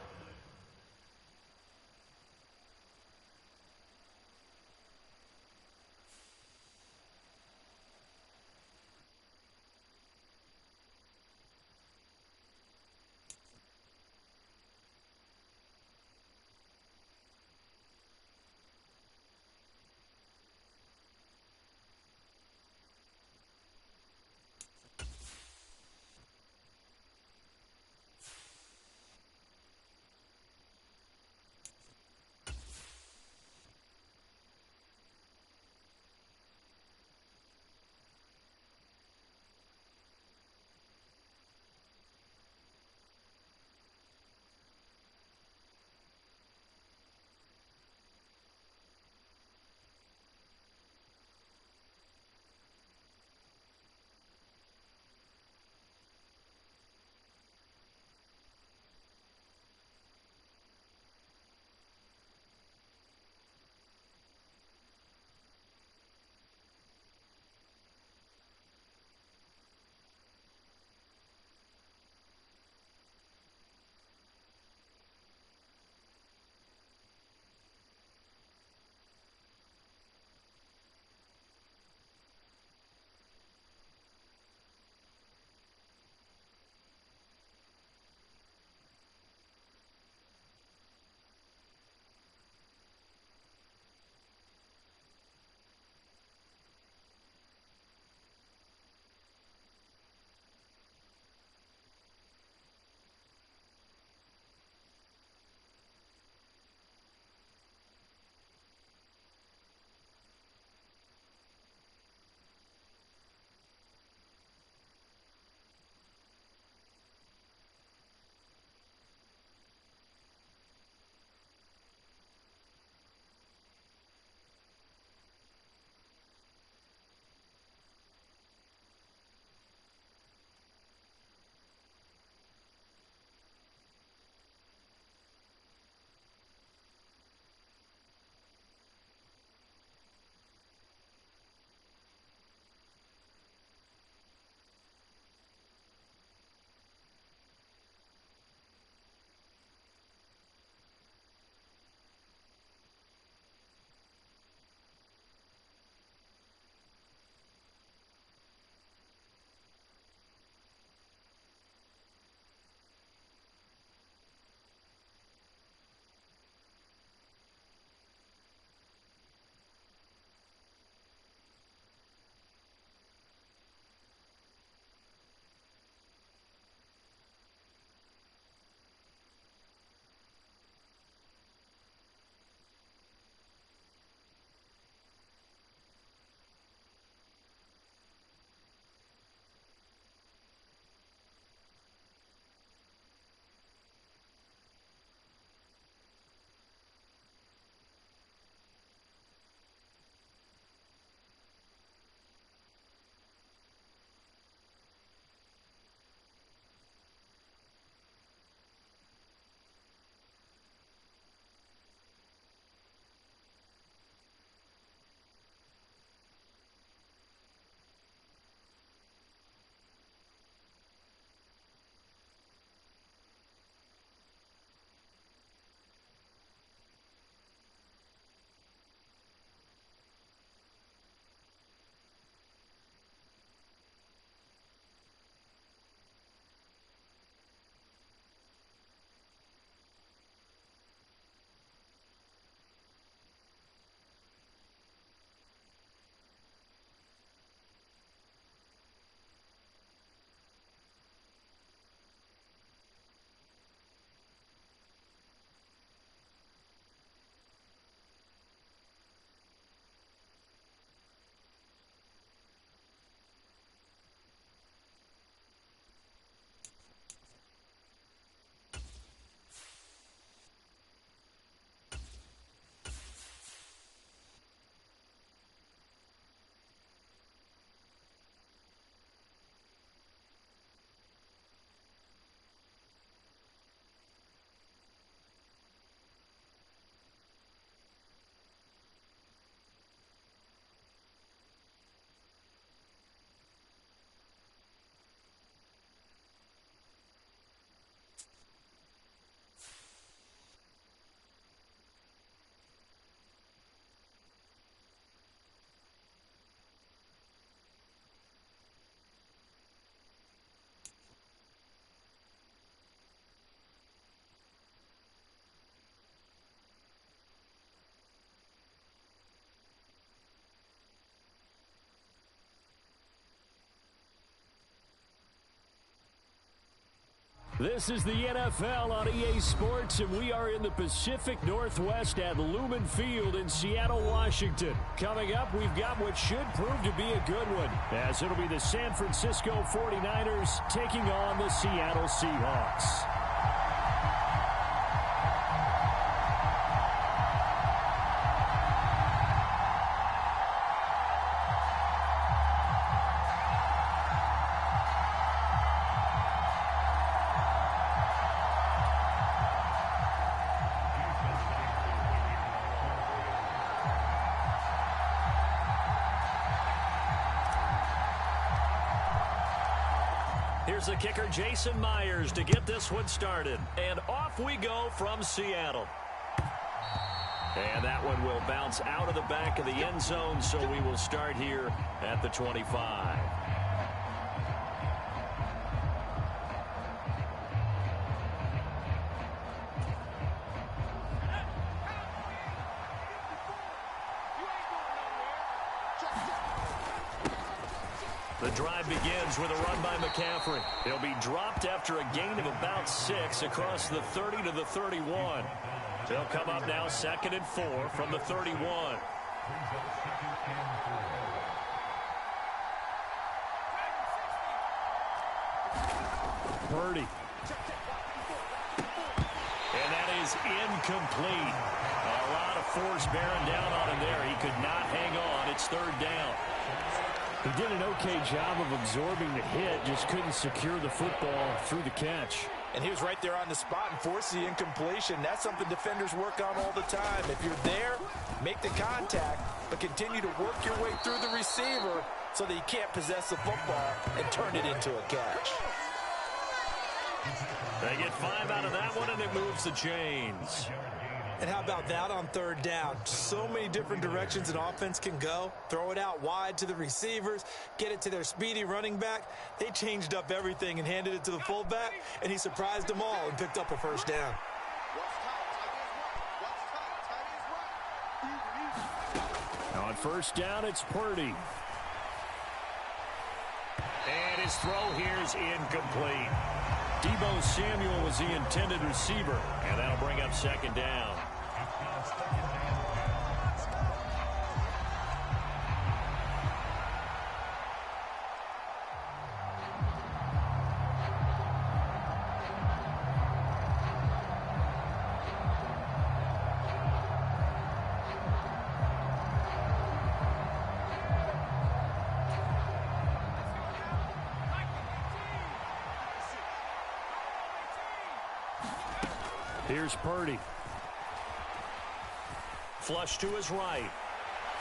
This is the NFL on EA Sports, and we are in the Pacific Northwest at Lumen Field in Seattle, Washington. Coming up, we've got what should prove to be a good one, as it'll be the San Francisco 49ers taking on the Seattle Seahawks. Here's the kicker, Jason Myers, to get this one started. And off we go from Seattle. And that one will bounce out of the back of the end zone, so we will start here at the 25. The drive begins with a run by McCaffrey. He'll be dropped after a gain of about 6 across the 30 to the 31. They'll come up now 2nd and 4 from the 31. Purdy. And that is incomplete. A lot of force bearing down on him there. He could not hang on. It's 3rd down. He did an okay job of absorbing the hit, just couldn't secure the football through the catch. And he was right there on the spot and forced the incompletion. That's something defenders work on all the time. If you're there, make the contact, but continue to work your way through the receiver so that you can't possess the football and turn it into a catch. They get 5 out of that one, and it moves the chains. And how about that on 3rd down? So many different directions an offense can go. Throw it out wide to the receivers, get it to their speedy running back. They changed up everything and handed it to the fullback, and he surprised them all and picked up a 1st down. On 1st down, it's Purdy. And his throw here is incomplete. Deebo Samuel was the intended receiver, and that'll bring up 2nd down. Here's Purdy. Flush to his right.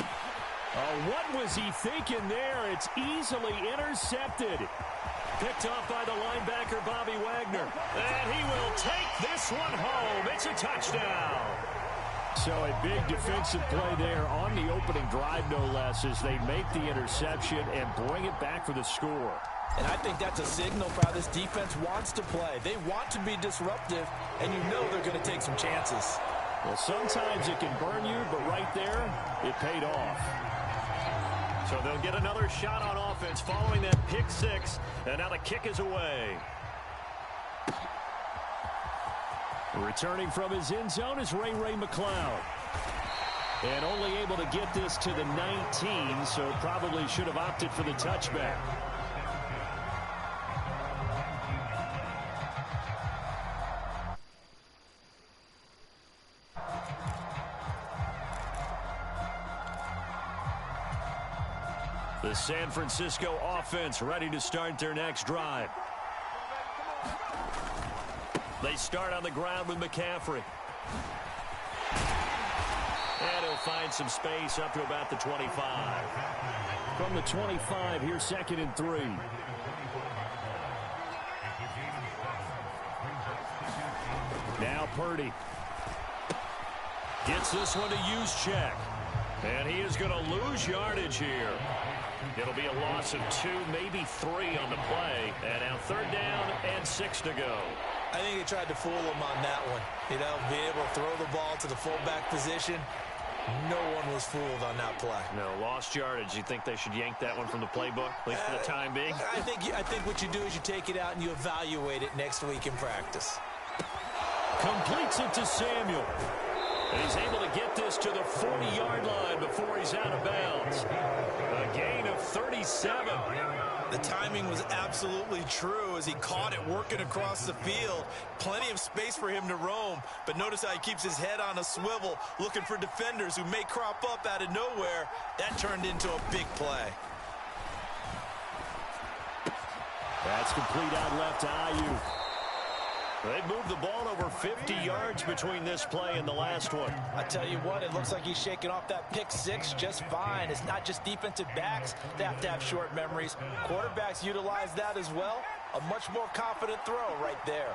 Oh, what was he thinking there? It's easily intercepted. Picked off by the linebacker, Bobby Wagner. And he will take this one home. It's a touchdown. So a big defensive play there on the opening drive, no less, as they make the interception and bring it back for the score. And I think that's a signal for how this defense wants to play. They want to be disruptive, and you know they're going to take some chances. Well, sometimes it can burn you, but right there, it paid off. So they'll get another shot on offense following that pick 6, and now the kick is away. Returning from his end zone is Ray McCloud. And only able to get this to the 19, so probably should have opted for the touchback. The San Francisco offense ready to start their next drive. They start on the ground with McCaffrey. And he'll find some space up to about the 25. From the 25, here's 2nd and 3. Now Purdy. Gets this one to Juszczyk. And he is going to lose yardage here. It'll be a loss of 2, maybe 3 on the play. And now 3rd down and 6 to go. I think they tried to fool him on that one. You know, be able to throw the ball to the fullback position. No one was fooled on that play. No, lost yardage. You think they should yank that one from the playbook, at least for the time being? I think what you do is you take it out and you evaluate it next week in practice. Completes it to Samuel. And he's able to get this to the 40-yard line before he's out of bounds. A gain of 37. The timing was absolutely true as he caught it working across the field. Plenty of space for him to roam. But notice how he keeps his head on a swivel, looking for defenders who may crop up out of nowhere. That turned into a big play. That's complete out left to Ayuk. They moved the ball over 50 yards between this play and the last one. I tell you what, it looks like he's shaking off that pick six just fine. It's not just defensive backs that have to have short memories. Quarterbacks utilize that as well. A much more confident throw right there.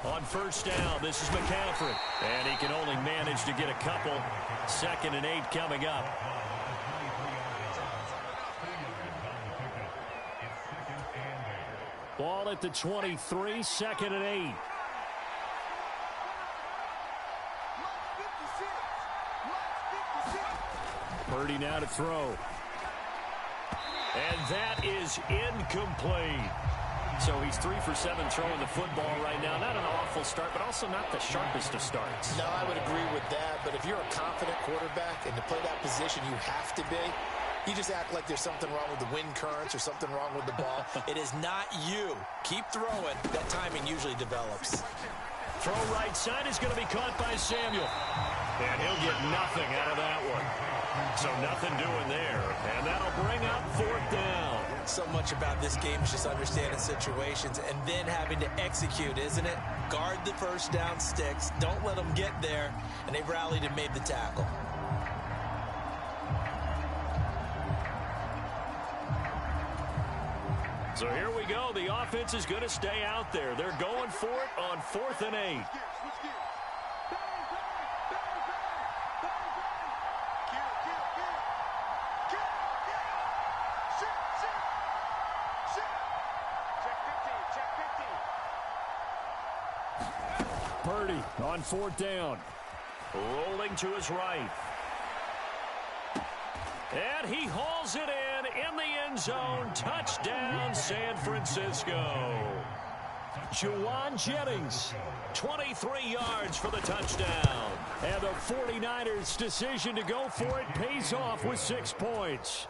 On first down, this is McCaffrey. And he can only manage to get a couple. 2nd and 8 coming up. Ball at the 23, 2nd and 8. Purdy now to throw. And that is incomplete. So he's 3 for 7 throwing the football right now. Not an awful start, but also not the sharpest of starts. No, I would agree with that. But if you're a confident quarterback and to play that position, you have to be. You just act like there's something wrong with the wind currents or something wrong with the ball. It is not you. Keep throwing. That timing usually develops. Throw right side is going to be caught by Samuel. And he'll get nothing out of that one. So nothing doing there. And that'll bring up 4th down. So much about this game is just understanding situations and then having to execute, isn't it? Guard the first down sticks. Don't let them get there. And they've rallied and made the tackle. So here we go. The offense is going to stay out there. They're going for it on 4th and 8. Purdy on 4th down. Rolling to his right. And he hauls it in the end zone. Touchdown, San Francisco. Juwan Jennings, 23 yards for the touchdown. And the 49ers' decision to go for it pays off with 6 points.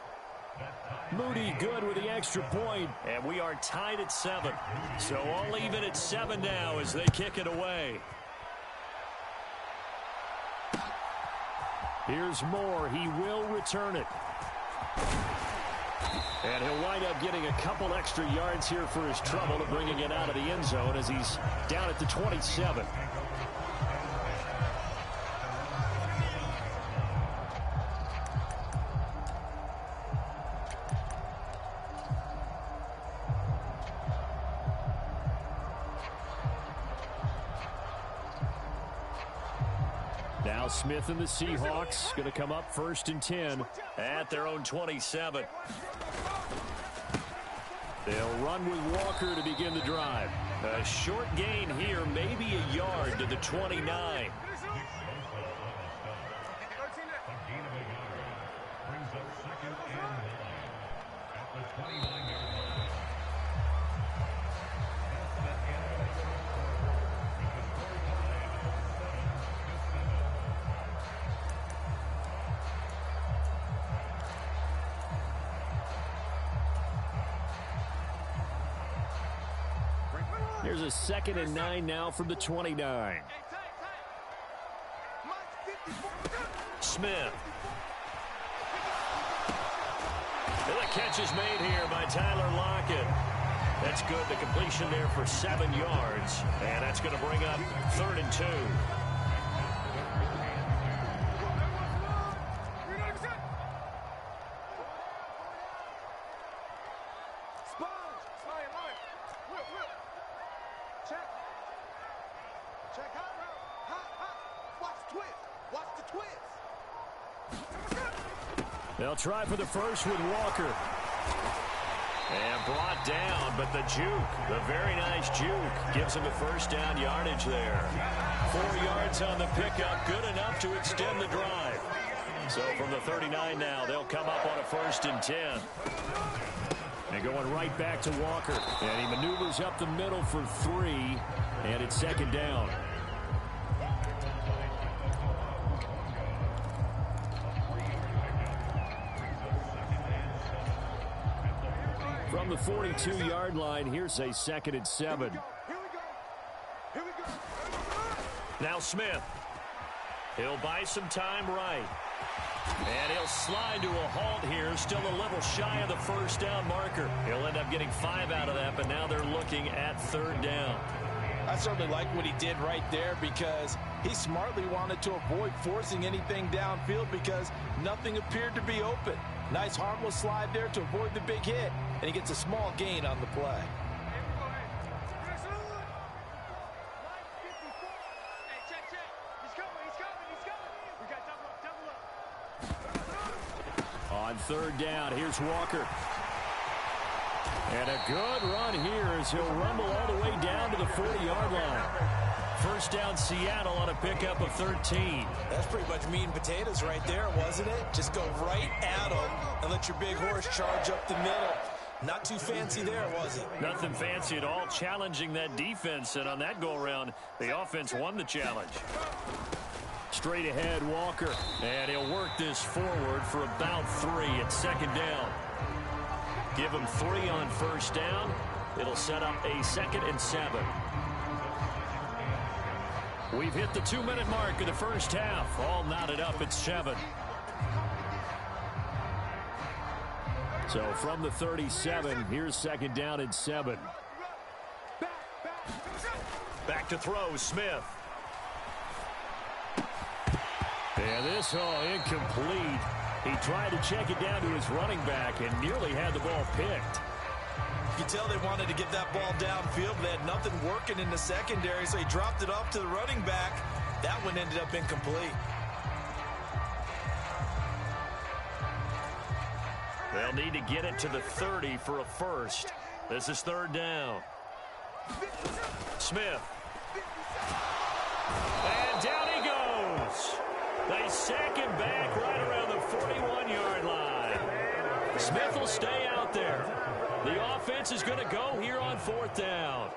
Moody good with the extra point. And we are tied at 7. So all even at 7 now as they kick it away. Here's Moore. He will return it. And he'll wind up getting a couple extra yards here for his trouble of bringing it out of the end zone as he's down at the 27. Now Smith and the Seahawks going to come up 1st and 10 at their own 27. They'll run with Walker to begin the drive. A short gain here, maybe a yard to the 29. Here's a 2nd and 9 now from the 29. Smith. And the catch is made here by Tyler Lockett. That's good. The completion there for 7 yards. And that's going to bring up 3rd and 2. They'll try for the first with Walker. And brought down, but the juke, the very nice juke, gives him a first down yardage there. 4 yards on the pickup, good enough to extend the drive. So from the 39 now, they'll come up on a 1st and 10. And going right back to Walker. And he maneuvers up the middle for 3, and it's 2nd down. From the 42-yard line, here's a 2nd and 7. Now Smith. He'll buy some time right. And he'll slide to a halt here, still a little shy of the first down marker. He'll end up getting 5 out of that, but now they're looking at 3rd down. I certainly like what he did right there because he smartly wanted to avoid forcing anything downfield because nothing appeared to be open. Nice harmless slide there to avoid the big hit, and he gets a small gain on the play. On 3rd down, here's Walker. And a good run here as he'll rumble all the way down to the 40-yard line. First down, Seattle on a pickup of 13. That's pretty much meat and potatoes right there, wasn't it? Just go right at him and let your big horse charge up the middle. Not too fancy there, was it? Nothing fancy at all, challenging that defense. And on that go-around, the offense won the challenge. Straight ahead, Walker. And he'll work this forward for about 3 at 2nd down. Give him 3 on 1st down. It'll set up a 2nd and 7. We've hit the 2-minute mark of the first half. All knotted up at 7. So from the 37, here's 2nd down and 7. Back to throw, Smith. And this, incomplete. He tried to check it down to his running back and nearly had the ball picked. You can tell they wanted to get that ball downfield, but they had nothing working in the secondary, so he dropped it off to the running back. That one ended up incomplete. They'll need to get it to the 30 for a first. This is 3rd down. Smith. And down he goes. They sack him back right around the 41-yard line. Smith will stay out there. The offense is going to go here on 4th down.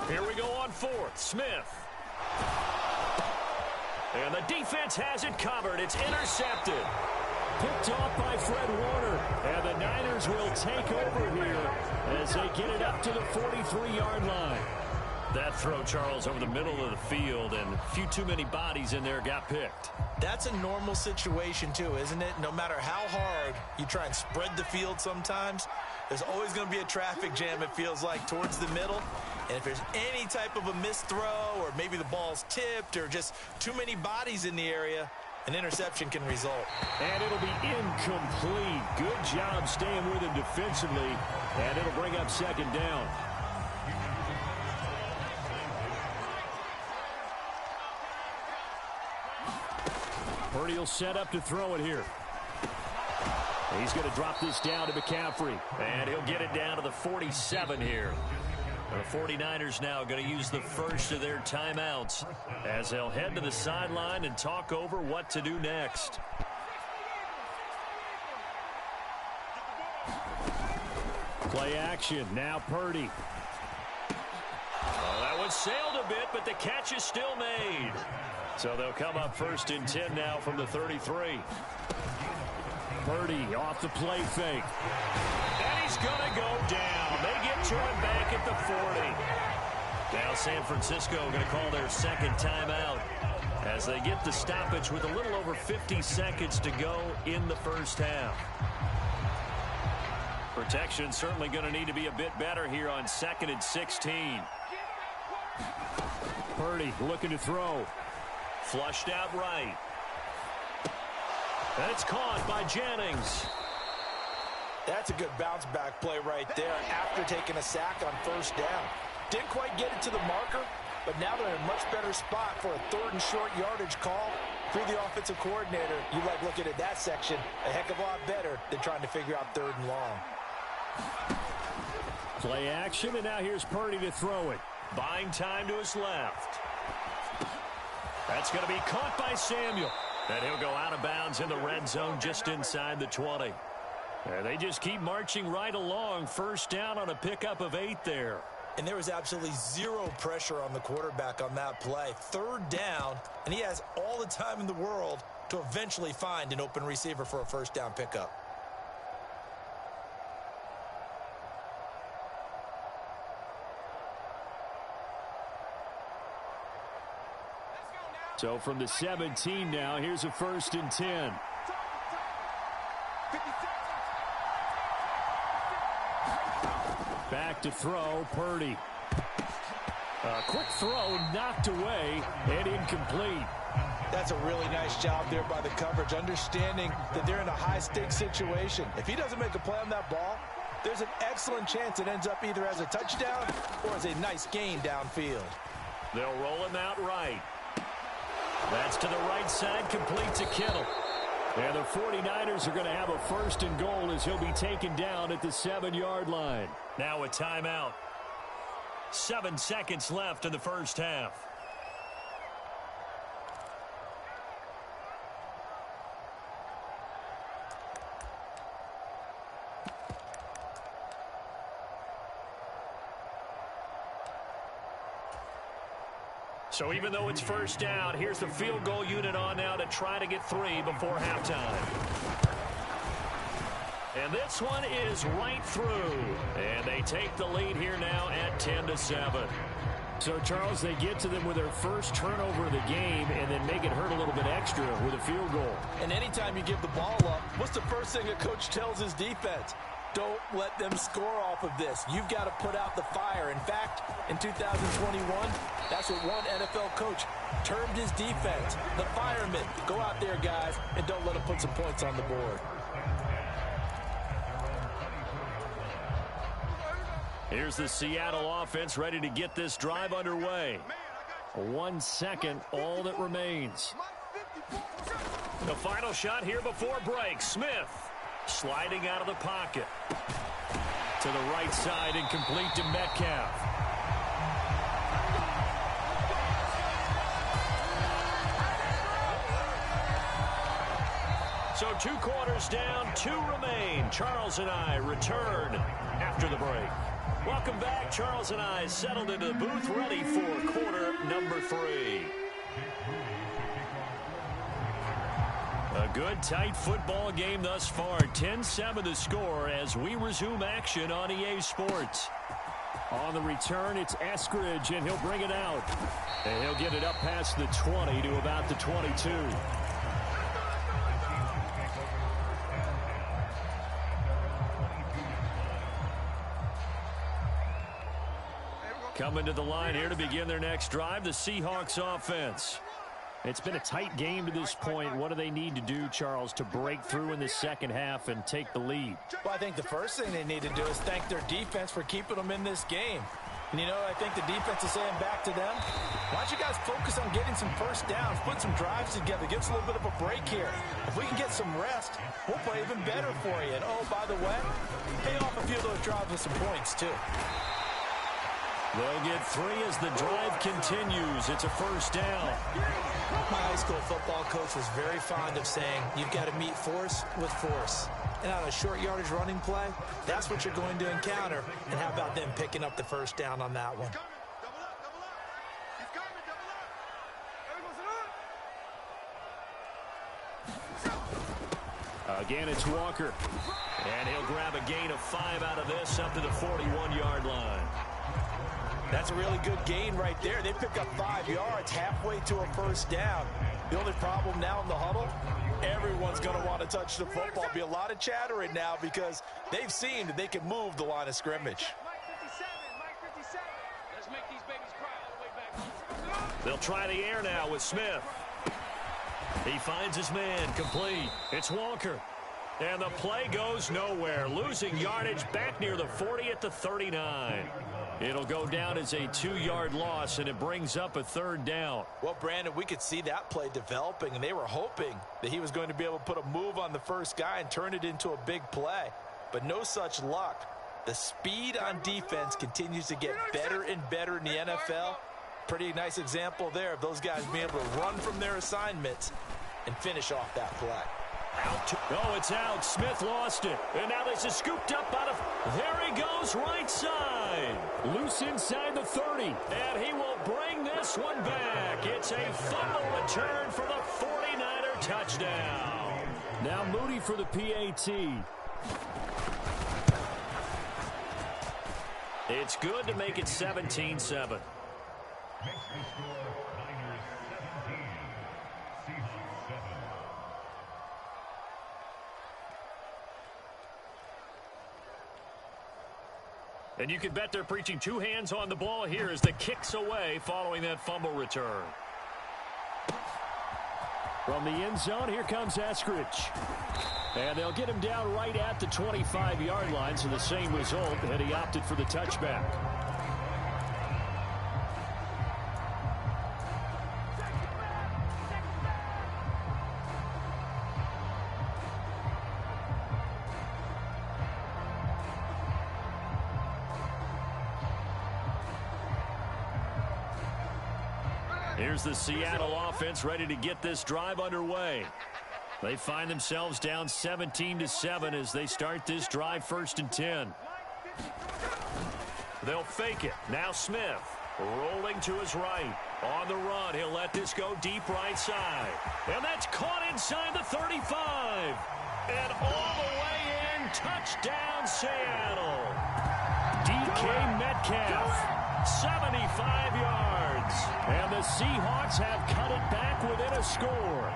Here we go on 4th. Smith. And the defense has it covered. It's intercepted. Picked off by Fred Warner. And the Niners will take over here as they get it up to the 43-yard line. That throw, Charles, over the middle of the field, and a few too many bodies in there got picked. That's a normal situation, too, isn't it? No matter how hard you try and spread the field sometimes, there's always going to be a traffic jam, it feels like, towards the middle. And if there's any type of a missed throw or maybe the ball's tipped or just too many bodies in the area, an interception can result. And it'll be incomplete. Good job staying with him defensively, and it'll bring up 2nd down. Purdy will set up to throw it here. He's going to drop this down to McCaffrey. And he'll get it down to the 47 here. The 49ers now going to use the first of their timeouts as they'll head to the sideline and talk over what to do next. Play action. Now Purdy. Oh, that one sailed a bit, but the catch is still made. So they'll come up 1st and 10 now from the 33. Purdy off the play fake. And he's going to go down. They get to him back at the 40. Now San Francisco going to call their 2nd timeout as they get the stoppage with a little over 50 seconds to go in the first half. Protection certainly going to need to be a bit better here on 2nd and 16. Purdy looking to throw. Flushed out right. And it's caught by Jennings. That's a good bounce back play right there after taking a sack on 1st down. Didn't quite get it to the marker, but now they're in a much better spot for a 3rd and short yardage call. If you're the offensive coordinator, you like looking at that section a heck of a lot better than trying to figure out 3rd and long. Play action, and now here's Purdy to throw it. Buying time to his left. That's going to be caught by Samuel. And he'll go out of bounds in the red zone just inside the 20. And they just keep marching right along. First down on a pickup of 8 there. And there was absolutely zero pressure on the quarterback on that play. 3rd down, and he has all the time in the world to eventually find an open receiver for a first down pickup. So from the 17 now, here's a 1st and 10. Back to throw, Purdy. A quick throw knocked away and incomplete. That's a really nice job there by the coverage, understanding that they're in a high-stakes situation. If he doesn't make a play on that ball, there's an excellent chance it ends up either as a touchdown or as a nice gain downfield. They'll roll him out right. That's to the right side, complete to Kittle. And the 49ers are going to have a 1st and goal as he'll be taken down at the 7-yard line. Now a timeout. 7 seconds left in the first half. So even though it's first down, here's the field goal unit on now to try to get 3 before halftime. And this one is right through. And they take the lead here now at 10-7. So, Charles, they get to them with their first turnover of the game and then make it hurt a little bit extra with a field goal. And anytime you give the ball up, what's the first thing a coach tells his defense? Don't let them score off of this. You've got to put out the fire. In fact, in 2021, that's what one NFL coach termed his defense. The firemen. Go out there, guys, and don't let them put some points on the board. Here's the Seattle offense ready to get this drive underway. 1 second, all that remains. The final shot here before break. Smith sliding out of the pocket. To the right side and complete to Metcalf. So 2 quarters down, 2 remain. Charles and I return after the break. Welcome back. Charles and I settled into the booth ready for quarter number 3. A good, tight football game thus far. 10-7 the score as we resume action on EA Sports. On the return, it's Eskridge, and he'll bring it out. And he'll get it up past the 20 to about the 22. Coming to the line here to begin their next drive, the Seahawks offense. It's been a tight game to this point. What do they need to do, Charles, to break through in the second half and take the lead? Well, I think the first thing they need to do is thank their defense for keeping them in this game. And, you know, I think the defense is saying back to them, why don't you guys focus on getting some first downs, put some drives together, give us a little bit of a break here. If we can get some rest, we'll play even better for you. And, oh, by the way, pay off a few of those drives with some points, too. They'll get 3 as the drive continues. It's a first down. My high school football coach was very fond of saying, you've got to meet force with force. And on a short yardage running play, that's what you're going to encounter. And how about them picking up the first down on that one? Again, it's Walker. And he'll grab a gain of 5 out of this up to the 41-yard line. That's a really good gain right there. They pick up 5 yards halfway to a first down. The only problem now in the huddle, everyone's going to want to touch the football. There'll be a lot of chattering now because they've seen that they can move the line of scrimmage. Let's make these babies cry all the way back. They'll try the air now with Smith. He finds his man, complete. It's Walker. And the play goes nowhere. Losing yardage back near the 40 at the 39. It'll go down as a 2-yard loss, and it brings up a 3rd down. Well, Brandon, we could see that play developing, and they were hoping that he was going to be able to put a move on the first guy and turn it into a big play. But no such luck. The speed on defense continues to get better and better in the NFL. Pretty nice example there of those guys being able to run from their assignments and finish off that play. Oh, it's out. Smith lost it. And now this is scooped up out of... There he goes, right side. Loose inside the 30. And he will bring this one back. It's a fumble return for the 49er touchdown. Now Moody for the PAT. It's good to make it 17-7. And you can bet they're preaching 2 hands on the ball here as the kick's away following that fumble return. From the end zone, here comes Eskridge. And they'll get him down right at the 25-yard line, so the same result, and he opted for the touchback. Here's the Seattle offense ready to get this drive underway. They find themselves down 17-7 as they start this drive 1st and 10. They'll fake it. Now Smith rolling to his right. On the run, he'll let this go deep right side. And that's caught inside the 35. And all the way in, touchdown Seattle. DK Metcalf, 75 yards. And the Seahawks have cut it back within a score.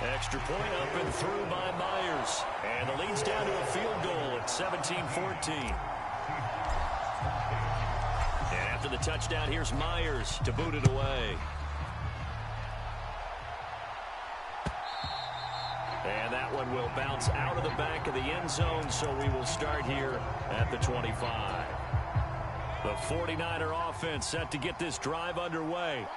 Extra point up and through by Myers. And the lead's down to a field goal at 17-14. And after the touchdown, here's Myers to boot it away. And that one will bounce out of the back of the end zone, so we will start here at the 25. The 49er offense set to get this drive underway.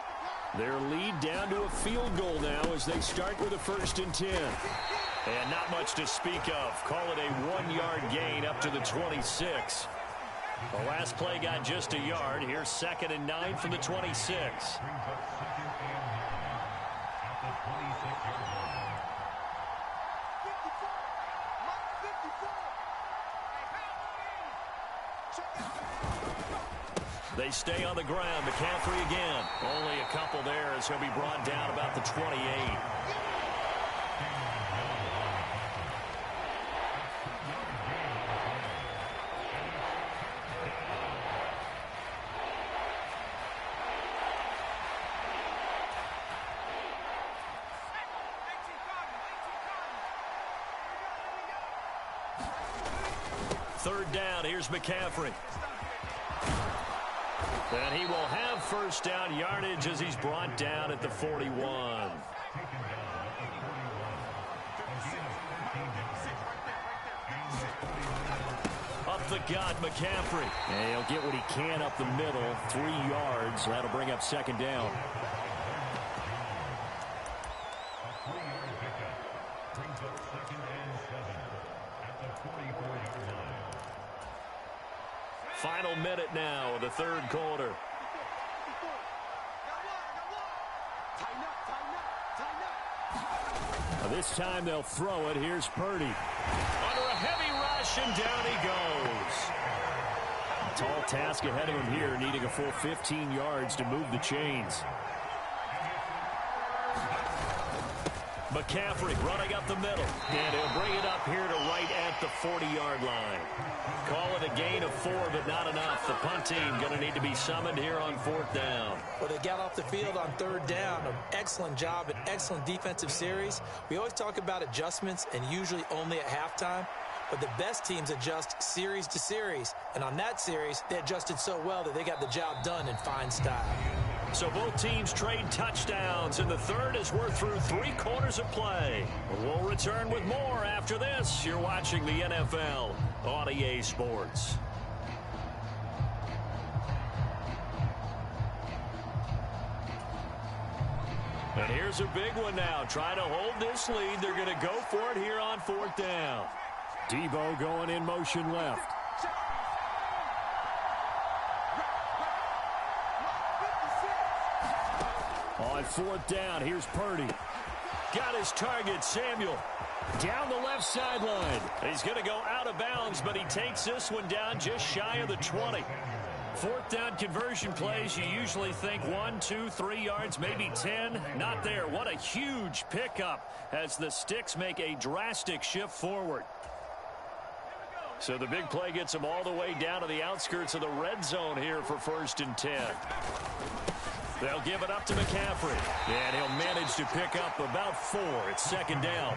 Their lead down to a field goal now as they start with a 1st and 10. And not much to speak of. Call it a 1-yard gain up to the 26. The last play got just a yard. Here's 2nd and 9 from the 26. They stay on the ground. McCaffrey again. Only a couple there as he'll be brought down about the 28. Third down. Here's McCaffrey. And he will have 1st down yardage as he's brought down at the 41. Up the gut, McCaffrey. And he'll get what he can up the middle, 3 yards. That'll bring up 2nd down. Final minute now of the 3rd quarter. This time they'll throw it. Here's Purdy. Under a heavy rush, and down he goes. Tall task ahead of him here, needing a full 15 yards to move the chains. McCaffrey running up the middle. And he'll bring it up here to right at the 40-yard line. Call it a gain of 4, but not enough. The punt team going to need to be summoned here on 4th down. Well, they got off the field on 3rd down. An excellent job, an excellent defensive series. We always talk about adjustments and usually only at halftime. But the best teams adjust series to series. And on that series, they adjusted so well that they got the job done in fine style. So both teams trade touchdowns, and the third as we're through 3 quarters of play. We'll return with more after this. You're watching the NFL on EA Sports. And here's a big one now. Trying to hold this lead. They're going to go for it here on 4th down. Debo going in motion left. On 4th down, here's Purdy. Got his target, Samuel. Down the left sideline. He's going to go out of bounds, but he takes this one down just shy of the 20. 4th down conversion plays, you usually think 1, 2, 3 yards, maybe 10. Not there. What a huge pickup as the sticks make a drastic shift forward. So the big play gets him all the way down to the outskirts of the red zone here for 1st and 10. They'll give it up to McCaffrey, and he'll manage to pick up about 4. It's 2nd down.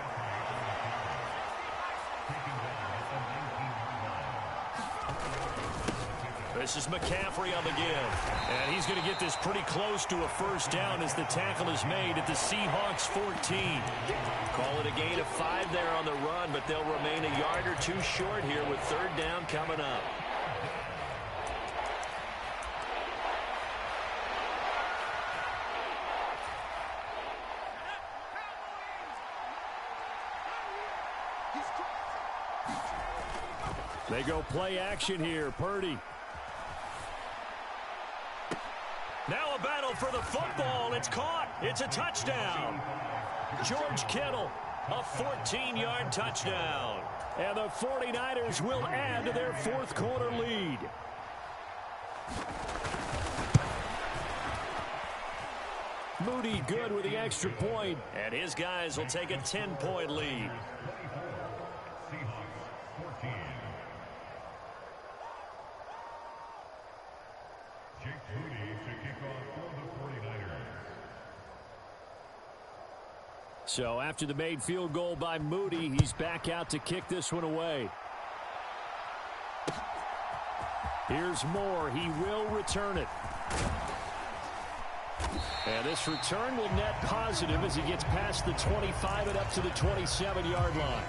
This is McCaffrey on the give. And he's going to get this pretty close to a 1st down as the tackle is made at the Seahawks 14. Call it a gain of 5 there on the run, but they'll remain a yard or 2 short here with 3rd down coming up. They go play action here. Purdy. Now a battle for the football. It's caught. It's a touchdown. George Kittle, a 14-yard touchdown. And the 49ers will add to their 4th quarter lead. Moody good with the extra point. And his guys will take a 10-point lead. So after the made field goal by Moody, he's back out to kick this one away. Here's Moore. He will return it. And this return will net positive as he gets past the 25 and up to the 27-yard line.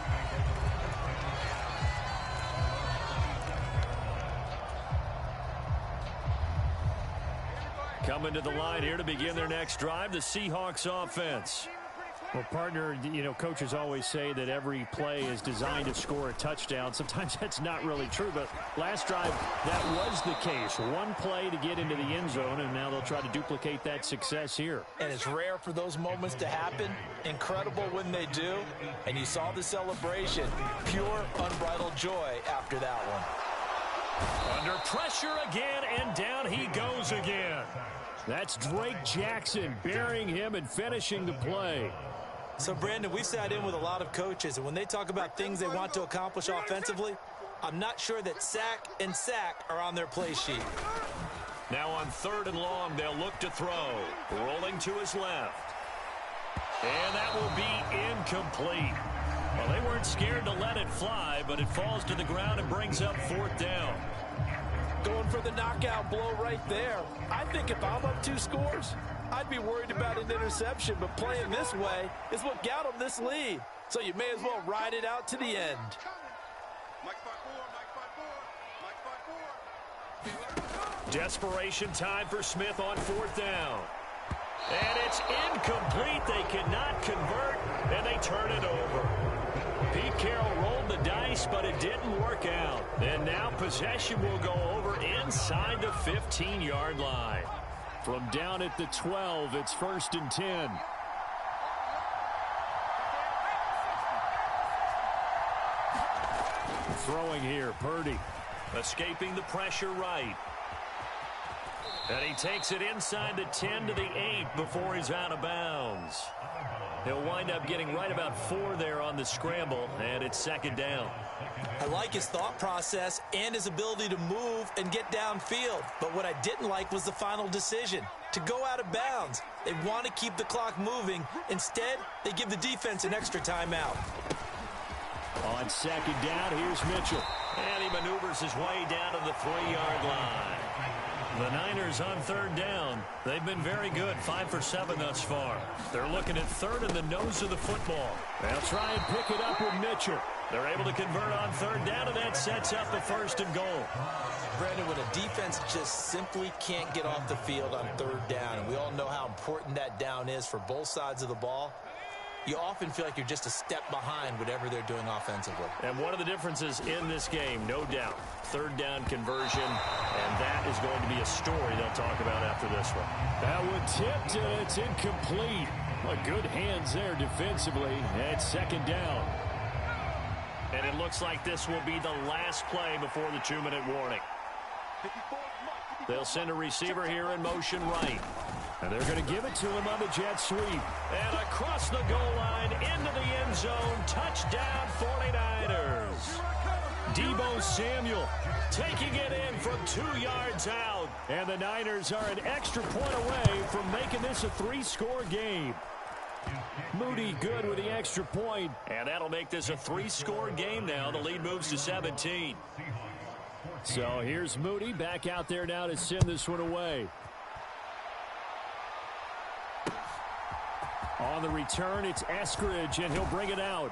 Coming to the line here to begin their next drive, the Seahawks offense. Well, partner, you know, coaches always say that every play is designed to score a touchdown. Sometimes that's not really true, but last drive, that was the case. One play to get into the end zone, and now they'll try to duplicate that success here. And it's rare for those moments to happen. Incredible when they do. And you saw the celebration. Pure, unbridled joy after that one. Under pressure again, and down he goes again. That's Drake Jackson burying him and finishing the play. So, Brandon, we've sat in with a lot of coaches, and when they talk about things they want to accomplish offensively, I'm not sure that sack and sack are on their play sheet. Now on 3rd and long, they'll look to throw. Rolling to his left. And that will be incomplete. Well, they weren't scared to let it fly, but it falls to the ground and brings up 4th down. Going for the knockout blow right there. I think if I'm up 2 scores, I'd be worried about an interception, but playing this way is what got them this lead. So you may as well ride it out to the end. Desperation time for Smith on 4th down. And it's incomplete. They cannot convert, and they turn it over. Pete Carroll rolled the dice, but it didn't work out. And now possession will go over inside the 15-yard line. From down at the 12, it's 1st and 10. Throwing here, Purdy. Escaping the pressure right. And he takes it inside the 10 to the 8 before he's out of bounds. He'll wind up getting right about 4 there on the scramble, and it's 2nd down. I like his thought process and his ability to move and get downfield. But what I didn't like was the final decision, to go out of bounds. They want to keep the clock moving. Instead, they give the defense an extra timeout. On 2nd down, here's Mitchell. And he maneuvers his way down to the 3-yard line. The Niners on third down. They've been very good, 5 for 7 thus far. They're looking at third in the nose of the football. They'll try and pick it up with Mitchell. They're able to convert on third down, and that sets up the first and goal. Brandon, when a defense just simply can't get off the field on third down, and we all know how important that down is for both sides of the ball, you often feel like you're just a step behind whatever they're doing offensively. And one of the differences in this game, no doubt, third down conversion, and that is going to be a story they'll talk about after this one. That one tipped, and it's incomplete. Good hands there defensively at second down. And it looks like this will be the last play before the 2-minute warning. They'll send a receiver here in motion right. And they're going to give it to him on the jet sweep. And across the goal line, into the end zone, touchdown 49ers. Deebo Samuel taking it in from 2 yards out. And the Niners are an extra point away from making this a 3-score game. Moody good with the extra point. And that'll make this a 3-score game now. The lead moves to 17. So here's Moody back out there now to send this one away. On the return, it's Eskridge, and he'll bring it out.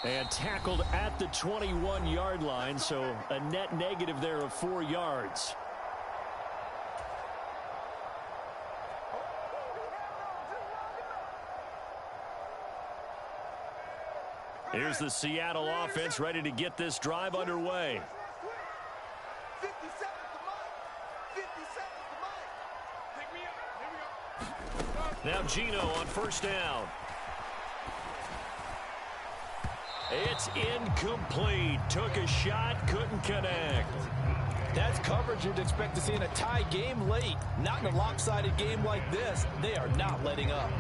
And tackled at the 21-yard line, so a net negative there of 4 yards. Here's the Seattle offense ready to get this drive underway. 50 seconds to Mike. 50 seconds to Mike. Pick me up. Here we go. Now Gino on first down. It's incomplete. Took a shot, couldn't connect. That's coverage you'd expect to see in a tie game late. Not in a lopsided game like this. They are not letting up.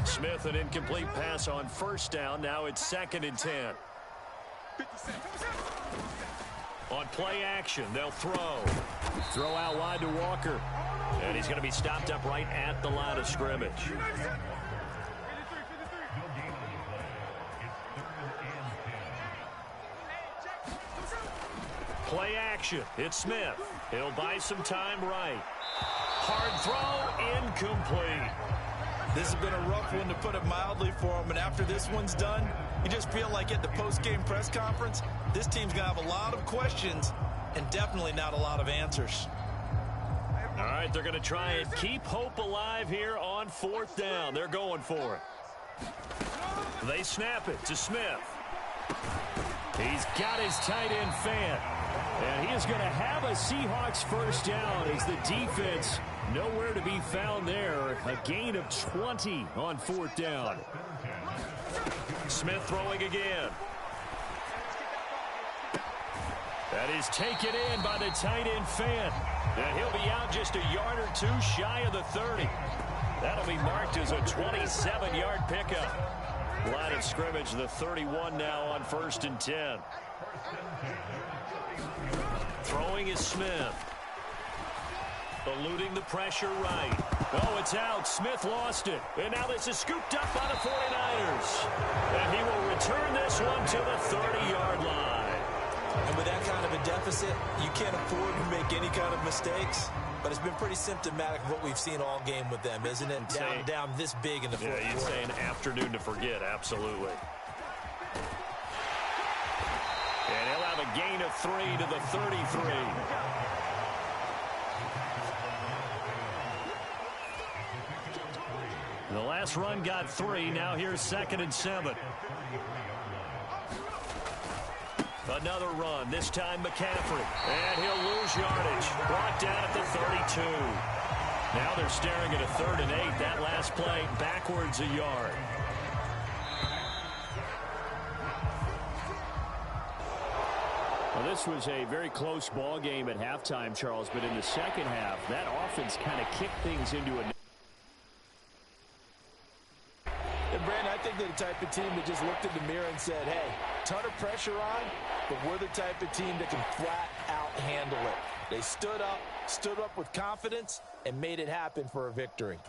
Smith, an incomplete pass on first down. Now it's 2nd and 10. 50 seconds. On play action, they'll throw. Throw out wide to Walker. And he's going to be stopped up right at the line of scrimmage. Play action. It's Smith. He'll buy some time right. Hard throw, incomplete. This has been a rough one, to put it mildly, for him. And after this one's done, you just feel like at the post-game press conference, this team's going to have a lot of questions and definitely not a lot of answers. All right, they're going to try and keep hope alive here on 4th down. They're going for it. They snap it to Smith. He's got his tight end Fant. And he is going to have a Seahawks first down as the defense nowhere to be found there. A gain of 20 on 4th down. Smith throwing again. That is taken in by the tight end Fant. And he'll be out just a yard or two shy of the 30. That'll be marked as a 27-yard pickup. Line of scrimmage, the 31 now on 1st and 10. Throwing is Smith. Eluding the pressure right. Oh, it's out. Smith lost it. And now this is scooped up by the 49ers. And he will return this one to the 30-yard line. And with that kind of a deficit, you can't afford to make any kind of mistakes. But it's been pretty symptomatic of what we've seen all game with them, isn't it? Down this big in the fourth quarter. Yeah, you'd say an afternoon to forget, absolutely. And he'll have a gain of 3 to the 33. The last run got 3. Now here's 2nd and 7. Another run, this time McCaffrey. And he'll lose yardage. Brought down at the 32. Now they're staring at a 3rd and 8. That last play backwards a yard. Well, this was a very close ball game at halftime, Charles, but in the second half, that offense kind of kicked things into a... And Brandon, I think they're the type of team that just looked in the mirror and said, hey, ton of pressure on, but we're the type of team that can flat out handle it. They stood up with confidence, and made it happen for a victory.